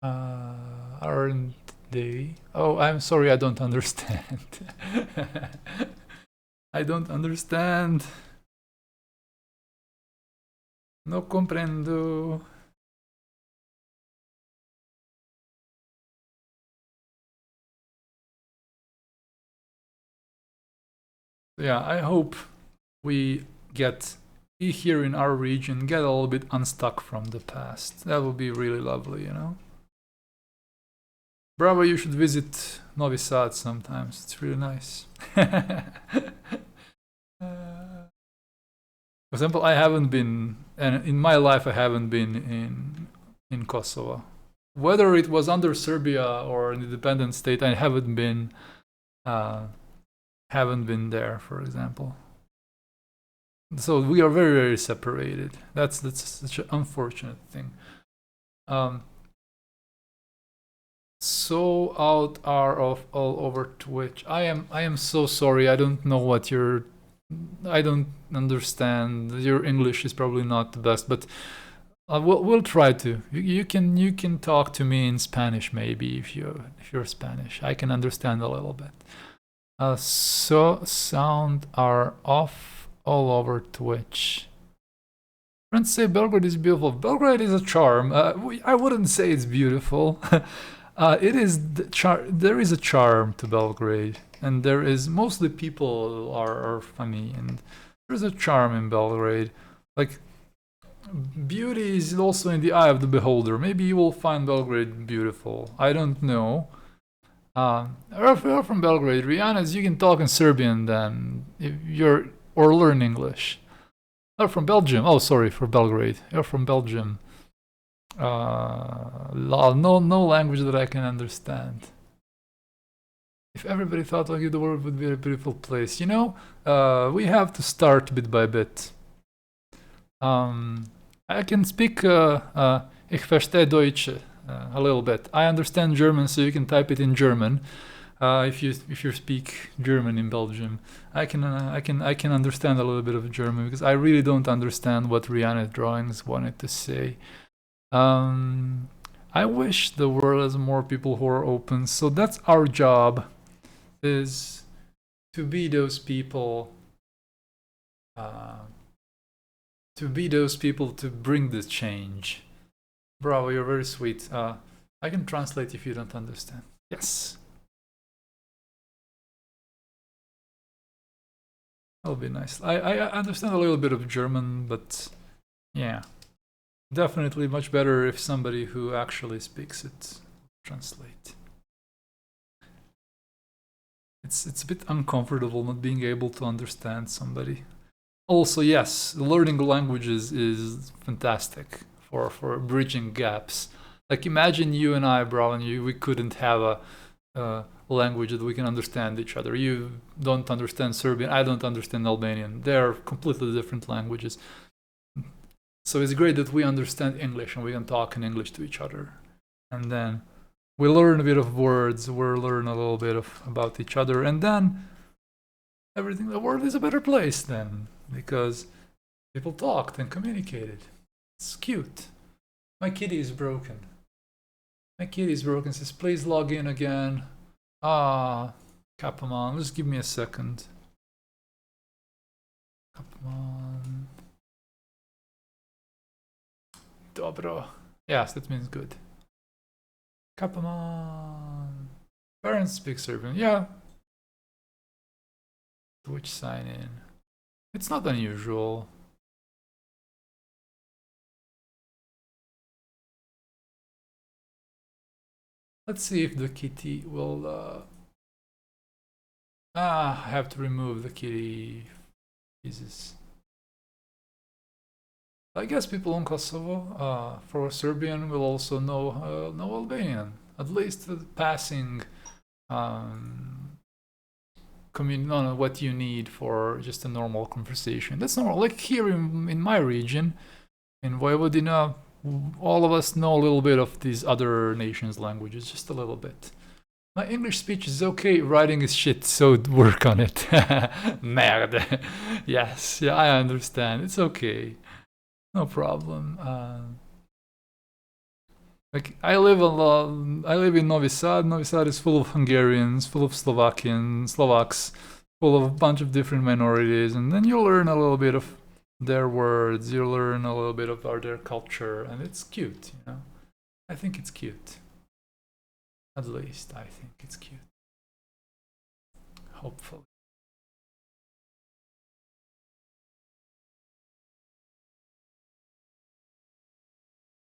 S1: Aren't they? Oh, I'm sorry, I don't understand. I don't understand. No comprendo. Yeah, I hope we here in our region, get a little bit unstuck from the past. That would be really lovely, you know? Bravo, you should visit Novi Sad sometimes. It's really nice. For example, I haven't been, and in my life I haven't been in Kosovo. Whether it was under Serbia or an independent state, I haven't been there, for example. So we are very, very separated. That's such an unfortunate thing. So out are of all over Twitch. I am so sorry. I don't know what I don't understand. Your English is probably not the best, but We'll try to. You can talk to me in Spanish maybe if you're Spanish. I can understand a little bit. So sound are off all over Twitch. Friends say Belgrade is beautiful. Belgrade is a charm. I wouldn't say it's beautiful. It is there is a charm to Belgrade, and there is mostly people are funny, and there's a charm in Belgrade. Like beauty is also in the eye of the beholder. Maybe you will find Belgrade beautiful. I don't know. If you're from Belgrade, Rihanna's, you can talk in Serbian then, if you're or learn English. You're from Belgium. Oh, sorry, for Belgrade. You're from Belgium. No language that I can understand. If everybody thought like the world would be a beautiful place, you know, we have to start bit by bit. I can speak ich verstehe Deutsch a little bit. I understand German, so you can type it in German. If you speak German in Belgium, I can understand a little bit of German because I really don't understand what Rihanna's drawings wanted to say. I wish the world has more people who are open. So that's our job, is to be those people. To be those people to bring this change. Bravo, you're very sweet. I can translate if you don't understand. Yes. That'll be nice. I understand a little bit of German, but yeah. Definitely much better if somebody who actually speaks it translate. It's a bit uncomfortable not being able to understand somebody. Also, yes, learning languages is fantastic for bridging gaps. Like imagine you and I, bro, and we couldn't have a language that we can understand each other. You don't understand Serbian, I don't understand Albanian. They're completely different languages. So it's great that we understand English and we can talk in English to each other. And then we learn a bit of words, we learn a little bit about each other, and then the world is a better place then, because people talked and communicated. It's cute. My kitty is broken. My kitty is broken. Says, please log in again. Capamon, just give me a second. Capamon. Dobro. Yes, that means good. Capamon. Parents speak Serbian. Yeah. Twitch sign in. It's not unusual. Let's see if the kitty will. I have to remove the kitty. Jesus. I guess people in Kosovo, for Serbian, will also know Albanian. At least the passing what you need for just a normal conversation. That's normal. Like here in my region, in Vojvodina, all of us know a little bit of these other nations' languages, just a little bit. My English speech is okay, writing is shit, so work on it. Merde. Yes, yeah, I understand. It's okay. No problem. Like I live in Novi Sad. Novi Sad is full of Hungarians, full of Slovaks, full of a bunch of different minorities, and then you learn a little bit of their words. You learn a little bit about their culture, and it's cute. You know, I think it's cute. At least I think it's cute. Hopefully.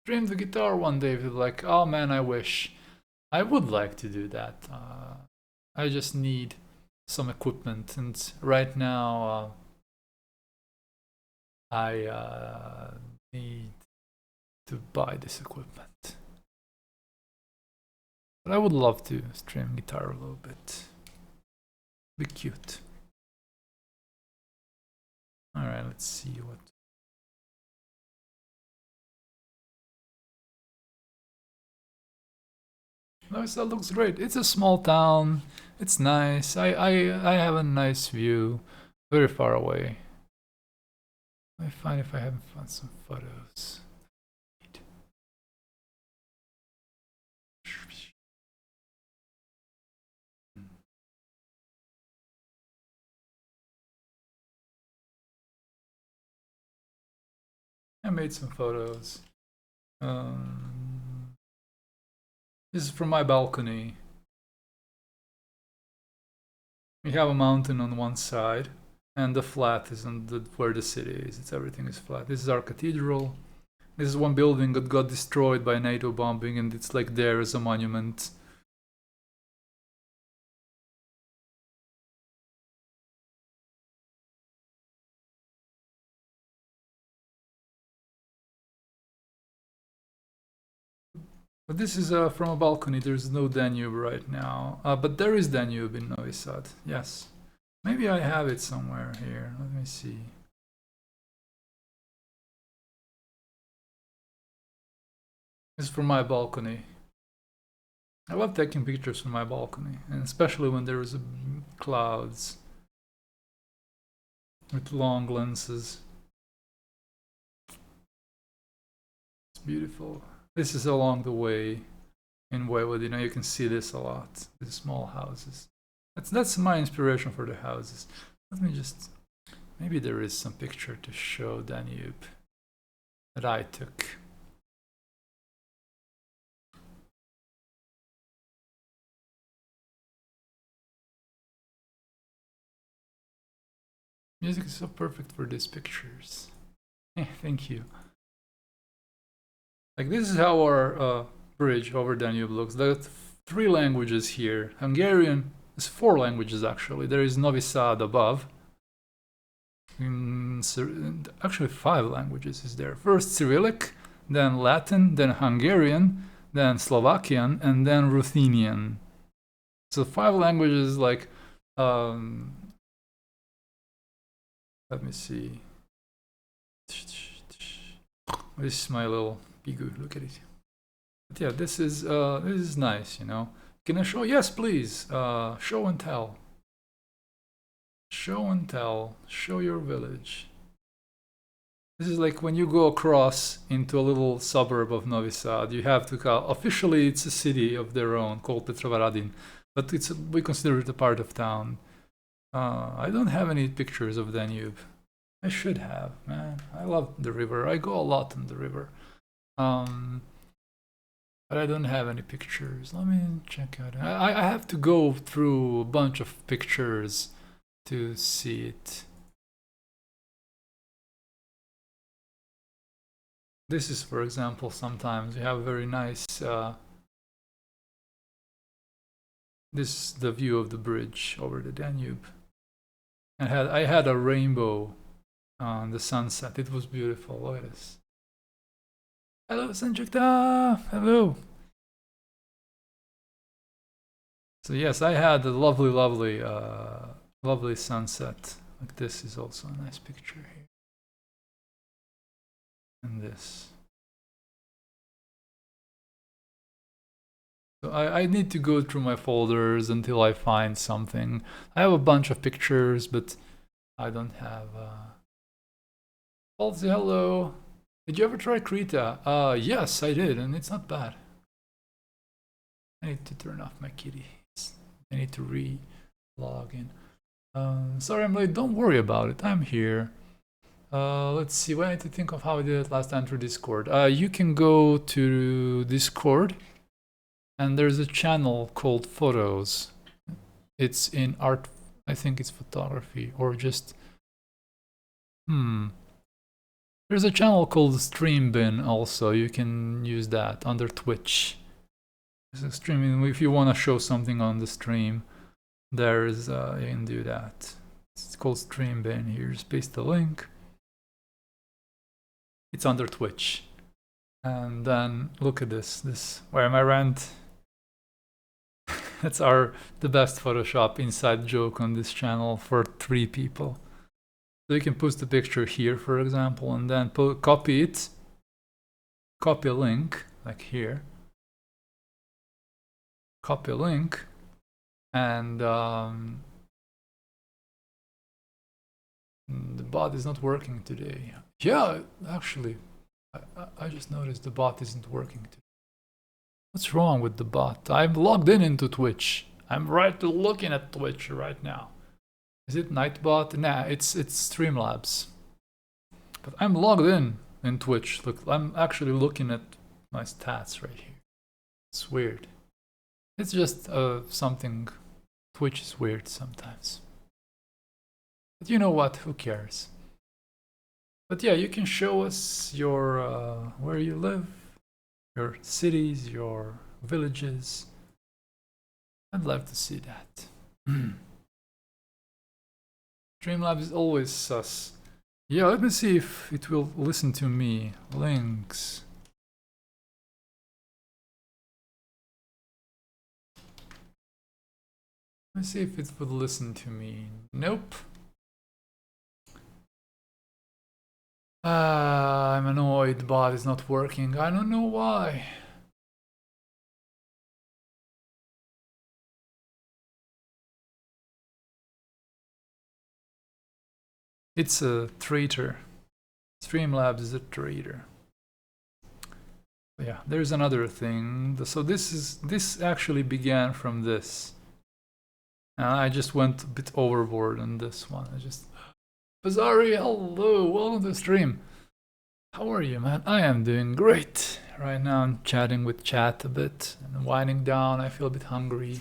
S1: Stream the guitar one day with like, oh man, I wish. I would like to do that. I just need some equipment, and right now I need to buy this equipment. But I would love to stream guitar a little bit. Be cute. Alright, let's see what. No, that looks great. It's a small town. It's nice. I have a nice view. Very far away. Let me find if I haven't found some photos. made some photos. This is from my balcony. We have a mountain on one side, and the flat is on where the city is. Everything is flat. This is our cathedral. This is one building that got destroyed by NATO bombing, and it's like there as a monument. But this is from a balcony. There's no Danube right now, but there is Danube in Novi Sad. Yes, maybe I have it somewhere here. Let me see. This is from my balcony. I love taking pictures from my balcony, and especially when there is clouds with long lenses. It's beautiful. This is along the way in Vojvodina. You can see this a lot. These small houses. That's my inspiration for the houses. Let me just. Maybe there is some picture to show Danube that I took. Music is so perfect for these pictures. Thank you. Like, this is how our bridge over Danube looks. There are 3 languages here. Hungarian, there's 4 languages actually. There is Novi Sad above. Actually 5 languages is there. First Cyrillic, then Latin, then Hungarian, then Slovakian, and then Ruthenian. So 5 languages, like, let me see. This is my little Bigu, look at it. But yeah, this is nice, you know. Can I show? Yes, please. Show and tell. Show and tell. Show your village. This is like when you go across into a little suburb of Novi Sad, you have to call. Officially, it's a city of their own called Petrovaradin, but we consider it a part of town. I don't have any pictures of Danube. I should have, man. I love the river. I go a lot on the river. But I don't have any pictures. Let me check out. I have to go through a bunch of pictures to see it. This is, for example, sometimes you have a very nice. This is the view of the bridge over the Danube. And I had a rainbow on the sunset. It was beautiful. Look at this. Hello, Sanjukta. Hello. So yes, I had a lovely, lovely, lovely sunset. Like this is also a nice picture here. And this. So I need to go through my folders until I find something. I have a bunch of pictures, but I don't have. Halsey, hello. Did you ever try Krita? Yes, I did, and it's not bad. I need to turn off my kitties. I need to re-log in. Sorry I'm late, don't worry about it, I'm here. Let's see, I need to think of how I did it last time through Discord. You can go to Discord, and there's a channel called Photos. It's in art, I think it's photography, or just... There's a channel called Stream Bin also, you can use that under Twitch. There's a streaming, if you want to show something on the stream, there's, you can do that. It's called Stream Bin, here, just paste the link. It's under Twitch. And then, look at this, where am I rant? That's the best Photoshop inside joke on this channel for 3 people. So you can post the picture here, for example, and then copy it, copy a link, like here, copy a link, and the bot is not working today. Yeah, actually, I just noticed the bot isn't working today. What's wrong with the bot? I'm logged into Twitch. I'm looking at Twitch right now. Is it Nightbot? Nah, it's Streamlabs. But I'm logged in. in Twitch. Look, I'm actually looking at my stats right here. It's weird. It's just something. Twitch is weird sometimes. But you know what? Who cares? But yeah, you can show us your where you live, your cities, your villages. I'd love to see that. Streamlabs is always sus. Yeah, let me see if it will listen to me. Links. Let me see if it would listen to me. Nope. I'm annoyed, bot is not working. I don't know why. It's a traitor. Streamlabs is a traitor. Yeah, there's another thing. So this actually began from this. And I just went a bit overboard on this one. Bazzari, hello, welcome to the stream. How are you, man? I am doing great. Right now I'm chatting with chat a bit and winding down. I feel a bit hungry.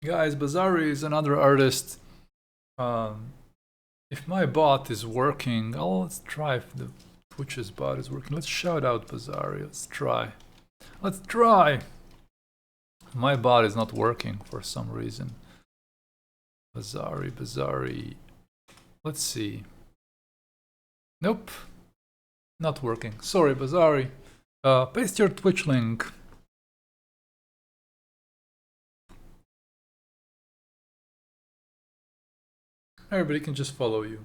S1: Guys, Bazzari is another artist. If my bot is working, let's try if the Twitch's bot is working. Let's shout out Bazzari. Let's try. Let's try! My bot is not working for some reason. Bazzari. Let's see. Nope. Not working. Sorry, Bazzari. Paste your Twitch link. Everybody can just follow you.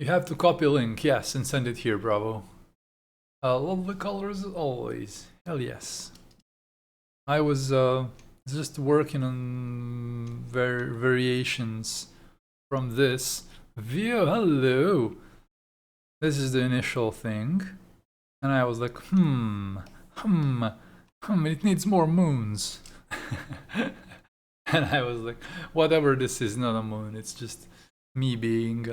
S1: You have to copy a link, yes, and send it here, bravo. Lovely colors as always. Hell yes. I was just working on variations from this. Vio, hello! This is the initial thing. And I was like, it needs more moons. And I was like, whatever this is, not a moon, it's just me being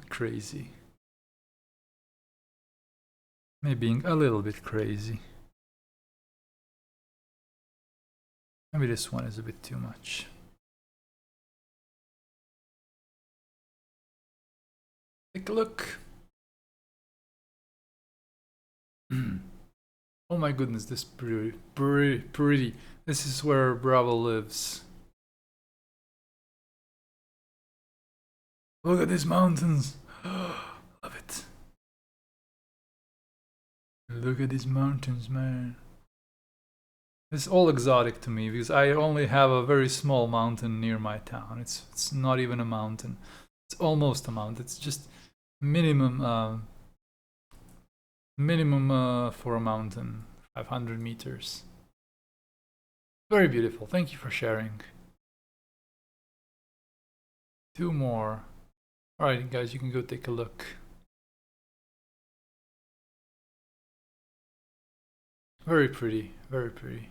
S1: crazy. Me being a little bit crazy. Maybe this one is a bit too much. Take a look. Oh my goodness, this is pretty. This is where Bravo lives. Look at these mountains. Love it. Look at these mountains, man. It's all exotic to me because I only have a very small mountain near my town. It's not even a mountain. It's almost a mountain. It's just minimum for a mountain, 500 meters. Very beautiful. Thank you for sharing. 2 more. Alright guys, you can go take a look. Very pretty, very pretty.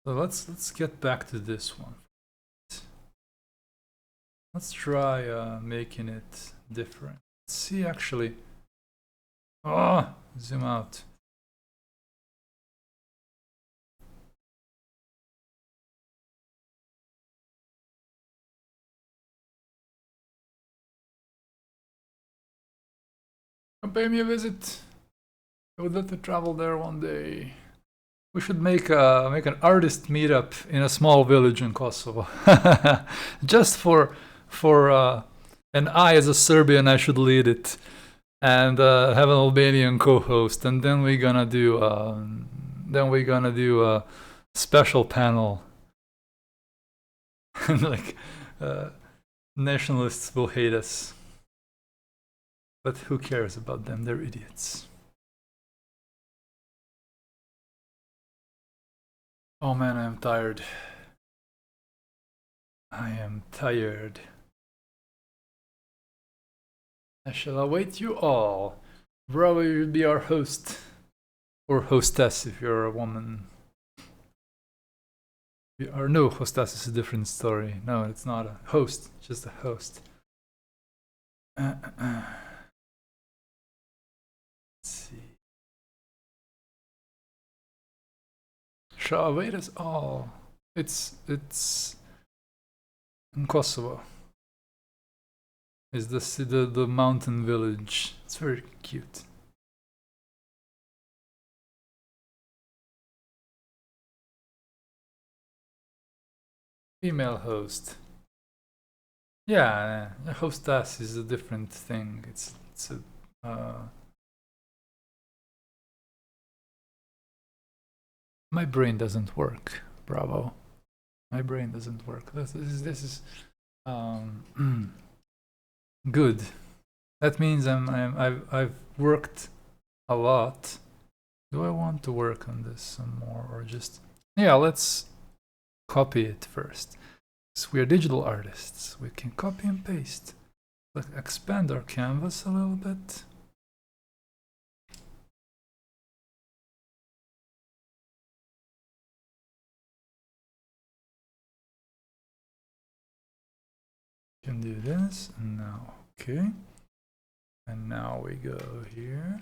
S1: So let's get back to this one. Let's try making it different. Let's see actually. Zoom out. Come pay me a visit. I would love to travel there one day. We should make an artist meetup in a small village in Kosovo, just for and I as a Serbian I should lead it, and have an Albanian co-host, and then we're gonna do a special panel, and like nationalists will hate us. But who cares about them? They're idiots. Oh man, I am tired. I am tired. I shall await you all. Bravo, you'll be our host. Or hostess if you're a woman. Or no, hostess is a different story. No, it's not a host, just a host. Let's see. Shall await us all. It's in Kosovo. Is the mountain village. It's very cute. Female host. Yeah, a hostess is a different thing. It's a my brain doesn't work. Bravo. My brain doesn't work. This is good. That means I've worked a lot. Do I want to work on this some more or just yeah? Let's copy it first. So we are digital artists. We can copy and paste. Let's expand our canvas a little bit. Can do this and now okay. And now we go here.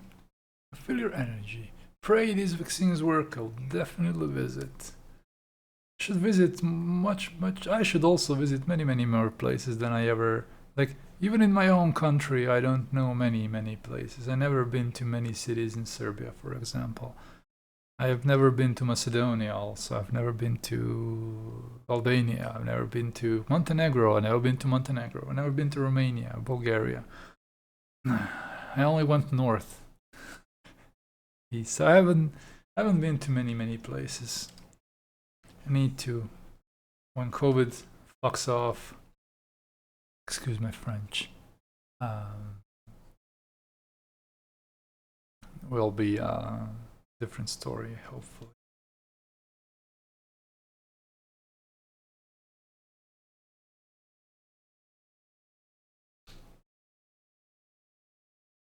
S1: Feel your energy. Pray these vaccines work. I'll definitely visit. Should visit much. I should also visit many more places than I ever like. Even in my own country, I don't know many places. I've never been to many cities in Serbia, for example. I have never been to Macedonia. Also, I've never been to Albania. I've never been to Montenegro. I've never been to Montenegro. I've never been to Romania, Bulgaria. I only went north. So I haven't been to many places. I need to. When COVID fucks off, excuse my French, will be a different story, hopefully.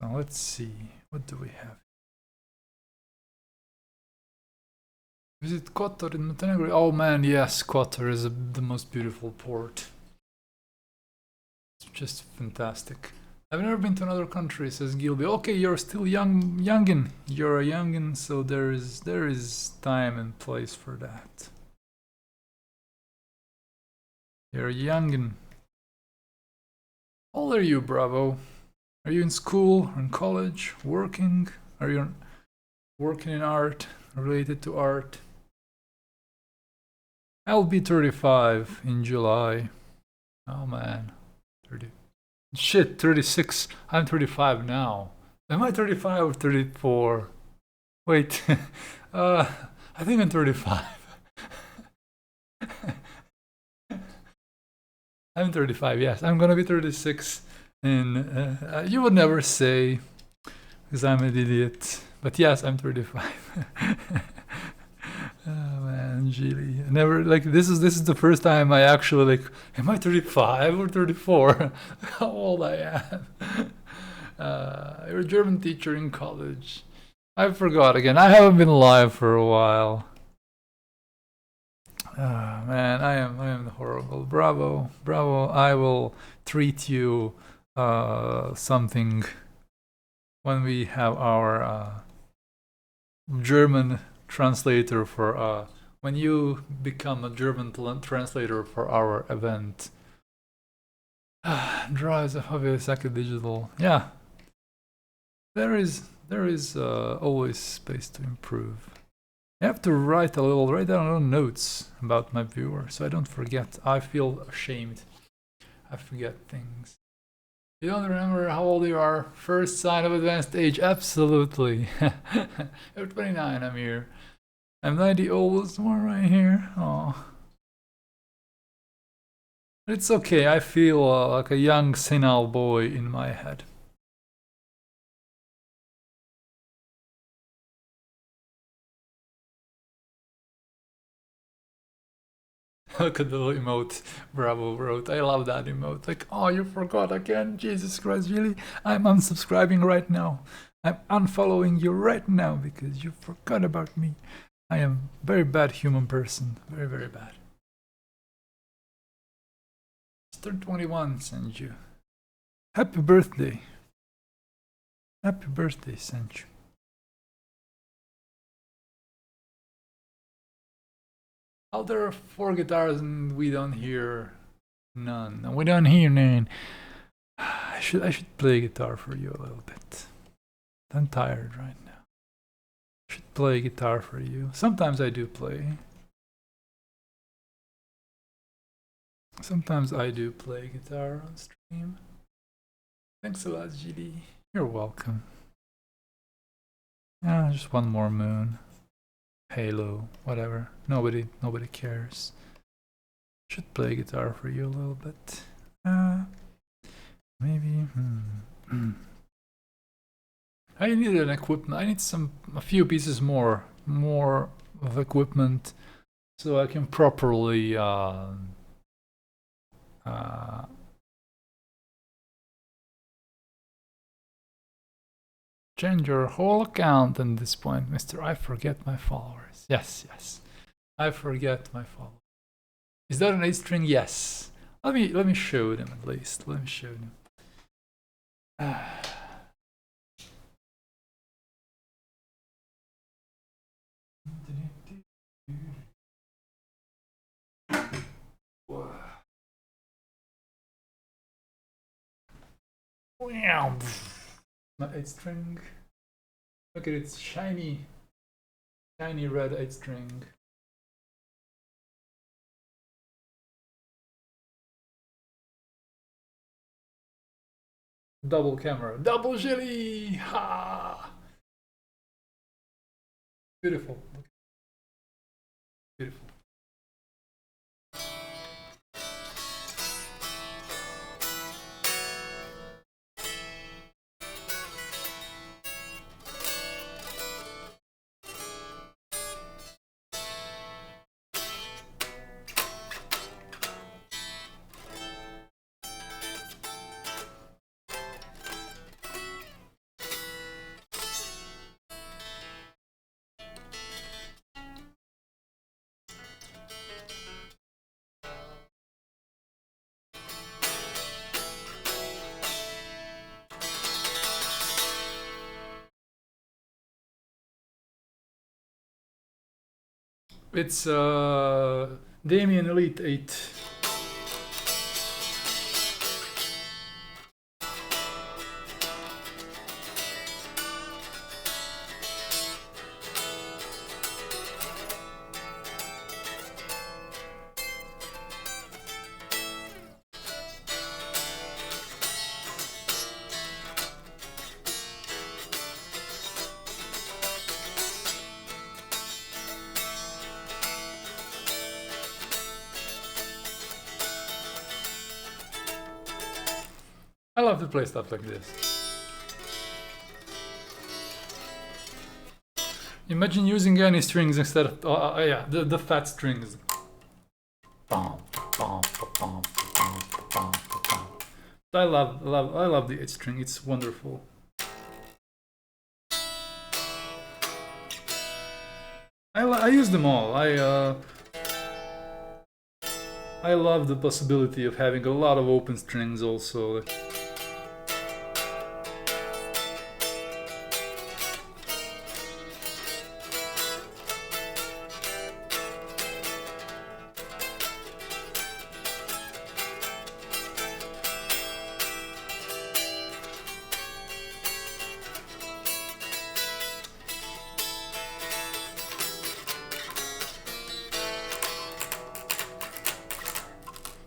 S1: Now let's see, what do we have? Visit Kotor in Montenegro. Oh man, yes, Kotor is the most beautiful port. It's just fantastic. I've never been to another country, says Gilby. Okay, you're still youngin. You're a youngin, so there is time and place for that. You're a youngin. How old are you, Bravo? Are you in school, in college, working? Are you working in art, related to art? I'll be 35 in July. Oh man, 30. Shit, 36. I'm 35 now. Am I 35 or 34? Wait, I think I'm 35. I'm 35, yes. I'm gonna be 36. And you would never say, because I'm an idiot. But yes, I'm 35. Oh man, Gilly. Never like this is the first time I actually like. Am I 35 or 34? How old I am? You're a German teacher in college. I forgot again. I haven't been live for a while. Man, I am horrible. Bravo. I will treat you something when we have our German translator for when you become a German translator for our event. Draw is a hobby, second digital. Yeah, there is always space to improve. I have to write down little notes about my viewer so I don't forget. I feel ashamed. I forget things. You don't remember how old you are? First sign of advanced age? Absolutely. You're 29, I'm here. I'm 90 oldest one right here. Oh. It's okay, I feel like a young senile boy in my head. Look at the emote Bravo wrote. I love that emote. Like, oh, you forgot again? Jesus Christ, really? I'm unsubscribing right now. I'm unfollowing you right now because you forgot about me. I am very bad human person. Very, very bad. Mr. 21 sent you. Happy birthday. Happy birthday, sent you. Oh, there are 4 guitars and we don't hear none. We don't hear none. I should play guitar for you a little bit. I'm tired right now. I should play guitar for you. Sometimes I do play. Sometimes I do play guitar on stream. Thanks a lot, GD. You're welcome. Yeah, just one more moon. Halo, whatever. Nobody cares. Should play guitar for you a little bit. Maybe. I need an equipment. I need a few pieces more of equipment, so I can properly change your whole account at this point, Mr. I forget my followers. Yes, yes. I forget my followers. Is that an 8-string? Yes. Let me show them at least. Let me show them. Wow. My 8-string. Look at its shiny red 8-string. Double camera, double jelly! Ha! Beautiful. Beautiful. It's Damien Elite 8. I love to play stuff like this. Imagine using any strings instead of yeah, the fat strings. I love the 8-string. It's wonderful. I use them all. I love the possibility of having a lot of open strings also.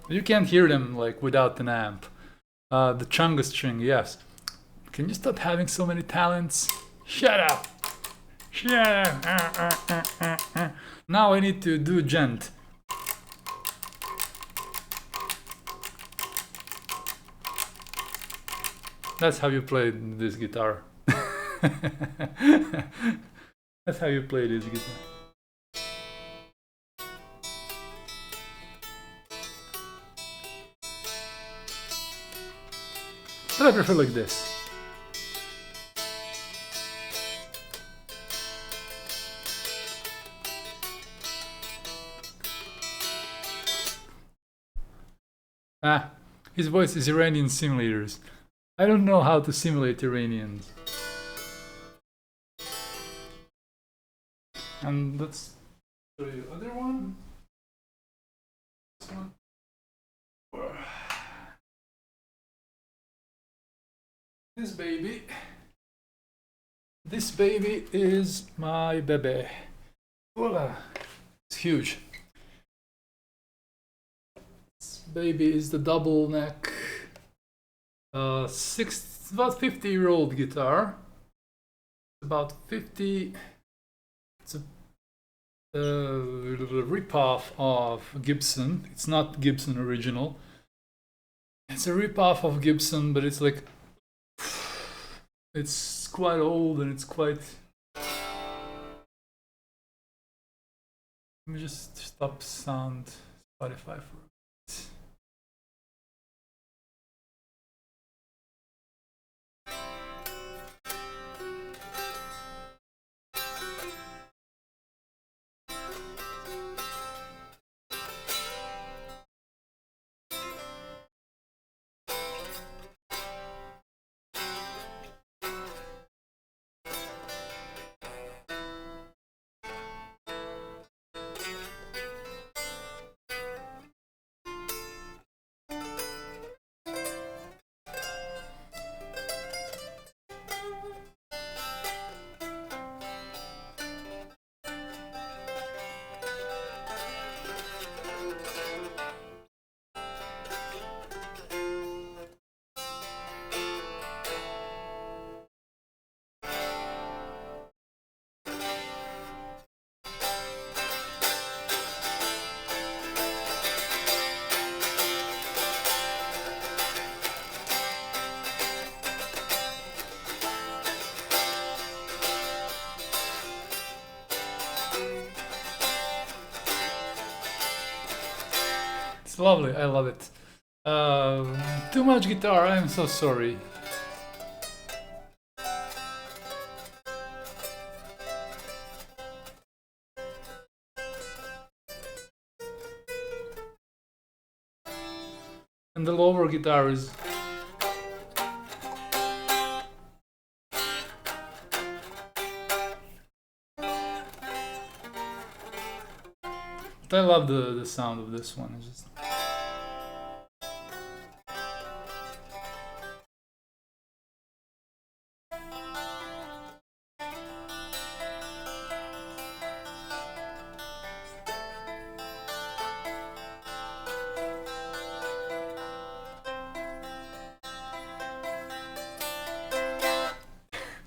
S1: You can't hear them like without an amp. The Chunga string, yes. Can you stop having so many talents? Shut up! Shut up! Now I need to do gent. That's how you play this guitar. That's how you play this guitar. But I prefer like this. Ah, his voice is Iranian simulators. I don't know how to simulate Iranians. And let's show you the other one. This one. This baby is my bebe. Voila! It's huge. This baby is the double neck, about 50-year-old guitar. About 50. It's a rip-off of Gibson. It's not Gibson original. It's a rip-off of Gibson, but it's like, it's quite old and it's quite... Let me just stop sound Spotify for a bit. It's lovely, I love it. Too much guitar, I'm so sorry. And the lower guitar is... But I love the sound of this one. It's just...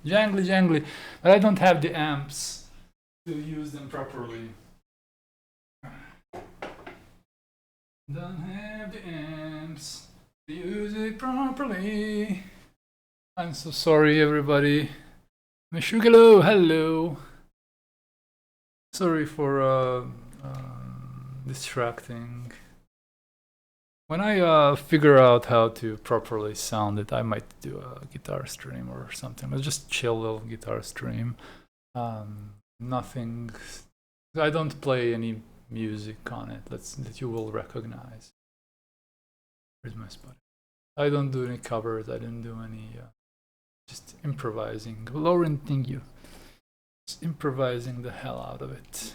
S1: jangly, but I don't have the amps to use them properly. Don't have the amps to use it properly. I'm so sorry, everybody. Meshugalo, hello. Sorry for distracting. When I figure out how to properly sound it, I might do a guitar stream or something. I'll just chill little guitar stream. Nothing. I don't play any music on it that you will recognize. Where's my spot? I don't do any covers. I didn't do any. Just improvising. Lauren, thank you. Just improvising the hell out of it.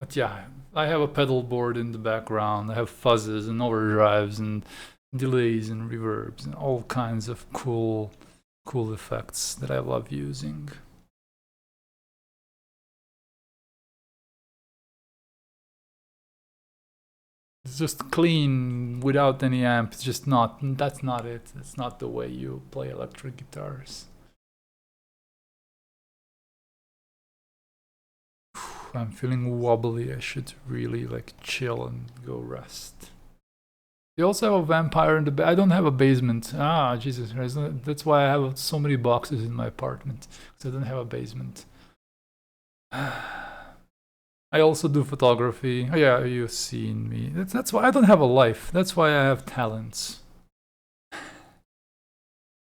S1: But yeah, I have a pedal board in the background. I have fuzzes and overdrives and delays and reverbs and all kinds of cool effects that I love using. It's just clean without any amp. It's just not, that's not it. It's not the way you play electric guitars. I'm feeling wobbly. I should really like chill and go rest. You also have a vampire in the I don't have a basement. Ah, Jesus Christ. That's why I have so many boxes in my apartment. Because I don't have a basement. I also do photography. Oh, yeah, you've seen me. That's why I don't have a life. That's why I have talents.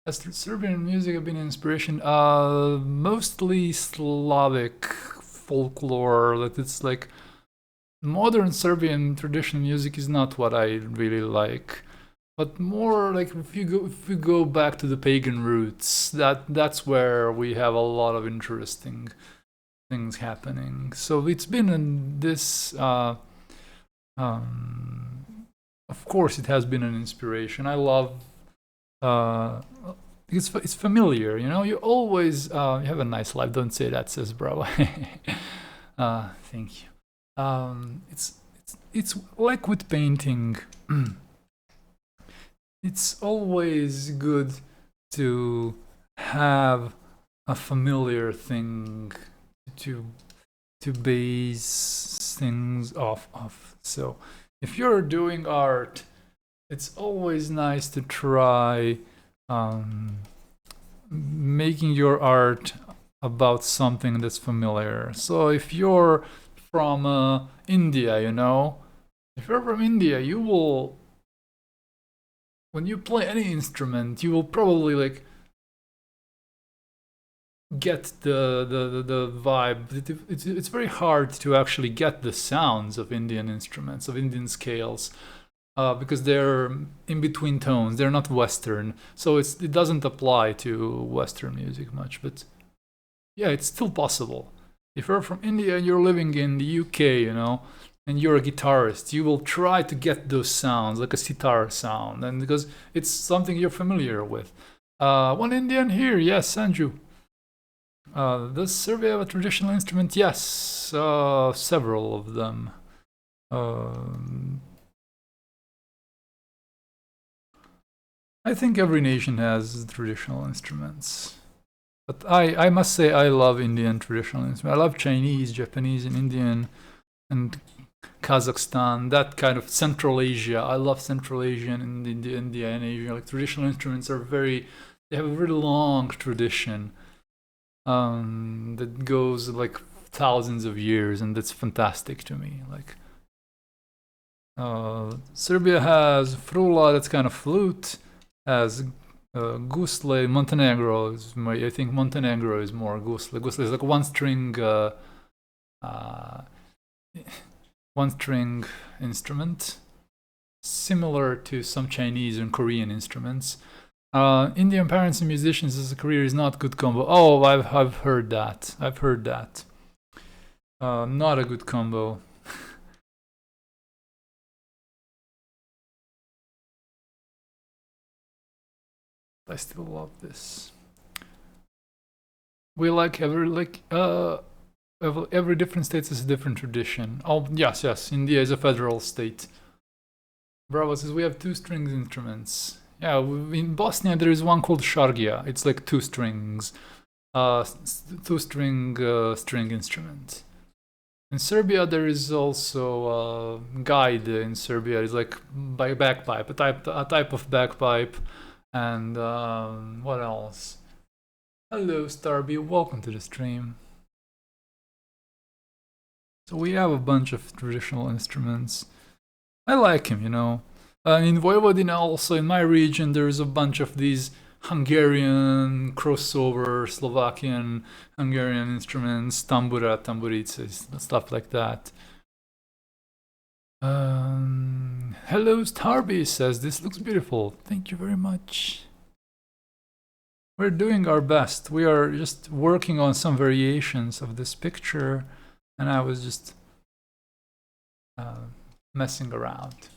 S1: Has Serbian music been an inspiration? Mostly Slavic folklore. That it's like modern Serbian traditional music is not what I really like. But more like if you go back to the pagan roots, that's where we have a lot of interesting things happening. So it's been in this. Of course, it has been an inspiration. I love. It's familiar, you know. You always you have a nice life. Don't say that, says Bravo. Thank you. It's like with painting. It's always good to have a familiar thing to base things off of. So if you're doing art, it's always nice to try making your art about something that's familiar. So if you're from India, you know, if you're from India, you will, when you play any instrument, you will probably like get the vibe. It's very hard to actually get the sounds of Indian instruments, of Indian scales, because they're in between tones. They're not Western, so it doesn't apply to Western music much. But yeah, it's still possible. If you're from India and you're living in the UK, you know, and you're a guitarist, you will try to get those sounds, like a sitar sound, and because it's something you're familiar with. One Indian here, yes, Sanju. Does Serbia have a traditional instrument? Yes, several of them. I think every nation has traditional instruments. But I must say I love Indian traditional instruments. I love Chinese, Japanese, and Indian, and Kazakhstan, that kind of Central Asia. I love Central Asian and India and Asia. Like traditional instruments they have a very long tradition that goes like thousands of years, and that's fantastic to me. Like Serbia has frula, that's kind of flute, has gusle. Montenegro is I think Montenegro is more gusle. Gusle is like one string instrument, similar to some Chinese and Korean instruments. Indian parents and musicians as a career is not good combo. Oh, I've heard that. I've heard that. Not a good combo. I still love this. We like every different state has a different tradition. Oh yes. India is a federal state. Bravo says we have two strings instruments. Yeah, in Bosnia there is one called shargia. It's like two strings, string instrument. In Serbia there is also guide. In Serbia is like by bagpipe, a type of bagpipe, and what else? Hello Starby, welcome to the stream. So we have a bunch of traditional instruments. I like him, you know. In Vojvodina, also in my region, there's a bunch of these Hungarian crossover, Slovakian, Hungarian instruments, tambura, tamburice, stuff like that. Hello, Starby says this looks beautiful. Thank you very much. We're doing our best. We are just working on some variations of this picture, and I was just messing around.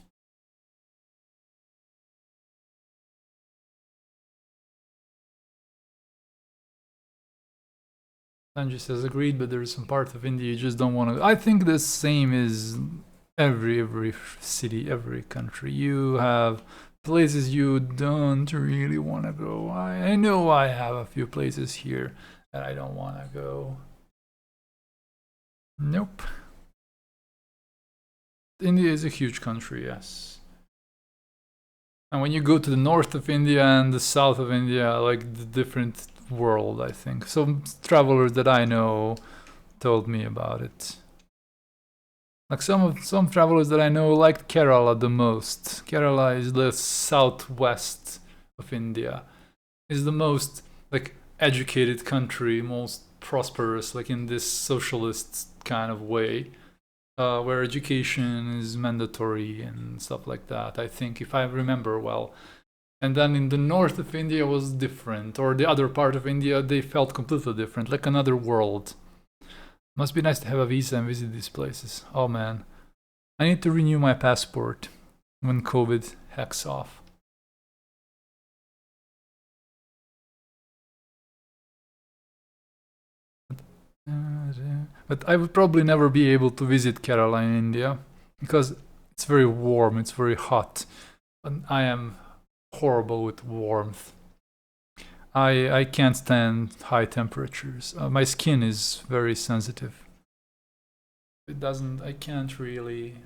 S1: Sanji says agreed, but there's some parts of India you just don't want to. I think the same is every city, every country. You have places you don't really want to go. I know I have a few places here that I don't want to go. Nope. India is a huge country, yes. And when you go to the north of India and the south of India, like the different world, I think. Some travelers that I know told me about it. Like some travelers that I know liked Kerala the most. Kerala is the southwest of India. is the most like educated country, most prosperous, like in this socialist kind of way, where education is mandatory and stuff like that. I think, if I remember well. And then in the north of India was different, or the other part of India, they felt completely different, like another world. Must be nice to have a visa and visit these places. Oh man, I need to renew my passport when COVID hacks off. But I would probably never be able to visit Kerala in India because it's very warm, it's very hot, and I am horrible with warmth. I can't stand high temperatures. My skin is very sensitive. It doesn't. I can't really.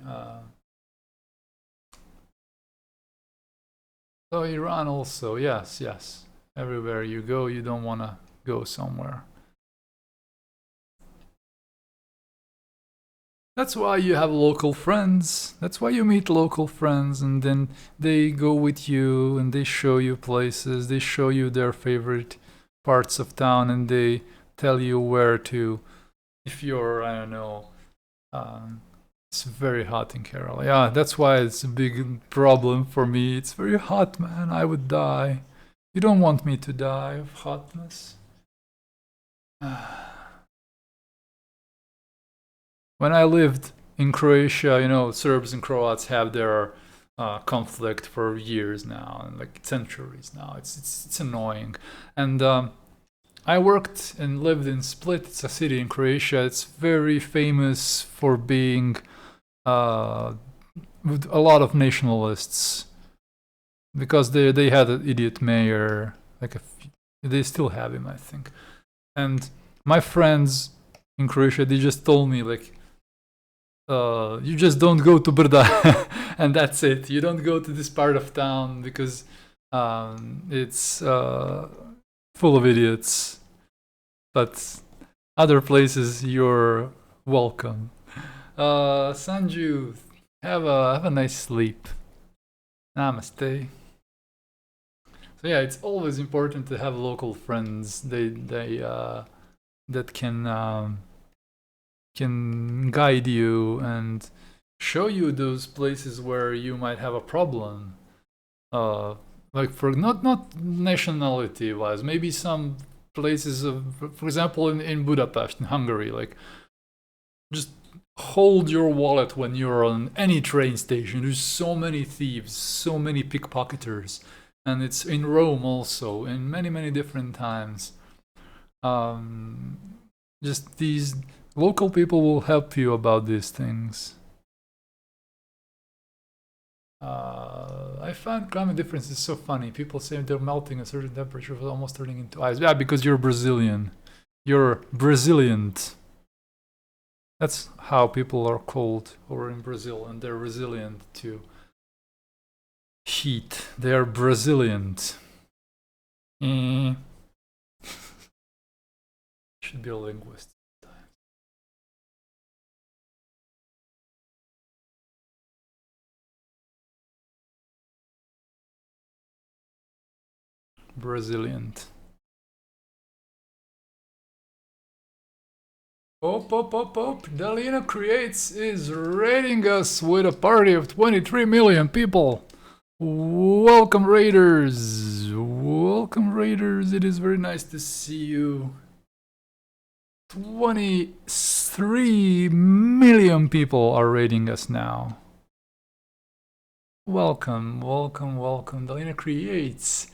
S1: So Iran also, yes, yes. Everywhere you go, you don't want to go somewhere. That's why you have local friends. That's why you meet local friends, and then they go with you and they show you places. They show you their favorite parts of town, and they tell you where to. If you're, I don't know, it's very hot in Kerala. Yeah, that's why it's a big problem for me. It's very hot, man. I would die. You don't want me to die of hotness. When I lived in Croatia, Serbs and Croats have their conflict for years now, and like centuries now. It's annoying. And I worked and lived in Split. It's a city in Croatia. It's very famous for being with a lot of nationalists because they had an idiot mayor. They still have him, I think. And my friends in Croatia, they just told me like, you just don't go to Brda, and that's it. You don't go to this part of town because it's full of idiots. But other places, you're welcome. Sanju, have a nice sleep. Namaste. So yeah, it's always important to have local friends. They that can guide you and show you those places where you might have a problem. Like for not nationality wise, maybe some places for example in Budapest in Hungary, like just hold your wallet when you're on any train station. There's so many thieves, so many pickpocketers, and it's in Rome also in many different times. Just these local people will help you about these things. I find climate difference is so funny. People say they're melting at a certain temperature, almost turning into ice. Yeah, because you're Brazilian. You're Brazilian. That's how people are called over in Brazil, and they're resilient to heat. They're Brazilian. Should be a linguist. Brazilian. Op. Dalina Creates is raiding us with a party of 23 million people. Welcome, Raiders. Welcome, Raiders. It is very nice to see you. 23 million people are raiding us now. Welcome. Dalina Creates.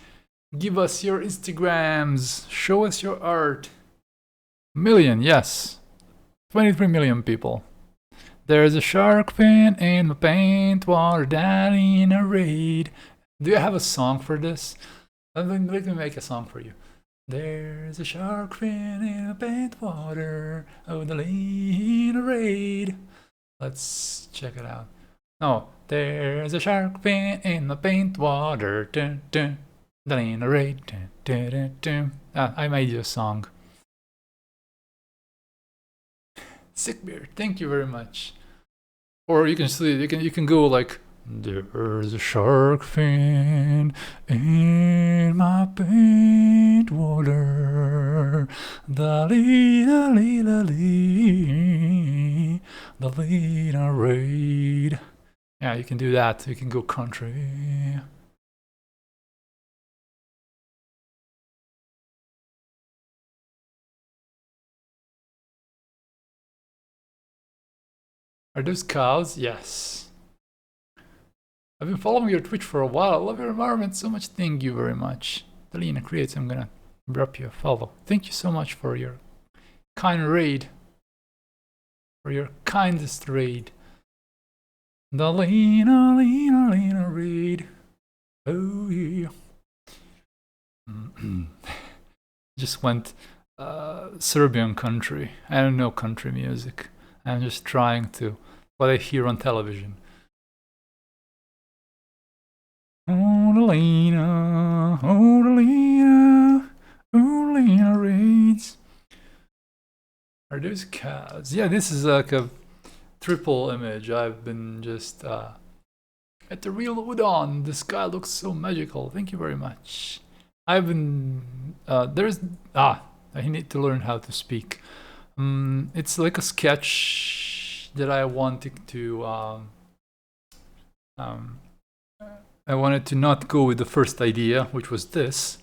S1: Give us your Instagrams. Show us your art. Million, yes. 23 million people. There's a shark fin in my paint water down in a raid. Do you have a song for this? Let me make a song for you. There's a shark fin in a paint water down in a raid. Let's check it out. No, there's a shark fin in the paint water down in a raid. I made you a song. Sickbeard, thank you very much. Or you can see you can go like There's a shark fin in my paint water. Da lee da lee da lee, the Lena raid. Yeah, you can do that. You can go country. Are those cows? Yes. I've been following your Twitch for a while. I love your environment so much. Thank you very much. Delina creates. I'm gonna drop you a follow. Thank you so much for your kind raid. For your kindest raid. The Lena raid. Oh yeah. Just went Serbian country. I don't know country music. I'm just trying to what I hear on television. Odalina, Odalina, Odalina raids. Are those cows? Yeah, this is like a triple image. I've been just at the real Udon. The sky looks so magical. Thank you very much. I've been I need to learn how to speak. It's like a sketch that I wanted to I wanted to not go with the first idea, which was this.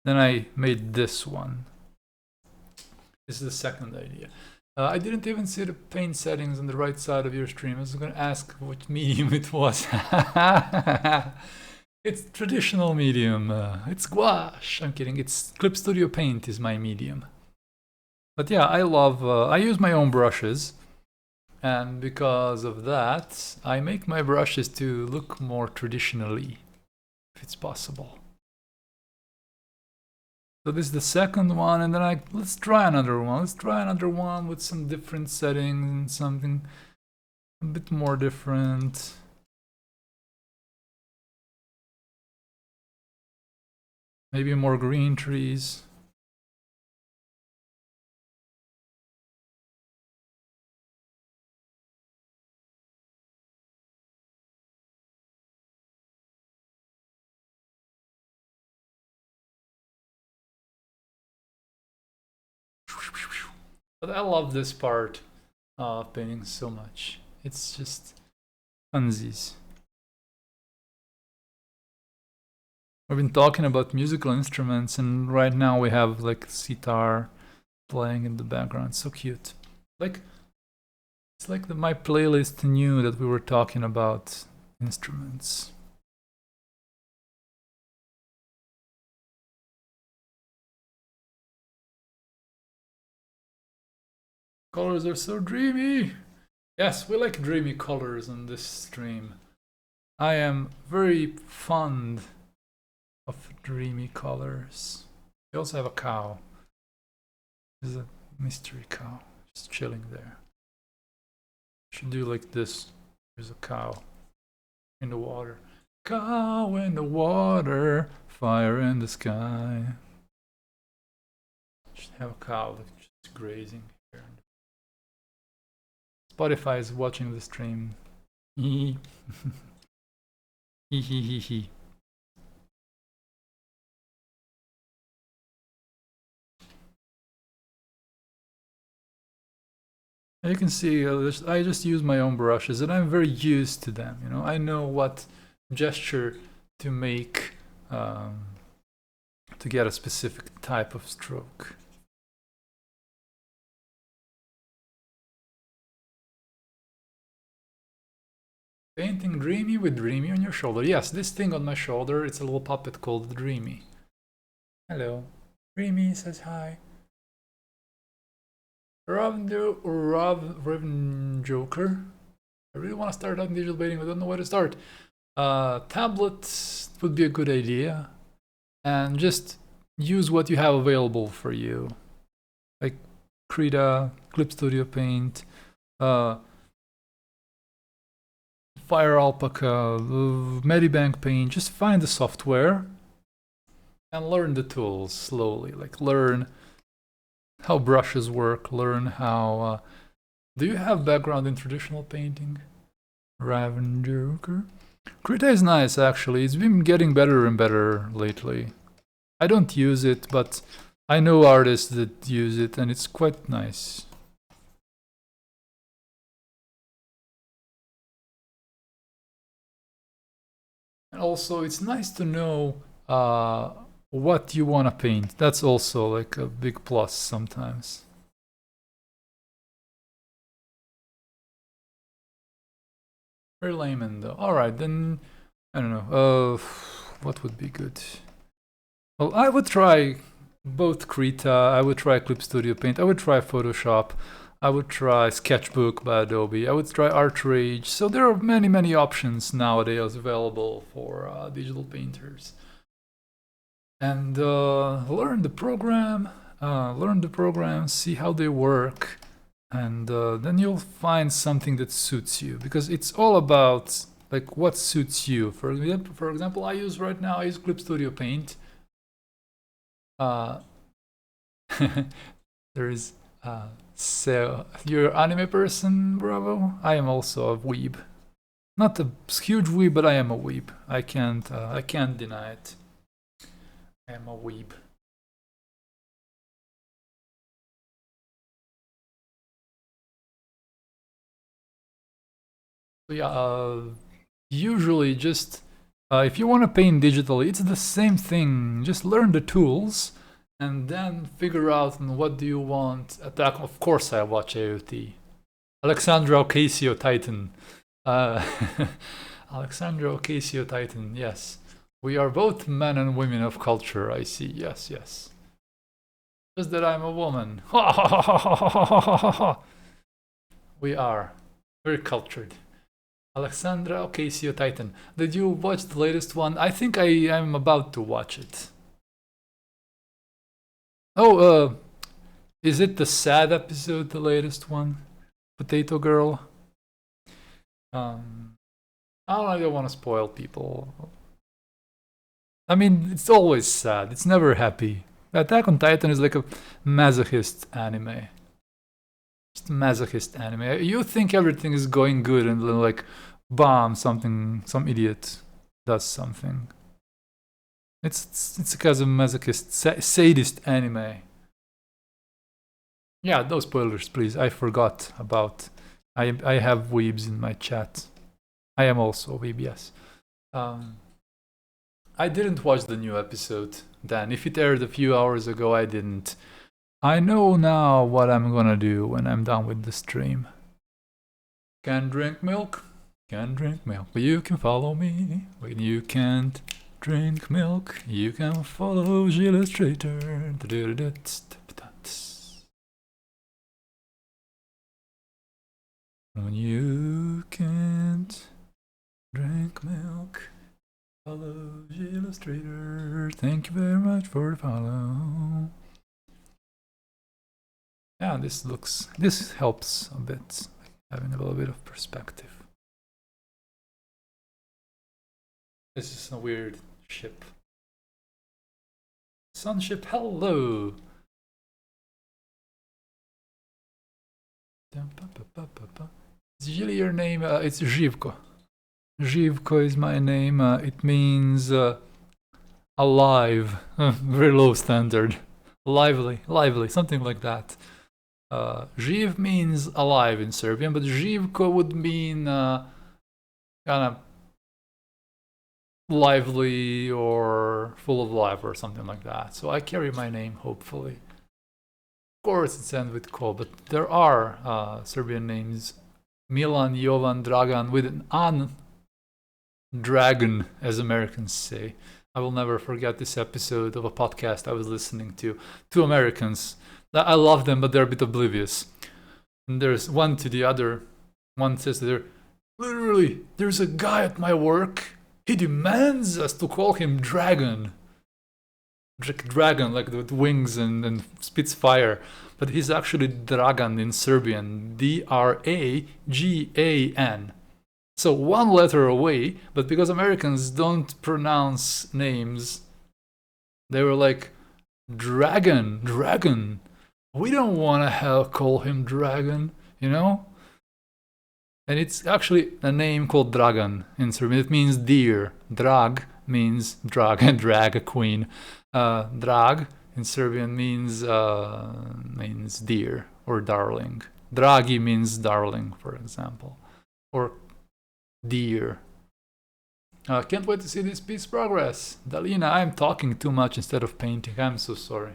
S1: Then I made this one. This is the second idea. I didn't even see the paint settings on the right side of your stream. I was going to ask what medium it was. It's traditional medium. It's gouache. I'm kidding. It's Clip Studio Paint is my medium. But yeah, I love. I use my own brushes, and because of that, I make my brushes to look more traditionally, if it's possible. So this is the second one, and then let's try another one. Let's try another one with some different settings and something a bit more different. Maybe more green trees. But I love this part of painting so much. It's just funsies. We've been talking about musical instruments, and right now we have like sitar playing in the background. So cute. Like it's like my playlist knew that we were talking about instruments. Colors are so dreamy. Yes, we like dreamy colors on this stream. I am very fond of dreamy colors. We also have a cow. This is a mystery cow, just chilling there. Should do like this. There's a cow in the water. Cow in the water, fire in the sky. Should have a cow just grazing here. Spotify is watching the stream. Hee hee hee hee. You can see I just use my own brushes, and I'm very used to them. You know, I know what gesture to make to get a specific type of stroke. Painting Dreamy with Dreamy on your shoulder. Yes, this thing on my shoulder, it's a little puppet called Dreamy. Hello. Dreamy says hi. Raven Joker. I really want to start out in digital painting, but I don't know where to start. Tablet would be a good idea. And just use what you have available for you. Like Krita, Clip Studio Paint, Fire Alpaca, Medibank Paint. Just find the software and learn the tools slowly. Like learn how brushes work, learn how... do you have background in traditional painting? Raven Joker? Krita is nice, actually. It's been getting better and better lately. I don't use it, but I know artists that use it, and it's quite nice. And also, it's nice to know what you want to paint. That's also like a big plus sometimes. Very layman though. All right, then I don't know. What would be good? Well, I would try both Krita. I would try Clip Studio Paint. I would try Photoshop. I would try Sketchbook by Adobe. I would try ArtRage. So there are many, many options nowadays available for digital painters. And learn the program. See how they work, and then you'll find something that suits you, because it's all about like what suits you. For example, I use Clip Studio Paint. There is so you're anime person, Bravo. I am also a weeb, not a huge weeb, but I am a weeb. I can't deny it. I am a weeb. So yeah, usually just if you want to paint digitally, it's the same thing. Just learn the tools and then figure out what do you want. Attack. Of course, I watch AOT. Alexandra Ocasio Titan. Alexandra Ocasio Titan. Yes, we are both men and women of culture. I see. Yes, yes. Just that I'm a woman. We are very cultured. Alexandra Ocasio Titan. Did you watch the latest one? I think I am about to watch it. Oh, is it the sad episode, the latest one? Potato Girl? I don't want to spoil people. I mean, it's always sad. It's never happy. Attack on Titan is like a masochist anime. Just masochist anime. You think everything is going good, and then like, bomb, some idiot does something. It's because of masochist, sadist anime. Yeah, no spoilers, please. I forgot about. I have weebs in my chat. I am also a weeb, yes. I didn't watch the new episode, Dan. If it aired a few hours ago, I didn't. I know now what I'm gonna do when I'm done with the stream. Can drink milk? Can drink milk. You can follow me. When you can't drink milk, you can follow Zhillustrator. When you can't drink milk, follow Zhillustrator. Thank you very much for the follow. Yeah, this helps a bit, having a little bit of perspective. This is a weird ship. Sunship, hello! Is Zhili your name? It's Zhivko. Zhivko is my name. It means alive. Very low standard. Lively, something like that. Živ means alive in Serbian, but Živko would mean kind of lively or full of life or something like that. So I carry my name, hopefully. Of course, it's ends with Ko, but there are Serbian names: Milan, Jovan, Dragan, with an an, dragon, as Americans say. I will never forget this episode of a podcast I was listening to. Two Americans. I love them, but they're a bit oblivious. And there's one to the other. One says to the other, literally, there's a guy at my work. He demands us to call him Dragon. Dragon, like with wings and spits fire. But he's actually Dragan in Serbian. Dragan. So one letter away, but because Americans don't pronounce names, they were like, Dragon. We don't want to call him Dragon, you know? And it's actually a name called Dragan in Serbian. It means deer. Drag means drag and drag a queen. Drag in Serbian means deer or darling. Dragi means darling, for example, or deer. Can't wait to see this piece progress. Dalina, I'm talking too much instead of painting. I'm so sorry.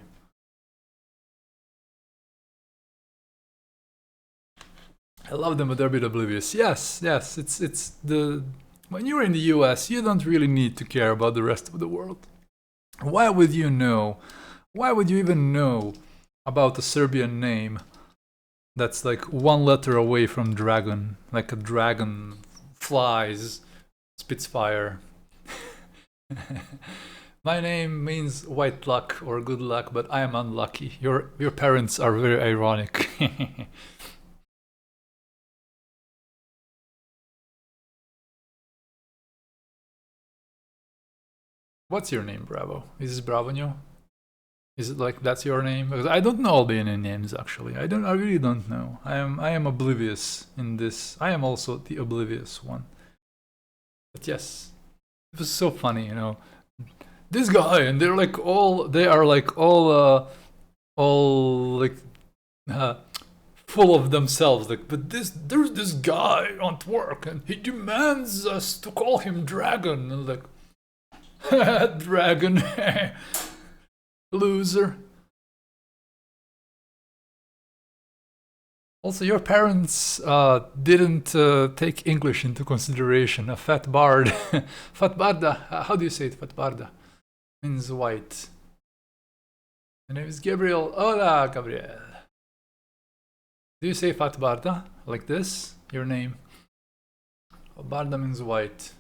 S1: I love them, but they're a bit oblivious. Yes, it's the when you're in the US, you don't really need to care about the rest of the world. Why would you know? Why would you even know about a Serbian name that's like one letter away from dragon, like a dragon flies, spits fire? My name means white luck or good luck, but I am unlucky. Your parents are very ironic. What's your name, Bravo? Is this Bravonio? Is it like that's your name? Because I don't know Albanian names actually. I really don't know. I am oblivious in this. I am also the oblivious one. But yes, it was so funny, you know. This guy, and they're like all like full of themselves. Like, but there's this guy on work, and he demands us to call him Dragon. And like, Dragon, loser. Also, your parents didn't take English into consideration. A fat bard, fat barda. How do you say it? Fat barda means white. My name is Gabriel. Hola, Gabriel. Do you say fat barda like this? Your name? Barda means white.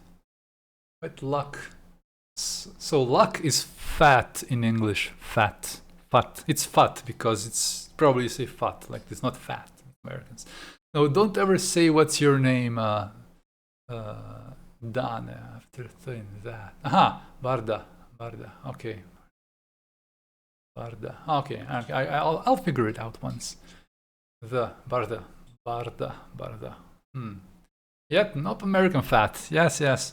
S1: White luck. So luck is fat in English. Fat. Fat. It's fat because it's probably you say fat, like it's not fat. Americans. No, don't ever say what's your name, Dane, after saying that. Aha, Barda. Okay, Barda. Okay, I'll figure it out once. The Barda. Yet, not American fat. Yes.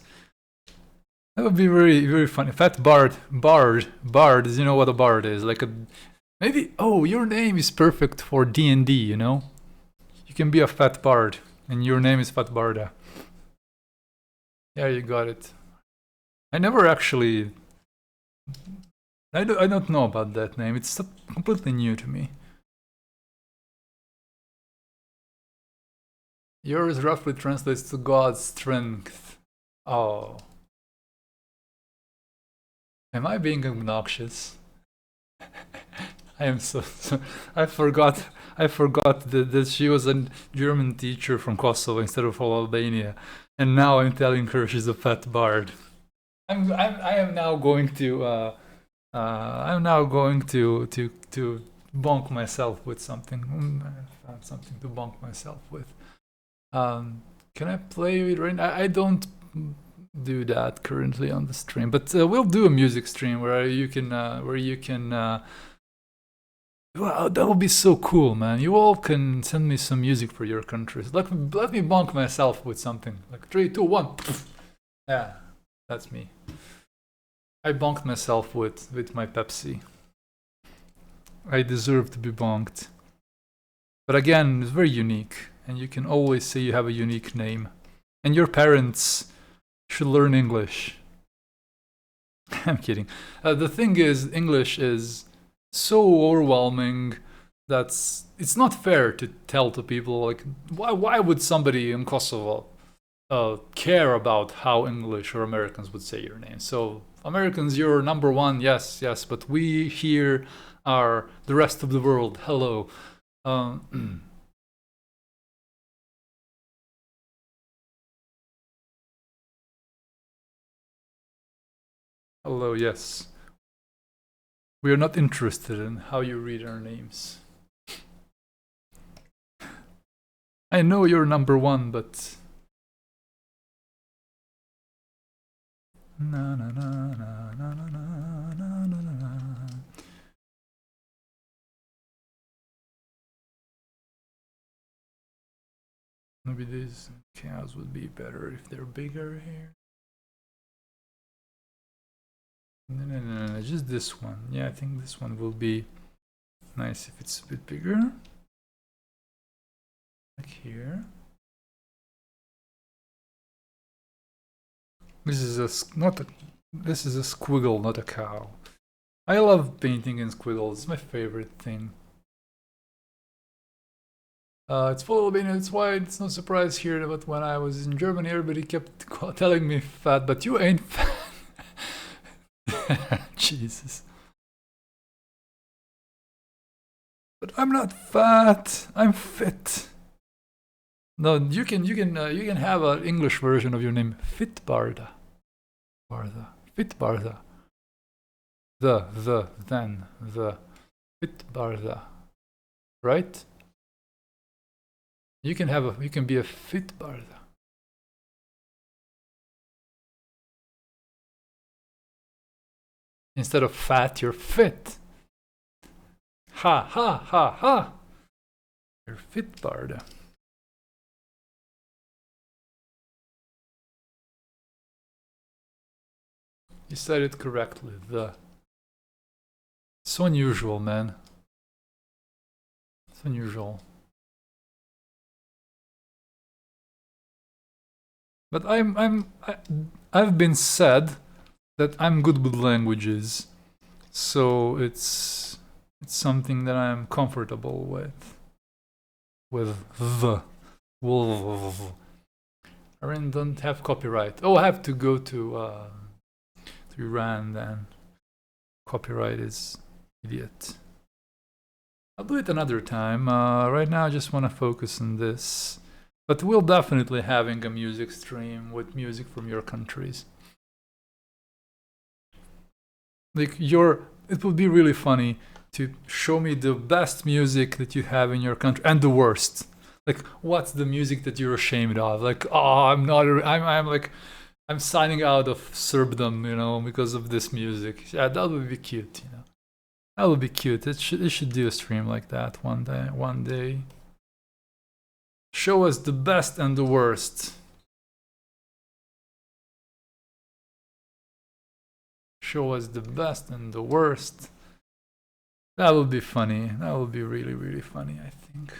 S1: That would be very funny. Fat bard. You know what a bard is? Like a maybe. Oh, your name is perfect for D&D. You know, you can be a fat bard, and your name is Fat Barda. Yeah, you got it. I never actually. I don't know about that name. It's completely new to me. Yours roughly translates to God's strength. Oh. Am I being obnoxious? I am so I forgot that she was a German teacher from Kosovo instead of Albania, and now I'm telling her she's a fat bard. I am now going to bonk myself with something. I found something to bonk myself with. Can I play it right now? I don't do that currently on the stream, but we'll do a music stream where you can wow, that would be so cool, man. You all can send me some music for your countries. Let me bonk myself with something. Like 3, 2, 1. Yeah, that's me. I bonked myself with my Pepsi. I deserve to be bonked. But again, it's very unique, and you can always say you have a unique name. And your parents should learn English. I'm kidding. The thing is, English is so overwhelming that it's not fair to tell to people like why would somebody in Kosovo care about how English or Americans would say your name. So Americans, you're number one, yes, but we here are the rest of the world. Hello. Hello, yes. We are not interested in how you read our names. I know you're number one, but na na na na na na na na na. Maybe these cows would be better if they're bigger here. No, just this one. Yeah, I think this one will be nice if it's a bit bigger. Like here. This is a squiggle, not a cow. I love painting in squiggles. It's my favorite thing. It's full of Albania, that's why it's no surprise here, but when I was in Germany, everybody kept telling me fat, but you ain't fat. Jesus. But I'm not fat, I'm fit. No, you can have an English version of your name, Fit Barda. Fit Barda. The Fit Barda. Right? You can be a Fit Barda. Instead of fat, you're fit. Ha ha ha ha. You're Fit Barda. You said it correctly. So unusual, man. It's unusual. But I've been said that I'm good with languages, so it's something that I'm comfortable with. With the. I don't have copyright. Oh, I have to go to Iran then. Copyright is idiot. I'll do it another time. Right now I just want to focus on this. But we'll definitely having a music stream with music from your countries. Like it would be really funny to show me the best music that you have in your country and the worst. Like, what's the music that you're ashamed of? Like, oh, I'm signing out of Serbdom, because of this music. Yeah, that would be cute, That would be cute. It should do a stream like that one day. Show us the best and the worst. Show us the best and the worst. That would be funny. That would be really, really funny, I think.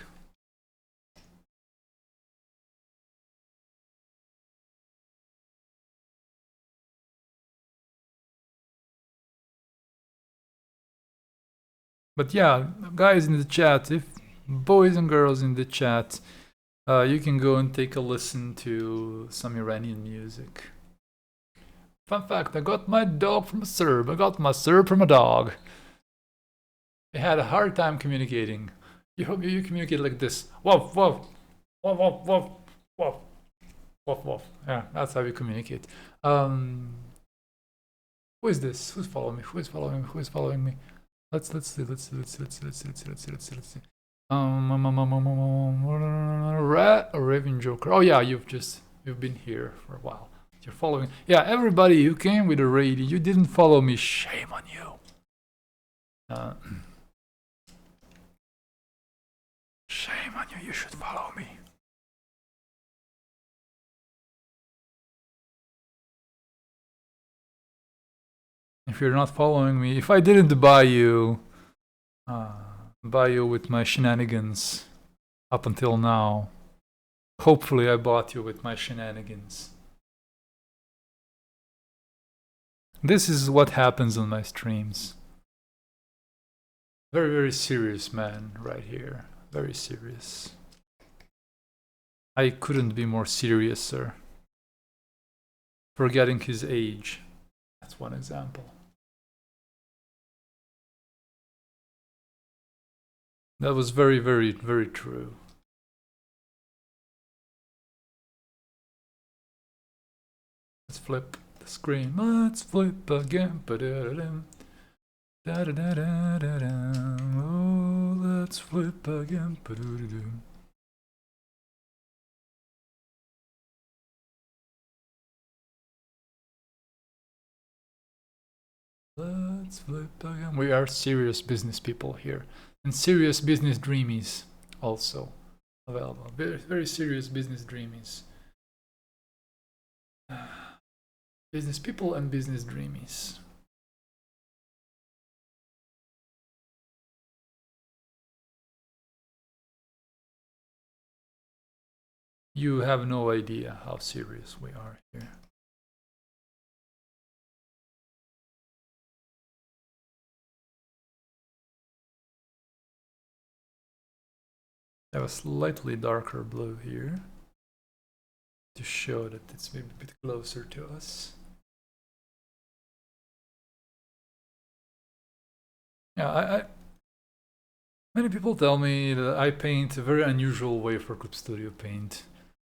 S1: But yeah, guys in the chat, if boys and girls in the chat, you can go and take a listen to some Iranian music. Fun fact, I got my dog from a Serb. I got my Serb from a dog. They had a hard time communicating. You communicate like this. Woof, woof, woof, woof, woof, woof, woof, woof. Yeah, that's how you communicate. Who is this? Who's following me? Who is following me? Who is following me? Let's see. Raven Joker. Oh yeah, you've been here for a while. You're following. Yeah, everybody who came with a raid, you didn't follow me. Shame on you. Shame on you. You should follow me. If you're not following me, if I didn't buy you with my shenanigans up until now, hopefully I bought you with my shenanigans. This is what happens on my streams. Very, very serious man right here. Very serious. I couldn't be more serious, sir. Forgetting his age. That's one example. That was very, very, very true. Let's flip the screen. Let's flip again. Oh, let's flip again. Let's flip again. We are serious business people here. And serious business dreamies also. available. Very, very serious business dreamies. Business people and business dreamies. You have no idea how serious we are here. I have a slightly darker blue here to show that it's maybe a bit closer to us. Yeah, many people tell me that I paint a very unusual way for Clip Studio Paint.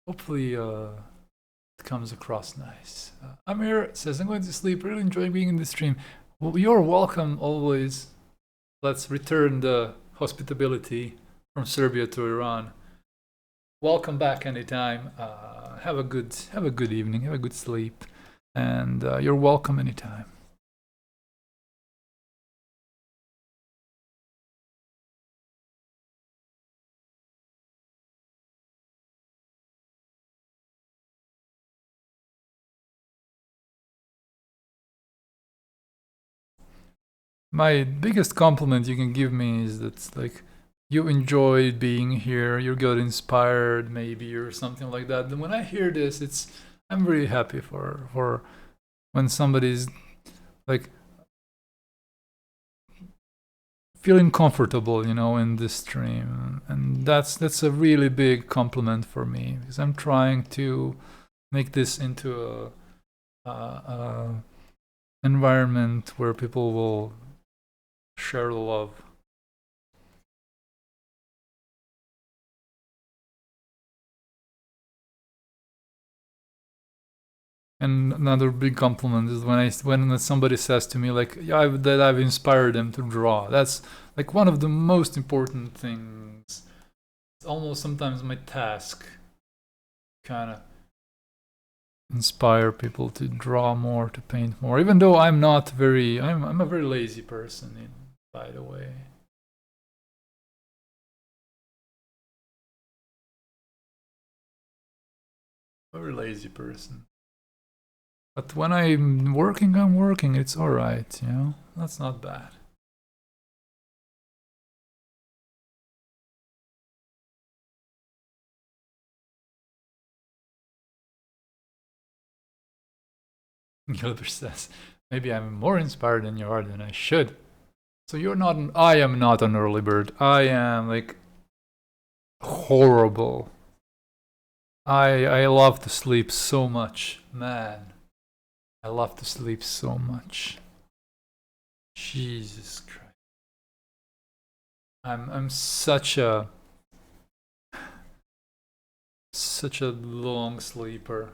S1: Hopefully it comes across nice. Amir says, I'm going to sleep, really enjoying being in the stream. Well, you're welcome always. Let's return the hospitality from Serbia to Iran. Welcome back anytime. Have a good evening, have a good sleep, and you're welcome anytime. My biggest compliment you can give me is that like you enjoyed being here, you got inspired maybe or something like that. And when I hear this, I'm really happy for when somebody's like feeling comfortable, you know, in this stream, and that's a really big compliment for me because I'm trying to make this into a environment where people will share love. And another big compliment is when somebody says to me like, yeah, that I've inspired them to draw. That's like one of the most important things. It's almost sometimes my task, kind of inspire people to draw more, to paint more. Even though I'm not very, I'm a very lazy person, by the way. Very lazy person. But when I'm working, it's alright, you know? That's not bad. Gilbert says, maybe I'm more inspired than you are than I should. So you're not I am not an early bird. I am like horrible. I love to sleep so much, man. I love to sleep so much. Jesus Christ. I'm such a long sleeper.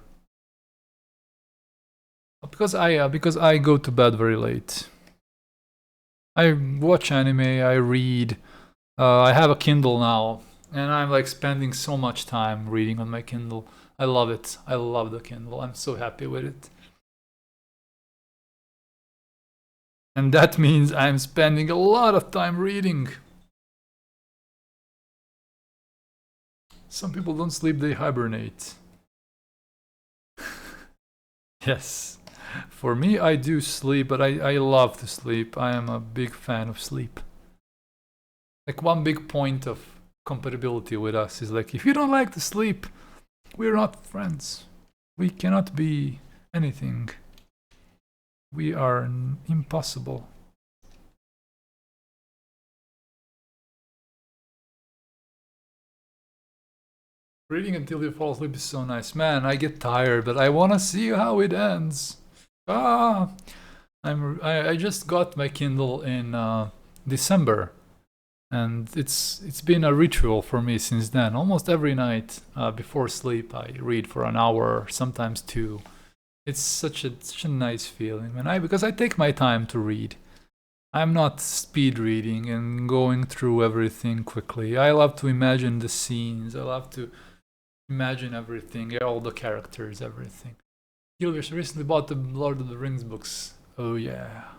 S1: Because I go to bed very late. I watch anime, I read. I have a Kindle now, and I'm like spending so much time reading on my Kindle. I love it. I love the Kindle. I'm so happy with it. And that means I'm spending a lot of time reading. Some people don't sleep, they hibernate. Yes. For me, I do sleep, but I love to sleep. I am a big fan of sleep. Like one big point of compatibility with us is like, if you don't like to sleep, we're not friends. We cannot be anything. We are impossible. Reading until you fall asleep is so nice. Man, I get tired, but I want to see how it ends. I just got my Kindle in December, and it's been a ritual for me since then. Almost every night before sleep, I read for an hour, sometimes two. It's such a nice feeling, and because I take my time to read. I'm not speed reading and going through everything quickly. I love to imagine the scenes. I love to imagine everything, all the characters, everything. Gilbert recently bought the Lord of the Rings books. Oh yeah.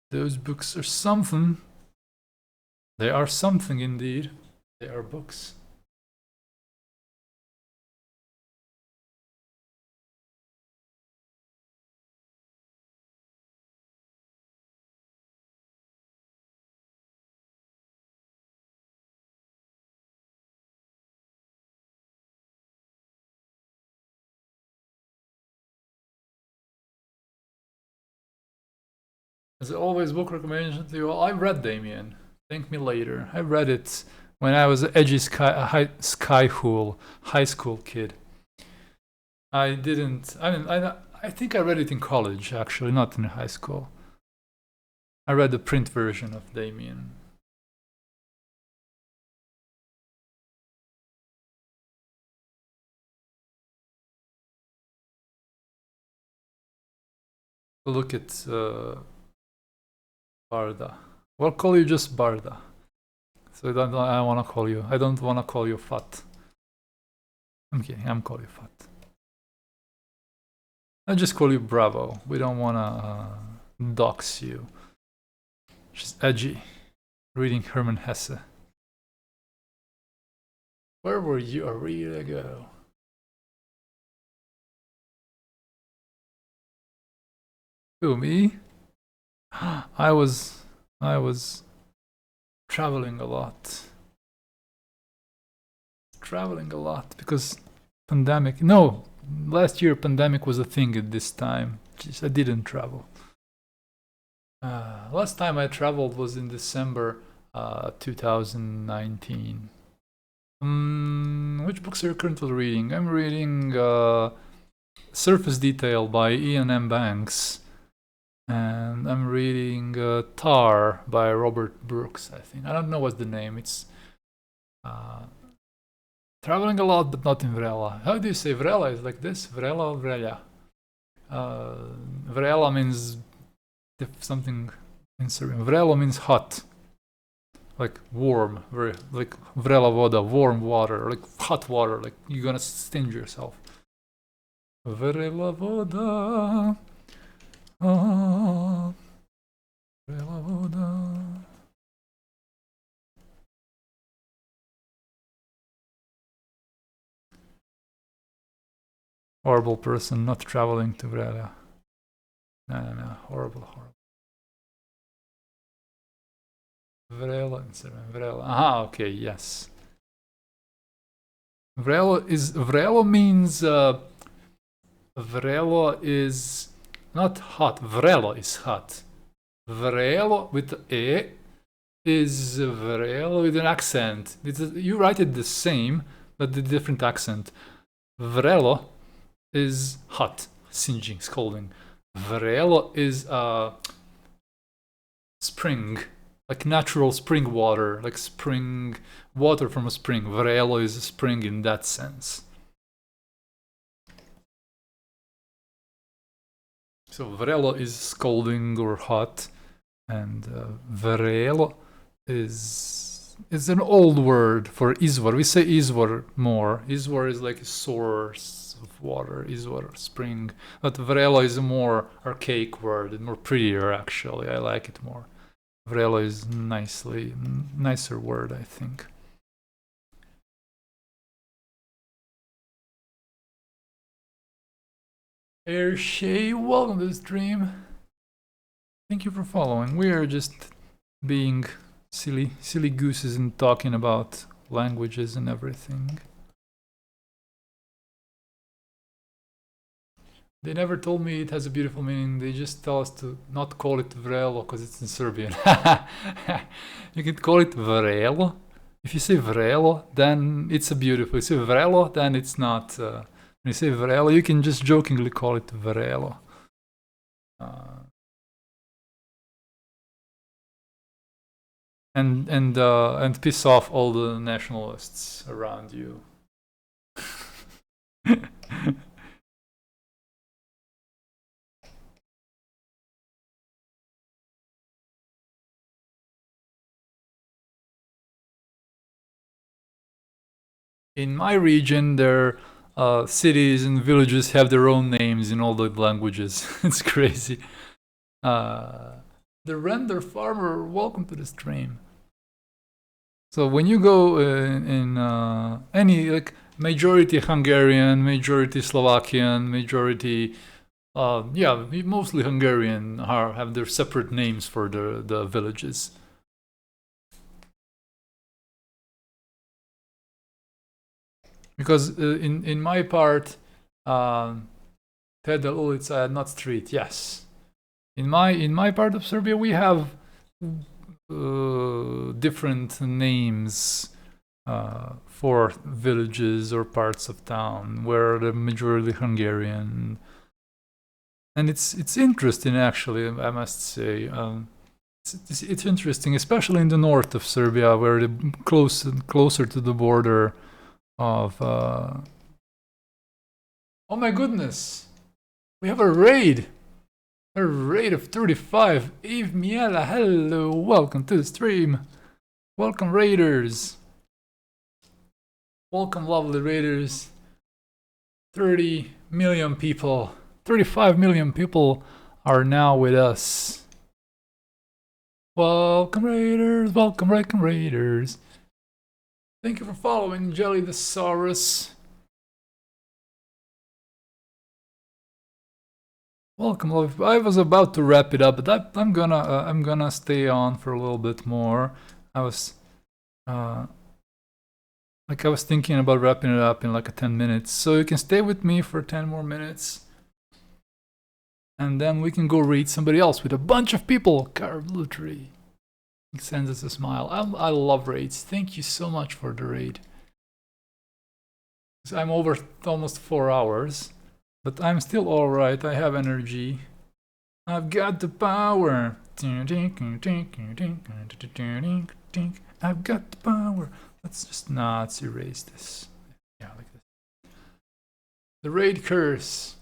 S1: Those books are something. They are something indeed. They are books. As always, book recommendation to you. I read Damien. Thank me later. I read it when I was an edgy high school kid. I didn't. I think I read it in college, actually, not in high school. I read the print version of Damien. Look at Barda. We'll call you just Barda. So I don't want to call you. I don't want to call you Fat. I'm kidding. I'm calling you Fat. I just call you Bravo. We don't want to dox you. She's edgy. Reading Hermann Hesse. Where were you a year ago? Who, me? I was traveling a lot. Because pandemic. No, last year pandemic was a thing at this time. Jeez, I didn't travel. Last time I traveled was in December 2019. Which books are you currently reading? I'm reading Surface Detail by Ian M. Banks. And I'm reading Tar by Robert Brooks, I think. I don't know what's the name. It's traveling a lot, but not in Vrela. How do you say Vrela? Is like this? Vrela or Vrela? Vrela means something in Serbian. Vrelo means hot. Like warm, very like Vrela voda, warm water, like hot water, like you're gonna sting yourself. Vrela voda. Oh, Vrela voda. Horrible person not traveling to Vrela. No, horrible. Vrela in Serbian, Vrela. Aha, okay, yes. Vrelo is not hot. Vrelo is hot. Vrelo with E is Vrelo with an accent. You write it the same, but the different accent. Vrelo is hot, singeing, scalding. Vrelo is spring, like natural spring water, like spring water from a spring. Vrelo is a spring in that sense. So Vrelo is scalding or hot, and Vrelo is an old word for Izvor. We say Izvor more. Izvor is like a source of water, Izvor, spring. But Vrelo is a more archaic word, and more prettier actually. I like it more. Vrelo is nicer word, I think. Air Shay, welcome to the stream. Thank you for following. We are just being silly gooses and talking about languages and everything. They never told me it has a beautiful meaning. They just tell us to not call it Vrelo because it's in Serbian. You can call it Vrelo. If you say Vrelo, then it's a beautiful. If you say Vrelo, then it's not. When you say Vrelo, you can just jokingly call it Vrelo. And piss off all the nationalists around you. In my region, their cities and villages have their own names in all the languages. It's crazy. The render farmer, welcome to the stream. So when you go in any like majority Hungarian, majority Slovakian, majority yeah, mostly Hungarian have their separate names for the villages. Because in my part, Tedel ulica, not street. Yes, in my part of Serbia, we have different names for villages or parts of town where the majority Hungarian, and it's interesting actually. I must say, it's interesting, especially in the north of Serbia, where the closer to the border of. Oh my goodness, we have a raid. A raid of 35. Eve Miela, hello, welcome to the stream. Welcome, raiders. Welcome, lovely raiders. 30 million people, 35 million people are now with us. Welcome, raiders. Welcome, raiders. Thank you for following Jelly the Saurus. Welcome, I was about to wrap it up, but I'm gonna stay on for a little bit more. I was thinking about wrapping it up in like 10 minutes, so you can stay with me for 10 more minutes, and then we can go raid somebody else with a bunch of people. Carblutry sends us a smile. I love raids. Thank you so much for the raid. So I'm over almost 4 hours. But I'm still alright, I have energy. I've got the power. I've got the power. Let's just not erase this. Yeah, like this. The raid curse.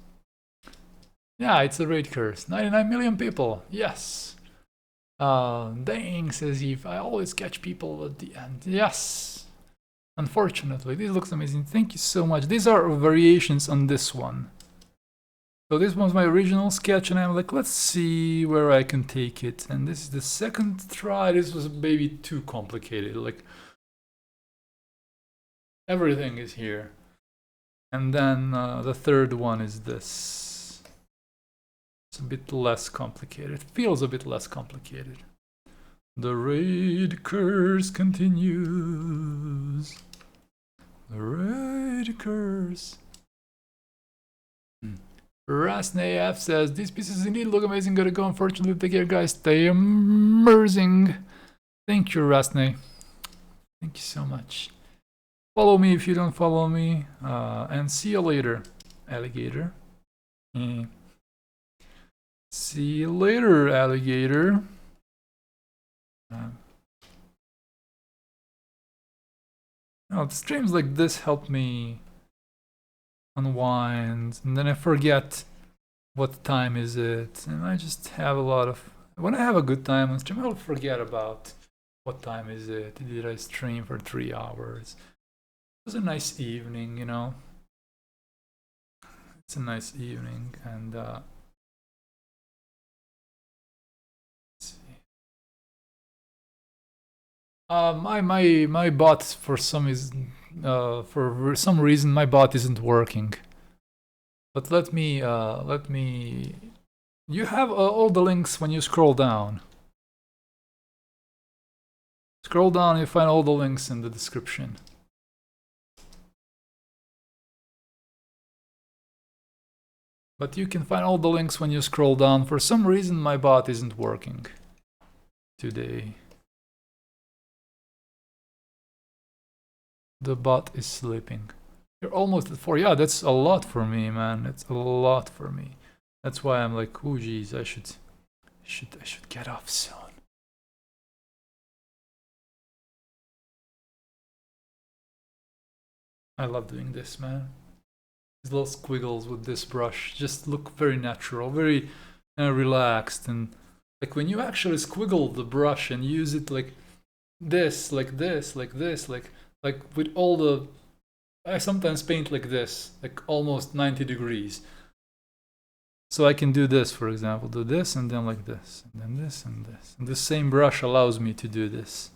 S1: Yeah, it's a raid curse. 99 million people. Yes. Dang, says Eve. I always catch people at the end. Yes. Unfortunately, this looks amazing. Thank you so much. These are variations on this one. So this was my original sketch, and I'm like, let's see where I can take it. And this is the second try. This was maybe too complicated. Like, everything is here. And then the third one is this. It's a bit less complicated. It feels a bit less complicated. The raid curse continues. The raid curse. Rasnayaf says, these pieces indeed look amazing. Gotta go, unfortunately. Take care, guys. Stay immersing. Thank you, Rasnay. Thank you so much. Follow me if you don't follow me. And see you later, alligator. See you later, alligator. Streams like this help me unwind, and then I forget what time is it, and I just have a lot of, when I have a good time on stream, I'll forget about what time is it. Did I stream for 3 hours? It was a nice evening, you know. It's a nice evening, and let's see. My bot for some reason my bot isn't working. But let me you have all the links when you scroll down. Scroll down and you find all the links in the description. But you can find all the links when you scroll down. For some reason my bot isn't working today. The bot is sleeping. You're almost at 4. Yeah, that's a lot for me, man. It's a lot for me. That's why I'm like, oh geez, I should get off soon. I love doing this, man. These little squiggles with this brush just look very natural, very relaxed, and like when you actually squiggle the brush and use it like this, like with all the, I sometimes paint like this, like almost 90 degrees. So I can do this, for example, do this and then like this, and then this and this. And the same brush allows me to do this.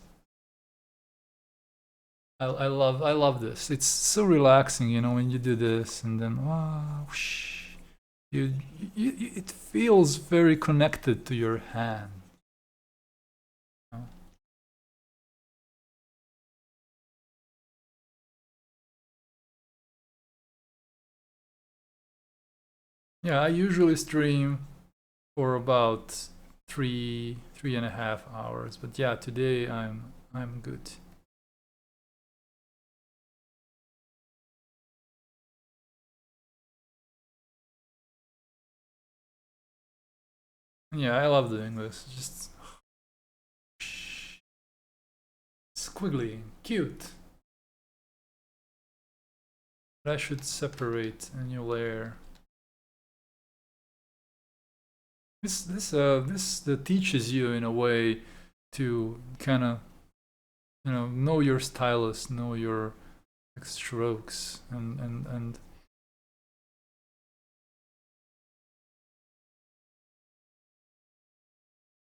S1: I love this. It's so relaxing, you know, when you do this and then wow, whoosh, it feels very connected to your hand. Yeah, I usually stream for about 3.5 hours, but yeah, today I'm good. Yeah, I love doing this. Just squiggly, cute. But I should separate a new layer. This that teaches you in a way to kind of, you know your stylus, know your strokes, and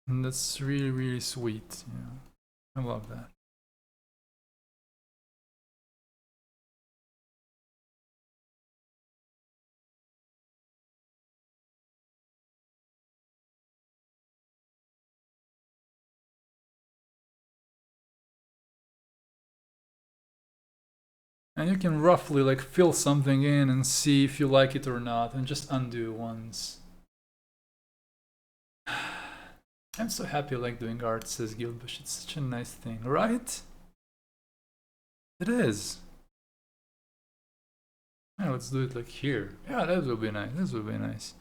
S1: that's really sweet. I love that. And you can roughly like fill something in and see if you like it or not, and just undo once. I'm so happy I like doing art, says Gilbush. It's such a nice thing, right? It is. Yeah, let's do it like here. Yeah, that would be nice. This would be nice.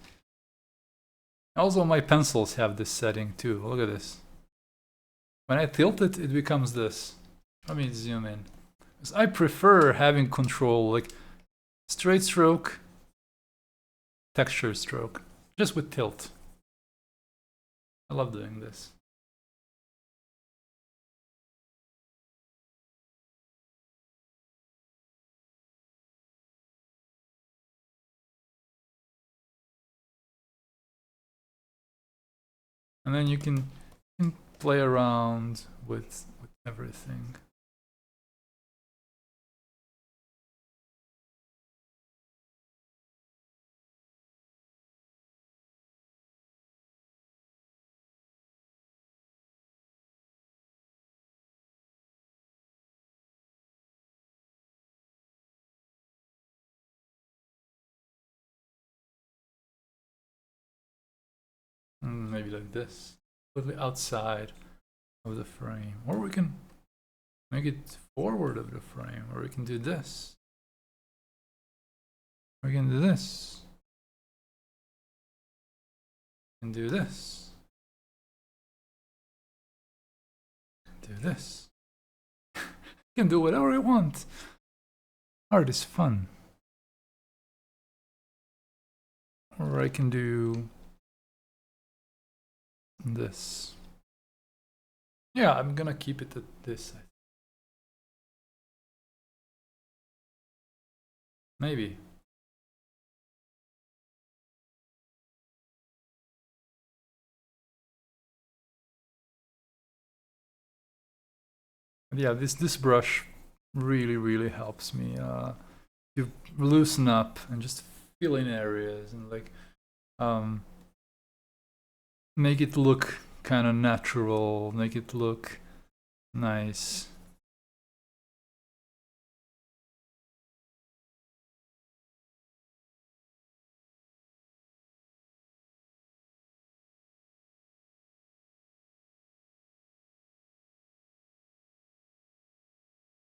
S1: Also, my pencils have this setting too. Look at this. When I tilt it, it becomes this. Let me zoom in. Because I prefer having control, like straight stroke, texture stroke, just with tilt. I love doing this. And then you can play around with everything. Maybe like this, completely outside of the frame. Or we can make it forward of the frame, or we can do this. We can do this. We can do this. Do this. You can do whatever you want. Art is fun. Or I can do this. Yeah, I'm gonna keep it at this. Maybe. Yeah, this brush really helps me. You loosen up and just fill in areas and like make it look kind of natural, make it look nice.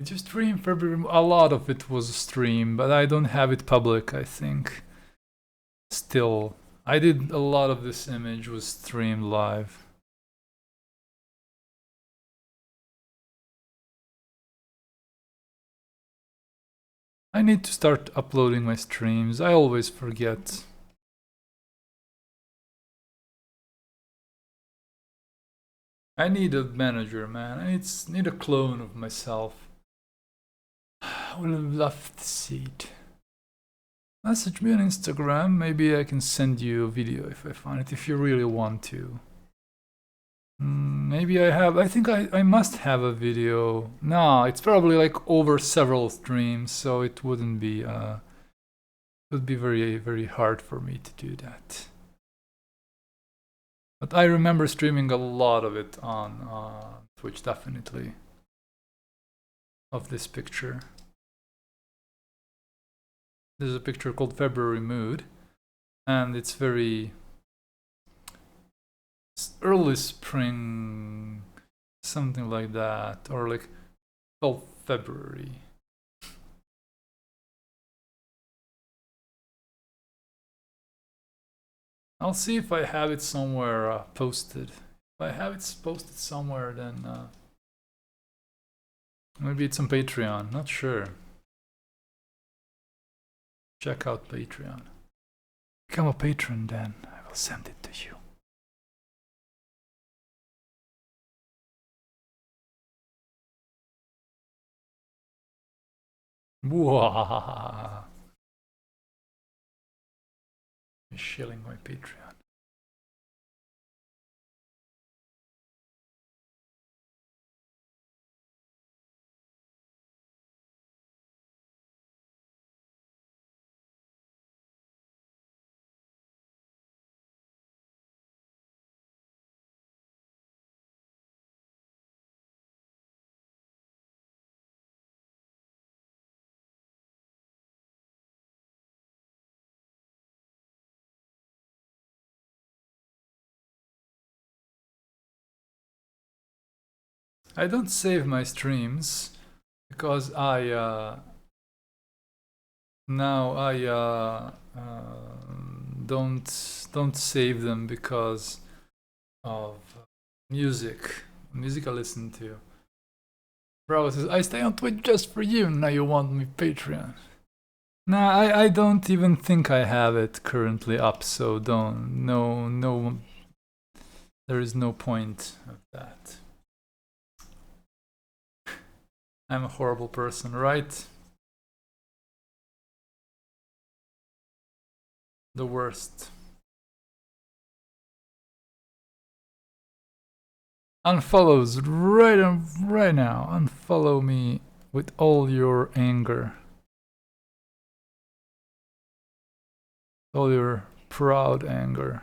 S1: Just stream February. A lot of it was a stream, but I don't have it public, I think. Still, I did a lot of this image was streamed live. I need to start uploading my streams. I always forget. I need a manager, man. I need a clone of myself. I would have loved to see it. Message me on Instagram. Maybe I can send you a video if I find it, if you really want to. Maybe I have. I think I must have a video. No, it's probably like over several streams, so it wouldn't be. It would be very, very hard for me to do that. But I remember streaming a lot of it on Twitch, definitely. Of this picture. There's a picture called February Mood, and it's very early spring, something like that, or like, well, February. I'll see if I have it somewhere posted. If I have it posted somewhere, then maybe it's on Patreon, not sure. Check out Patreon. Become a patron, then I will send it to you. Wah! I'm shilling my Patreon. I don't save my streams because now I don't save them because of music I listen to. Bro says, I stay on Twitch just for you, now you want me Patreon. Nah, I don't even think I have it currently up, so no, there is no point of that. I'm a horrible person, right? The worst. Unfollows right now. Unfollow me with all your anger. All your proud anger.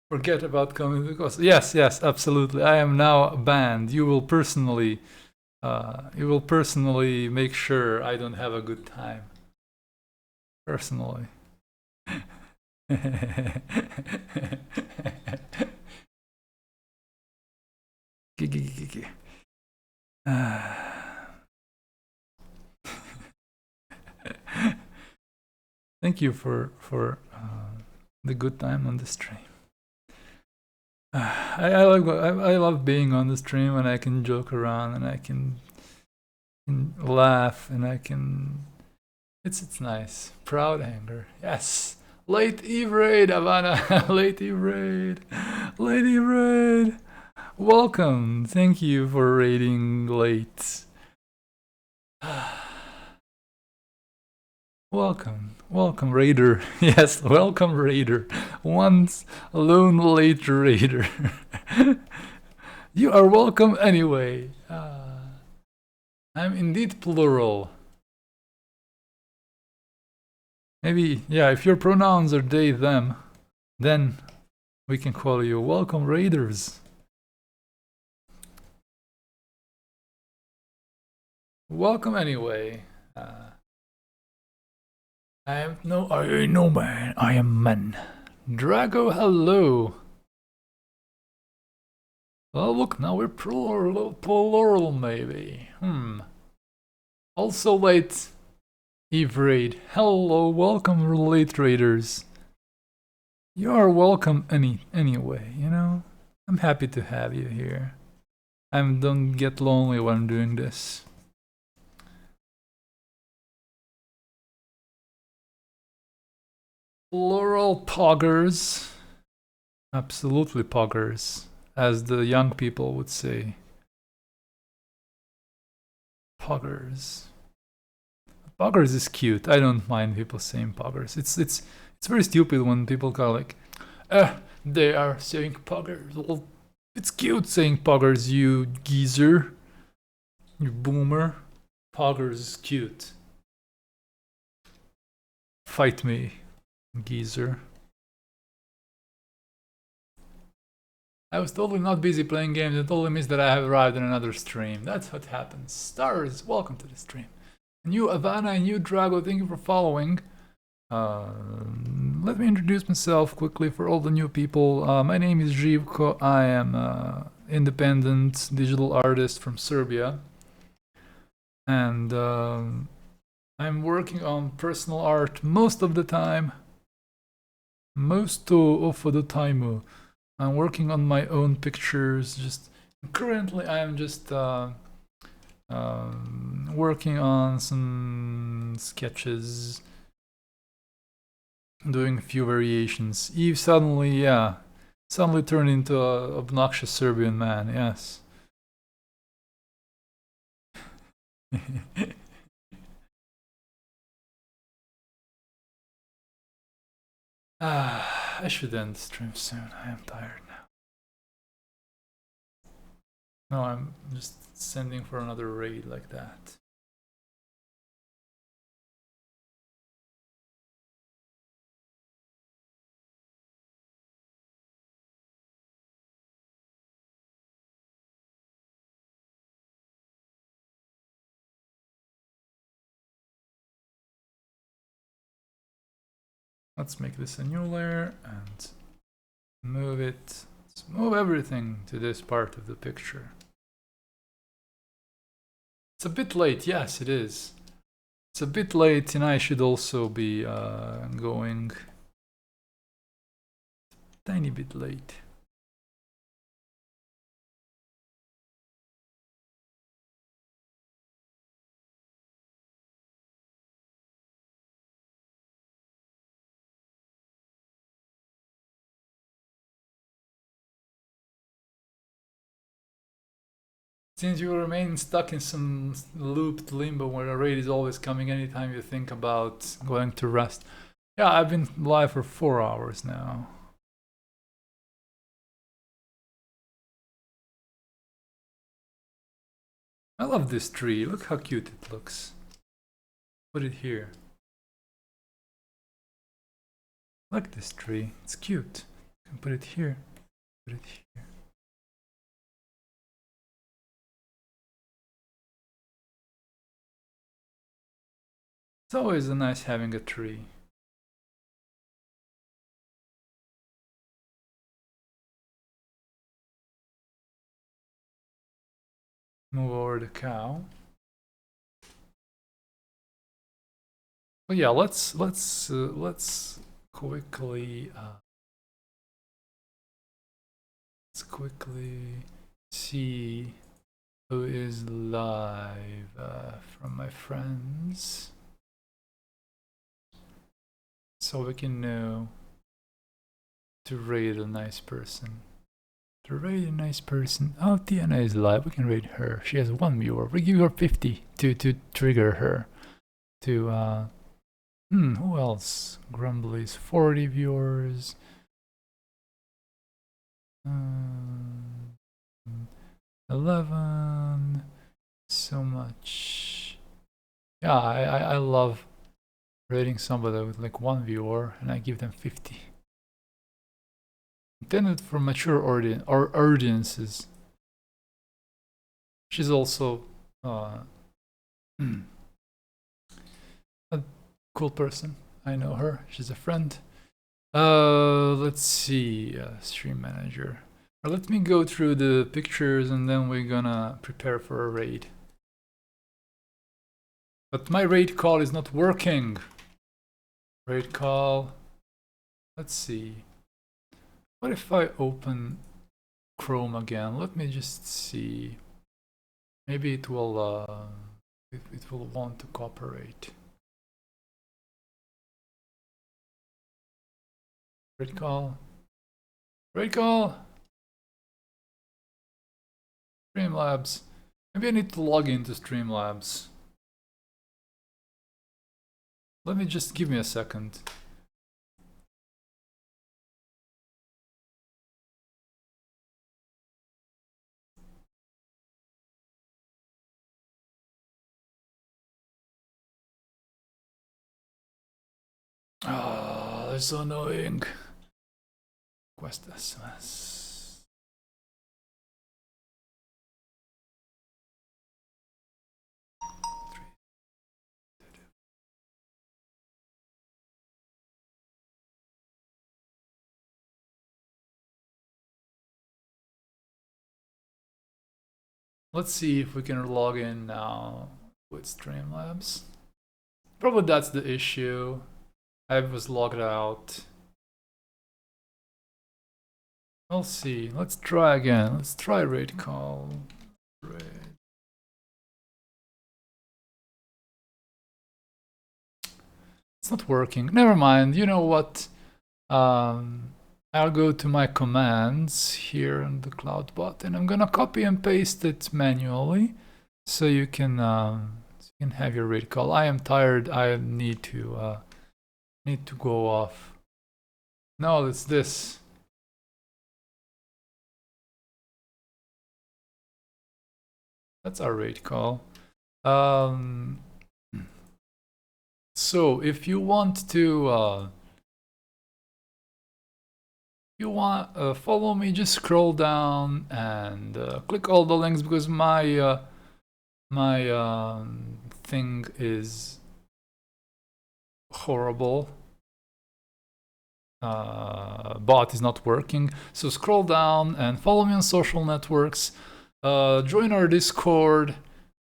S1: Forget about coming because yes, absolutely. I am now banned. You will personally make sure I don't have a good time. Personally. Thank you for the good time on the stream. I love being on the stream and I can joke around and I can laugh and I can. It's nice. Proud anger. Yes. Late Eve Raid, Havana. Late Eve Raid. Late Eve Raid. Welcome. Thank you for raiding late. Welcome, Raider. Yes, welcome, Raider. Once alone late Raider. You are welcome anyway. I'm indeed plural. Maybe, yeah, if your pronouns are they, them, then we can call you welcome, Raiders. Welcome anyway. I ain't no man, I am man. Drago, hello. Well, look, now we're plural maybe. Also late Eve Raid. Hello, welcome late raiders. You are welcome anyway, you know? I'm happy to have you here. I don't get lonely when I'm doing this. Plural poggers. Absolutely poggers, as the young people would say. Poggers. Poggers is cute. I don't mind people saying poggers. It's very stupid when people go like, they are saying poggers. Well, it's cute saying poggers, you geezer. You boomer. Poggers is cute. Fight me, geezer. I was totally not busy playing games. I totally missed that I have arrived in another stream. That's what happens. Stars, welcome to the stream. New Havana and new Drago, thank you for following. Let me introduce myself quickly for all the new people. My name is Živko. I am an independent digital artist from Serbia. And I'm working on personal art most of the time. Most of the time. I'm working on my own pictures. Just currently, I'm just working on some sketches, doing a few variations. Eve suddenly turned into an obnoxious Serbian man. Yes. I should end the stream soon. I am tired now. No, I'm just sending for another raid like that. Let's make this a new layer and move it. Let's move everything to this part of the picture. It's a bit late. Yes, it is. It's a bit late, and I should also be going a tiny bit late. Since you remain stuck in some looped limbo where a raid is always coming anytime you think about going to rest. Yeah, I've been live for 4 hours now. I love this tree. Look how cute it looks. Put it here. I like this tree. It's cute. You can put it here. Put it here. It's always nice having a tree. Move over the cow. But yeah, let's quickly see who is live from my friends, so we can know to raid a nice person. To raid a nice person. Oh, Tiana is live. We can raid her. She has 1 viewer. We give her 50 to trigger her. To who else? Grumbly's 40 viewers. 11. So much. Yeah, I love rating somebody with like 1 viewer, and I give them 50. Intended for mature audiences. She's also a cool person. I know her. She's a friend. Let's see. Stream manager. Let me go through the pictures and then we're gonna prepare for a raid. But my raid call is not working. Raid call. Let's see. What if I open Chrome again? Let me just see. Maybe it will it will want to cooperate. Raid call. Raid call. Streamlabs. Maybe I need to log into Streamlabs. Let me just give me a second. Ah, that's so annoying. Quest SMS. Let's see if we can log in now with Streamlabs. Probably that's the issue. I was logged out. We'll see. Let's try again. Let's try raid call. Raid. It's not working. Never mind. You know what? I'll go to my commands here on the CloudBot, and I'm gonna copy and paste it manually, so you can have your raid call. I am tired. I need to go off. No, it's this. That's our raid call. So if you want to follow me, just scroll down and click all the links, because my thing is horrible. Bot is not working. So scroll down and follow me on social networks. Join our Discord,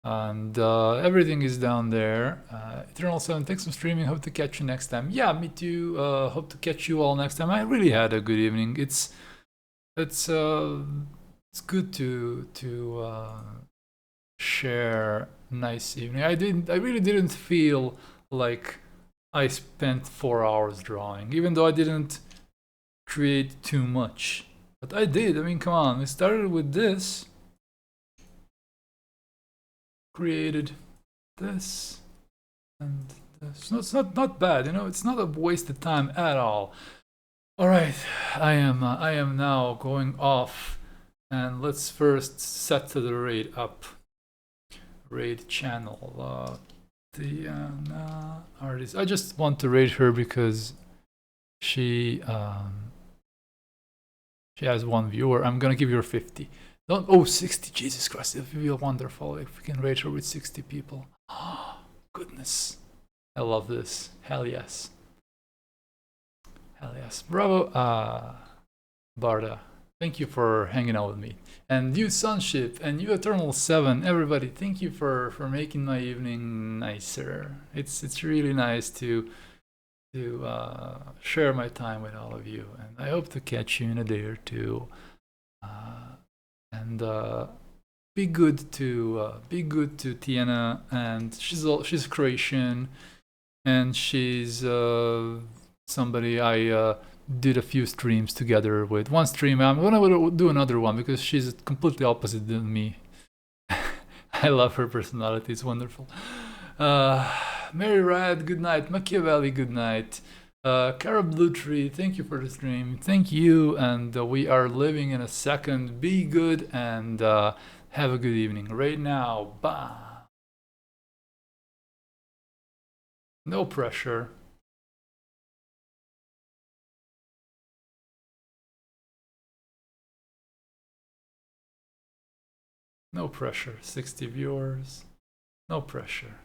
S1: and everything is down there. Eternal7, thanks for streaming. Hope to catch you next time. Yeah, me too. Hope to catch you all next time. I really had a good evening. It's good to share nice evening. I really didn't feel like I spent 4 hours drawing, even though I didn't create too much. But I did. I mean, come on. We started with this. Created this and this. No, it's not bad, you know. It's not a wasted time at all. All right, I am now going off, and let's first set the raid up. Raid channel. Diana artist. I just want to raid her because she has 1 viewer. I'm gonna give her 50. Don't, oh, 60, Jesus Christ, it would be wonderful if we can rate her with 60 people. Oh, goodness. I love this. Hell yes. Hell yes. Bravo, Barda. Thank you for hanging out with me. And you, Sunship, and you, Eternal7, everybody, thank you for making my evening nicer. It's really nice to share my time with all of you. And I hope to catch you in a day or two. And be good to Tiana, and she's Croatian, and she's somebody I did a few streams together with. One stream I'm gonna do another one because she's completely opposite than me. I love her personality; it's wonderful. Mary Rad, good night. Machiavelli, good night. Cara Blue Tree, thank you for the stream. Thank you, and we are living in a second. Be good and have a good evening. Right now, bye. No pressure. No pressure. 60 viewers. No pressure.